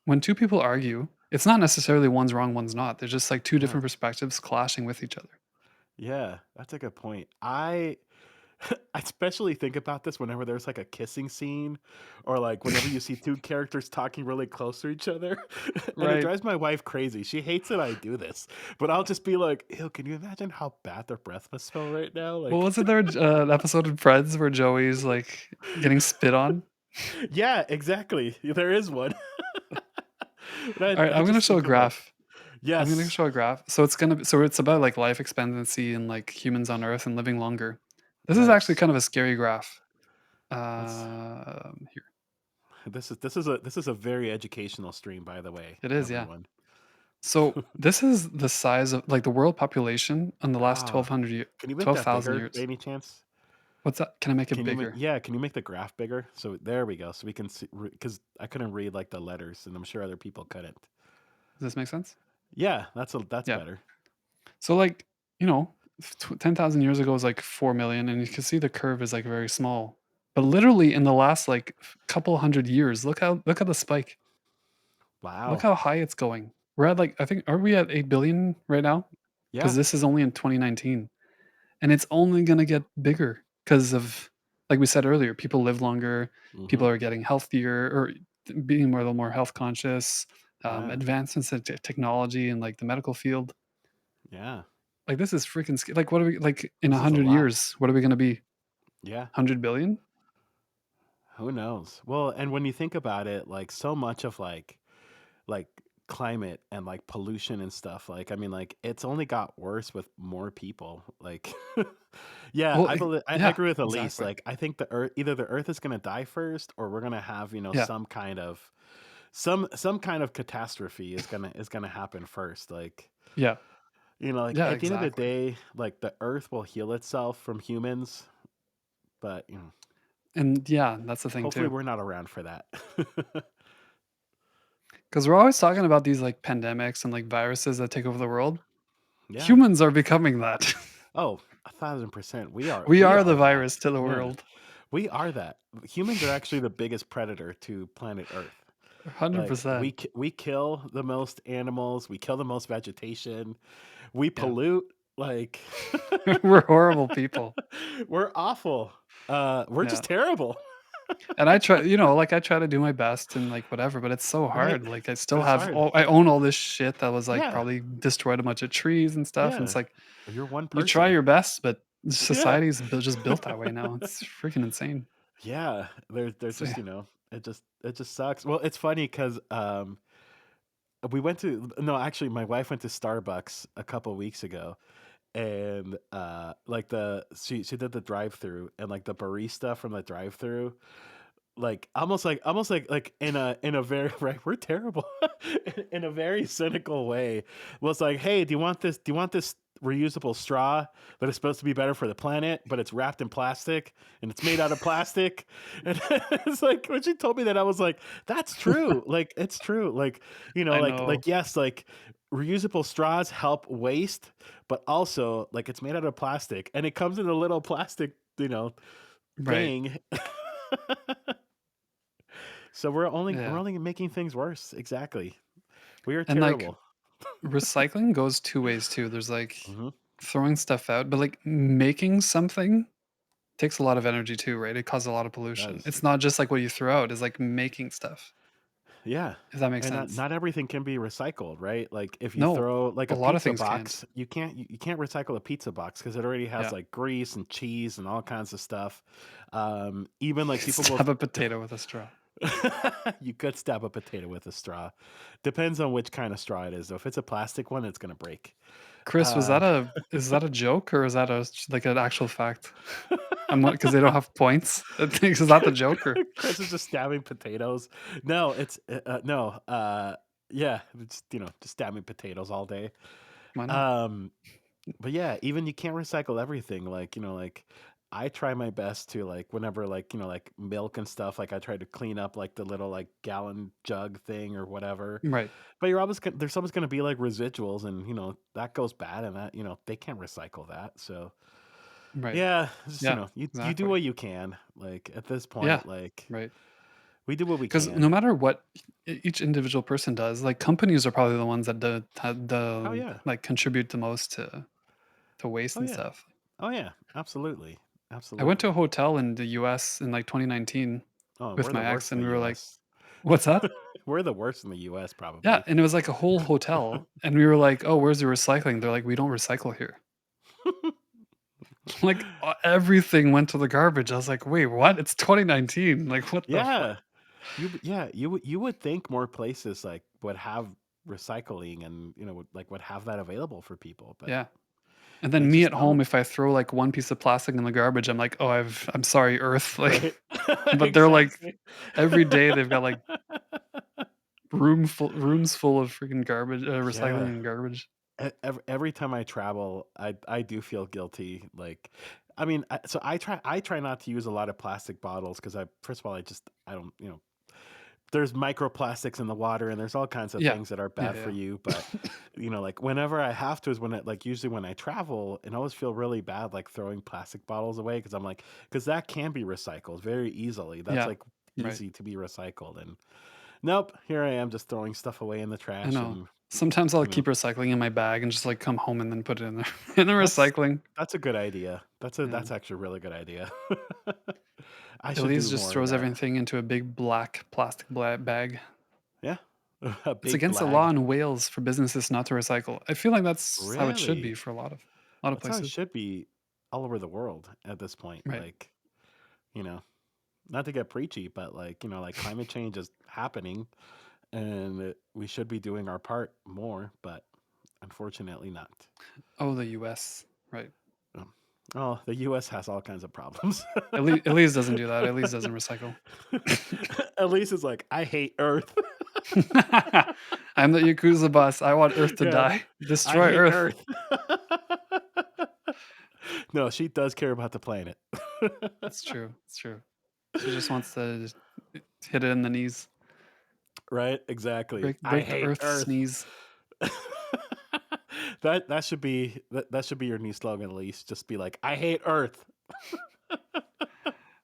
when two people argue, it's not necessarily one's wrong, one's not. They're just like two Yeah. different perspectives clashing with each other. Yeah, that's a good point. I especially think about this whenever there's like a kissing scene, or like whenever you see two characters talking really close to each other. And it Right. drives my wife crazy. She hates that I do this. But I'll just be like, ew, can you imagine how bad their breath must smell right now? Well, Like wasn't there an episode of Friends where Joey's like getting spit on? yeah, exactly. There is one. All right, I I'm gonna just show a think of like, graph. I'm gonna yes. show a graph. So it's about like life expectancy and like humans on Earth and living longer. This is actually Nice. kind of a scary graph. Let's Here this is a very educational stream, by the way, it is. Yeah. everyone. So this is the size of like the world population in the last Ah, 1200 years, can you make that 12,000 bigger by years. any chance? What's that? Can I make it Can you bigger? can you make the graph bigger? So there we go. So we can see, because I couldn't read like the letters, and I'm sure other people couldn't. Does this make sense? Yeah, that's Yeah. better. So like, you know, 10,000 years ago was like 4 million and you can see the curve is like very small. But literally in the last like couple hundred years, look at the spike. Look Wow. how high it's going. We're at like I think are we at 8 billion right now? Cuz Yeah. this is only in 2019 and it's only going to get bigger because of like we said earlier, people live longer, Mm-hmm. people are getting healthier or being more a little more health conscious, Yeah. advancements in technology and like the medical field. Yeah. Like, this is freaking like, what are we like, in This is a 100 lot. years, what are we gonna be? Yeah. 100,000,000,000? Who knows? Well, and when you think about it, like so much of like climate and like pollution and stuff, like I mean, like it's only got worse with more people. Like yeah, Well, I yeah, agree with Elise. exactly. Like I think the earth is gonna die first, or we're gonna have, Yeah, some kind of catastrophe is gonna happen first. Like yeah. Like Yeah, at the end of the exactly. day, like the earth will heal itself from humans, but And yeah, that's the thing hopefully too. we're not around for that. Because we're always talking about these like pandemics and like viruses that take over the world. Yeah. Humans are becoming that. Oh, 1,000%. We are We we are the are that. virus to the Yeah. world. We are that. Humans are actually the biggest predator to planet Earth. Like 100%. we kill the most animals, we kill the most vegetation, we Yeah. pollute like We're horrible people. we're awful. We're Yeah. just terrible. And I try, like I try to do my best and like whatever, but it's so Right? hard. Like I still It's have hard. all I own all this shit that was like Yeah. probably destroyed a bunch of trees and stuff. And it's Yeah. like You're one you try person. your best, but Yeah. society's just built that way now. It's freaking insane. Yeah. They're So just, yeah. it just sucks. Well, it's funny cuz we went to no, actually my wife went to Starbucks a couple weeks ago, and like she did the drive-through, and like the barista from the drive-through, like almost like in a very right, we're terrible, in a very cynical way, was like, hey, do you want this reusable straw that is supposed to be better for the planet, but it's wrapped in plastic and it's made out of plastic? And it's like when she told me that, I was like, that's true, like it's true, like I like know. yes, like reusable straws help waste, but also like it's made out of plastic and it comes in a little plastic, Right. thing. So we're Yeah. only making things worse. Exactly. We are And like terrible. recycling goes two ways too. There's like Hmm. throwing stuff out, but like making something takes a lot of energy too, right? It causes a lot of It pollution. does. It's not just like what you throw out, it's like making stuff, Yeah. if that makes And not, sense. not everything can be recycled, right? Like if you No, throw like a a lot of pizza things can't. box, you can't recycle a pizza box because it already has Yeah. like grease and cheese and all kinds of stuff. Even You like could people will stab a potato with a straw. you could stab a potato with a straw. Depends on which kind of straw it is. Though if it's a plastic one, it's gonna break. Chris, was Uh, that a is that a joke or is that like an actual fact? I'm because they don't have points. Is that the joke or Chris is just stabbing potatoes. No, it's no. Yeah, it's just stabbing potatoes all day. why not? Um, but yeah, even you can't recycle everything. Like like I try my best to like whenever like like milk and stuff. Like I try to clean up like the little like gallon jug thing or whatever. Right. But there's always gonna be like residuals, and that goes bad, and that they can't recycle that. So Right. yeah, just Yeah, you do exactly. what you can. Like at this Yeah. point, like Right. we do what we Because no can. matter what each individual person does, like companies are probably the ones that Oh yeah. like contribute the most to waste Oh and yeah. stuff. Oh yeah. Absolutely. I went to a Absolutely. hotel in the US in like 2019 Oh, with we're the my ex worst in and the we were like, U.S. "What's that?" We're the worst in the U.S. Yeah, probably. and it was like a whole hotel and we were like, "Oh, where's your recycling?" They're like, "We don't recycle here." Like everything went to the garbage. I was like, "Wait, what? It's 2019. Like what the fuck?" Yeah. You would think more places like would have recycling and would have that available for people, but Yeah. And they then me just at home, don't. if I throw like one piece of plastic in the garbage, I'm like, "Oh, I'm sorry, Earth." Like, Right. but they're like Exactly. every day they've got like rooms full of freaking garbage, recycling Yeah. and garbage. Every time I travel, I do feel guilty. Like, I mean, so I try not to use a lot of plastic bottles because first of all I don't there's microplastics in the water and there's all kinds of Yeah. things that are Yeah, bad for yeah. you. But like whenever I have to is when it like usually when I travel, and I always feel really bad like throwing plastic bottles away because I'm like because that can be recycled very easily. That's Yeah. like Right. easy to be recycled, and nope, here I am just throwing stuff away in the I trash, know. and Sometimes I'll you know keep recycling in my bag and just like come home and then put it in there in the That's recycling. that's a good idea. Yeah. That's actually a really good idea. I should Elise do just more of throws that. everything into a big black plastic bag. Yeah. A It's big against the law blag. in Wales for businesses not to recycle. I feel like that's how it should be Really? for a lot of That's how it places. should be all over the world at this point. Right. Like, you know, not to get preachy, but like, like climate change is happening, and we should be doing our part more, but unfortunately not. Oh, the US. Right. Um, Oh, the US has all kinds of problems. Elise doesn't do that. Elise doesn't recycle. At least it's like, I hate Earth. I'm the Yakuza boss. I want Earth to Yeah. die. I Destroy hate Earth. Earth. No, she does care about the planet. It's true, it's true. She just wants to just hit it in the knees. Right? Exactly. I Break the hate earth, Earth. sneeze. That should be that should be your new slogan, at least. Just be like, I hate Earth.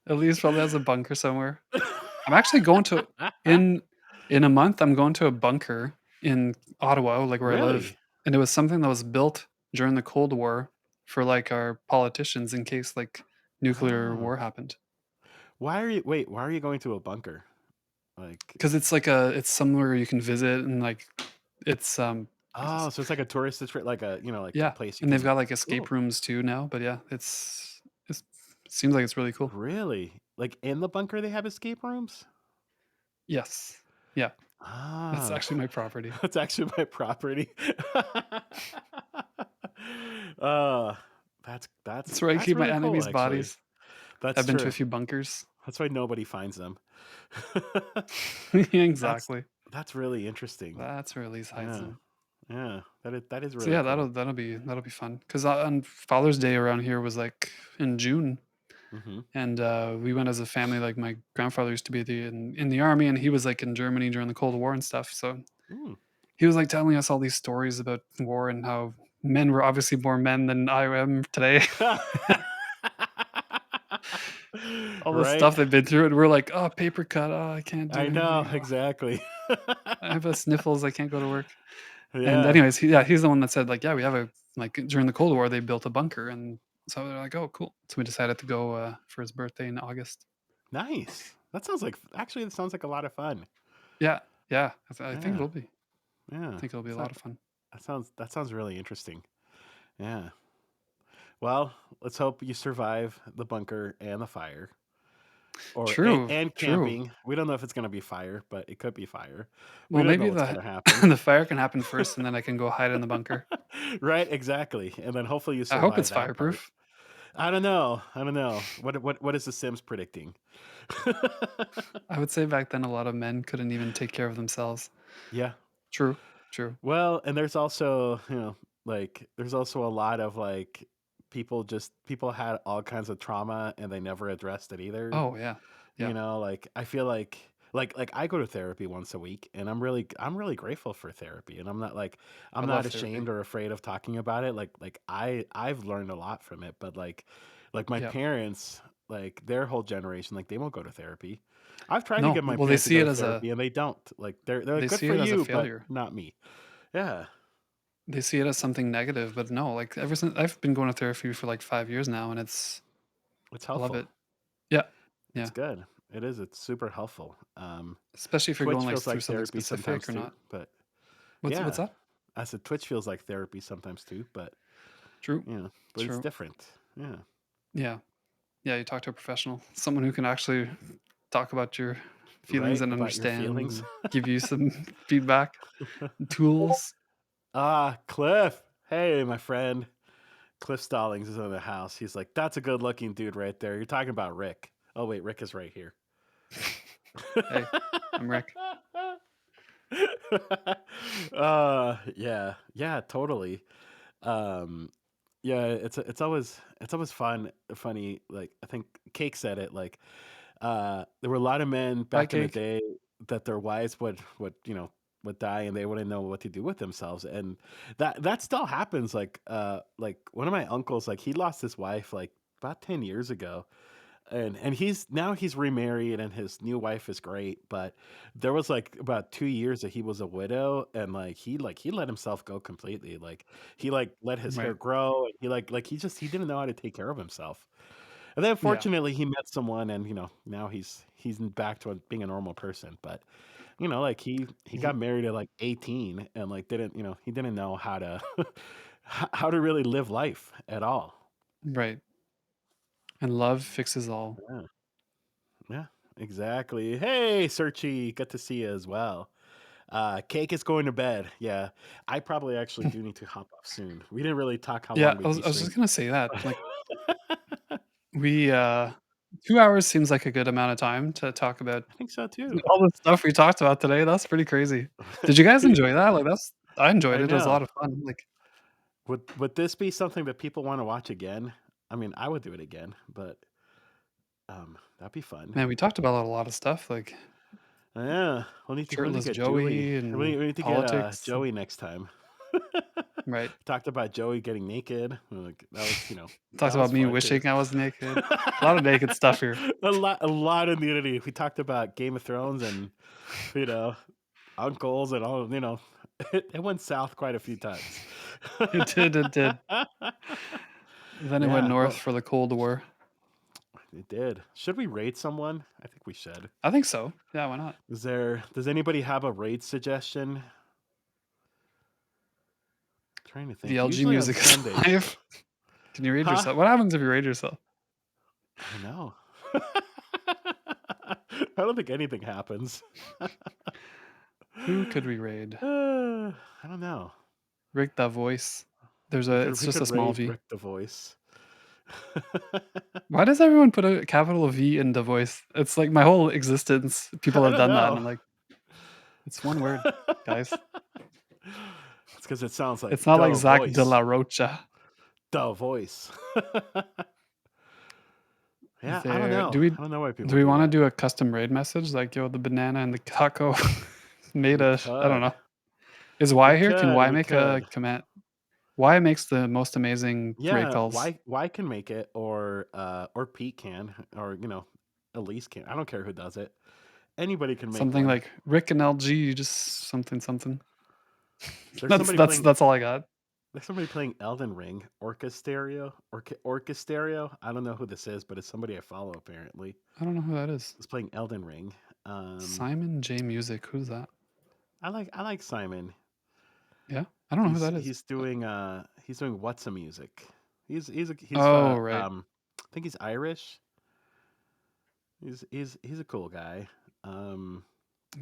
Elise probably has a bunker somewhere. I'm actually going to in in a month, I'm going to a bunker in Ottawa, like, where I live, Really? and it was something that was built during the Cold War for, like, our politicians in case, like, nuclear Oh. war happened. Why are you going to a bunker? Like, 'Cause it's like a it's somewhere you can visit and, like, it's, oh, so it's like a tourist attract like a, like a yeah, place you and they've can. got, like, Cool. escape rooms too now, but yeah, it's seems like it's really cool. Really? Like in the bunker they have escape rooms? Yes. Yeah, that's Ah. actually my property. That's actually my property. Uh, That's where I that's keep my really cool, enemies' actually. bodies. I've That's been to a true. few bunkers. That's why nobody finds them. That's Exactly. that's really interesting. That's where Elise hides Yeah, them. yeah, that is So really yeah, cool. that'll be fun. 'Cause on Father's Day around here was, like, in June, Mhm. and, we went as a family, like, my grandfather used to be in the army, and he was, like, in Germany during the Cold War and stuff, so Mm. he was, like, telling us all these stories about war and how men were obviously more men than I am today. All the Right? stuff they've been through, and we're like, "Oh, paper cut. Oh, I can't do I know, anything. Oh, exactly. I have a sniffles. I can't go to work." And Yeah. anyways, he's the one that said, like, "Yeah, we have a like, during the Cold War, they built a bunker," and so they're like, "Oh, cool." So we decided to go, for his birthday in August. Nice. That sounds like actually, it sounds like a lot of fun. Yeah, yeah, I think Yeah, it'll be. I yeah. think it'll be a So lot of fun. that sounds really interesting. Yeah. Well, let's hope you survive the bunker and the fire, or True, and true. camping. We don't know if it's gonna be fire, but it could be fire. We Well, don't know maybe what's the gonna happen. the fire can happen first, and then I can go hide in the bunker. Right? Exactly. And then hopefully you I hope survive it's that part. fireproof. I don't know. I don't know. What is the Sims predicting? I would say back then a lot of men couldn't even take care of themselves. Yeah. True, true. Well, and there's also, there's also a lot of people had all kinds of trauma and they never addressed it either. Oh, yeah. Yeah. Like I feel like I go to therapy once a week and I'm really grateful for therapy and I'm I not love therapy. ashamed or afraid of talking about it. I've learned a lot from it, but like my Yeah. parents, like their whole generation, like they won't go to therapy. I've tried to No, get my well, they parents to see go it to as a therapy and they don't. Like they're like they good see for it as a you, but failure. not me. Yeah. They see it as something negative, but no, like, ever since I've been going to therapy for, like, 5 years now, and It's I love helpful. it. Yeah. It's Yeah. good. It is. It's super helpful. Especially if you're going, Twitch like, feels through like something therapy specific sometimes or too, not. but What's yeah, that? I said Twitch feels like therapy sometimes too, but True. but it's True. different. Yeah. Yeah. Yeah, you talk to a professional, someone who can actually talk about your feelings Right and about your understand feelings. and give you some feedback and tools. Ah, Cliff. Hey, my friend. Cliff Stallings is in the house. He's like, that's a good looking dude right there. You're talking about Rick. Oh wait, Rick is right here. Hey, I'm Rick. Yeah, yeah, totally. Um, yeah, it's always funny. Like I think Cake said it. Like, there were a lot of men Bye, back in the cake. day that their wives would die and they wouldn't know what to do with themselves, and that still happens. Like one of my uncles, like he lost his wife like about 10 years ago, and he's remarried and his new wife is great, but there was like about 2 years that he was a widow and he let himself go completely. Like he let his hair Right. grow and he didn't know how to take care of himself. And then Yeah. fortunately he met someone and now he's back to being a normal person. But like he Ye got married at like 18 and like didn't he didn't know how to how to really live life at all. right. And love fixes all. Yeah. Yeah, exactly. Hey, Searchy, good to see you as well. Cake is going to bed. Yeah, I probably actually do need to hop off soon. We didn't really talk how Yeah, long we'd be I was just streaming. gonna say that, like, we, 2 hours seems like a good amount of time to talk about I think so too. all the stuff we talked about today. That's pretty crazy. Did you guys enjoy that? Like, I enjoyed I it. It was a know. lot of fun. Like, Would this be something that people want to watch again? I mean, I would do it again, but that'd be fun. Man, we talked about a lot of stuff like Yeah, we'll need to shirtless get Joey. Joey We and need to get politics. Joey next time. Right. Talked about Joey getting naked. Like that was, Talks that was about me fun too. wishing I was naked. A lot of naked stuff here. A lot of nudity. We talked about Game of Thrones and you know uncles and all. It went south quite a few times. It did, it did. Then it went Yeah, north well, for the Cold War. it did. Should we raid someone? I think we should. I think so. Yeah, why not? Does anybody have a raid suggestion? Trying to The think. LG Usually on music is Sundays. live. Can you raid Huh? yourself? What happens if you raid yourself? I don't know. I don't think anything happens. Who could we raid? I don't know. Rick the voice. We could It's we just a could small raid V. Rick the Voice. Why does everyone put a capital V in the voice? It's like my whole existence. People I have don't done that, and know. I'm like, it's one word, guys. It's because it sounds like It's not like the Zach de voice. la Rocha. The voice. Yeah, I don't There. know. I don't know why Do people we do want to that. do a custom raid message like yo the banana and the taco made We a I don't could. know. Is We Y here? Can could. Y We make a could. command? Y makes the most amazing raid Yeah, calls. why can make it or Pete can or Elise can. I don't care who does it. Anybody can make Something one. like Rick and LG, just something something. There's That's somebody that's playing that's all I got. there's somebody playing Elden Ring, Orchestereo. I don't know who this is, but it's somebody I follow apparently. I don't know who that is. It's playing Elden Ring. Um Simon J Music. Who's that? I like Simon. Yeah, I don't know who that is. He's doing what's a music. He's Oh right, I think he's Irish. He's a cool guy. I haven't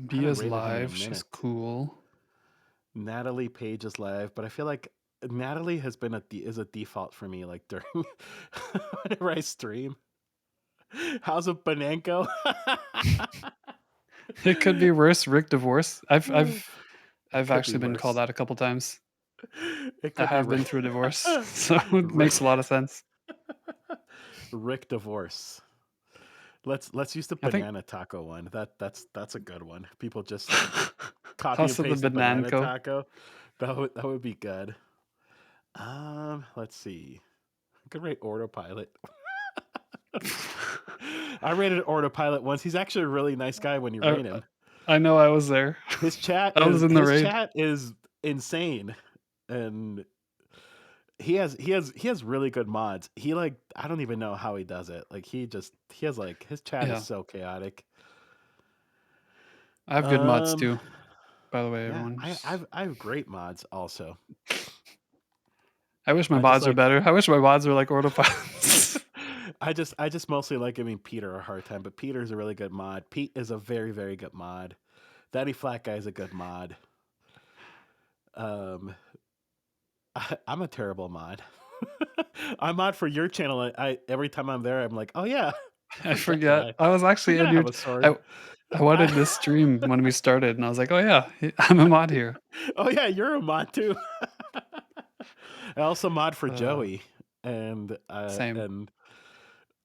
Bia's rated him in a live. She's minute. cool. Natalie Page is live, but I feel like Natalie has been is a default for me. Like during whenever I stream, how's a Bananko? It could be worse. Rick divorce. It I've could be actually been called worse. that a couple times. It I could be have been through a divorce, Rick, so it makes a lot of sense. Rick divorce. Let's use the I think banana taco one. That's a good one. People just copy and House of the paste the banana Bananco. taco. That would be good. Let's see. I could rate Autopilot. I rated Autopilot once. He's actually a really nice guy when you I, rate him. I know I was there. His chat I was is in the his raid. chat is insane, and he has really good mods. He like I don't even know how he does it. Like he has like his chat is Yeah, so chaotic. I have good mods Um, too. By the way, yeah, everyone. I have great mods also. I wish my I just mods were like better. I wish my mods were like autopilots. I just mostly like giving Peter a hard time, but Peter's a really good mod. Pete is a very, very good mod. Daddy Flat Guy is a good mod. Um, I'm a terrible mod. I mod for your channel. I every time I'm there, I'm like, oh yeah, I I forgot that forget. I was I actually forgot in I your. have a sword. I I wanted this stream when we started, and I was like, oh yeah, I'm a mod here. Oh yeah, you're a mod too. I also mod for Uh, Joey, and Same.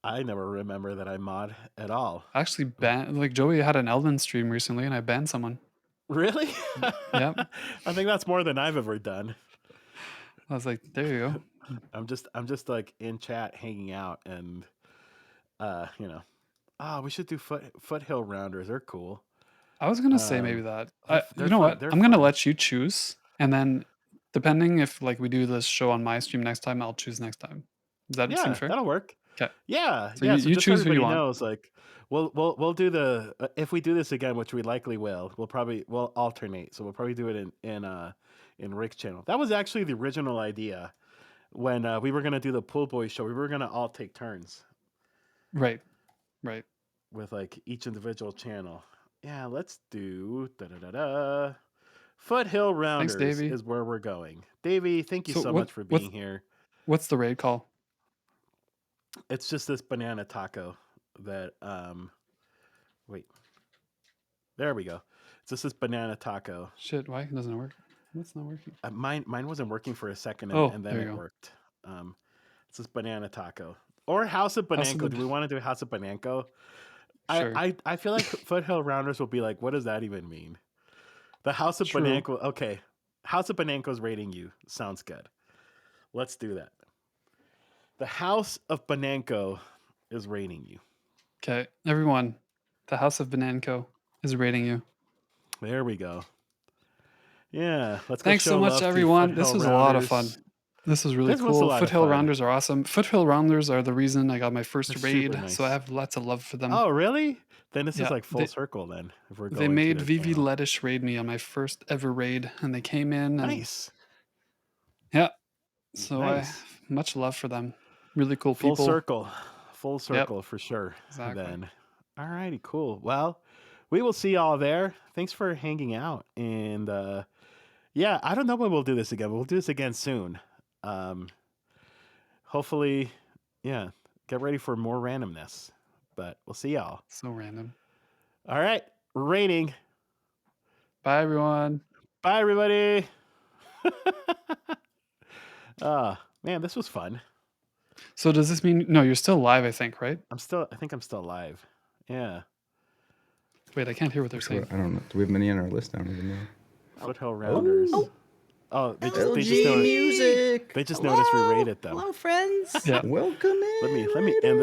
I never remember that I mod at all. I actually banned like Joey had an Elden stream recently, and I banned someone. Really? Yeah, I think that's more than I've ever done. I was like, there you go. I'm just like in chat hanging out and uh, you know, we should do foothill rounders. They're cool. I was gonna say maybe Um, that. they're You know fun. what? They're I'm gonna fun. let you choose, and then depending if like we do this show on my stream next time, I'll choose next time. Does that seem Yeah, fair? that'll work. Okay. Yeah, So yeah. So you just so choose who you everybody want. knows, like, we'll do the if we do this again, which we likely will, we'll alternate. So we'll probably do it in Rick's channel. That was actually the original idea when we were gonna do the Pool Boy show. We were gonna all take turns Right. Right. with like each individual channel. Yeah, let's do da da da da. Foothill Thanks, Rounders Davey. is where we're going. Davey, thank you So so much for being here. what's the raid call? It's just this banana taco that wait, there we go. It's just this banana taco. Shit, why doesn't it work? What's not working? Mine wasn't working for a second, and, Oh, and then there you it go. worked. Um, It's just banana taco. Or House of House of Bananco. the Do we want to do House of Bananco? I, Sure. I, I feel like Foothill Rounders will be like, what does that even mean? The House of True. Bananco. Okay. House of Bananco's rating you. Sounds good. Let's do that. The House of Bananco is rating you. Okay, everyone, the House of Bananco is rating you. There we go. Yeah, let's go Thanks so show much, love to everyone. This Foothill was a lot of fun. Rounders. This was really This was a cool. lot of Foothill fun. Rounders are awesome. Foothill Rounders are the reason I got my They're first super raid, so I nice. have lots of love for them. Oh, really? Then this is Yeah, like full circle then, if we're they going to made their Vivi channel. Lettish raid me on my first ever raid, and they came in and Nice. yeah, so I Nice. much love for them. Really cool Full people. circle. Full Yep, circle for sure. exactly. Then. All righty, cool. Well, we will see y'all there. Thanks for hanging out. And yeah, I don't know when we'll do this again. We'll do this again soon. Um, hopefully, yeah, get ready for more randomness. But we'll see y'all. So random. All right, rating. Bye, everyone. Bye, everybody. Man, this was fun. So does this mean no? You're still live, I think, right? I think I'm still alive. Yeah. Wait, I can't hear what they're saying. I don't know. Do we have many on our list? I don't even know. Foothill Rounders. Oh, they just LG noticed. music. They just noticed we rated them. Hello, friends. Yeah. Welcome in. Let me end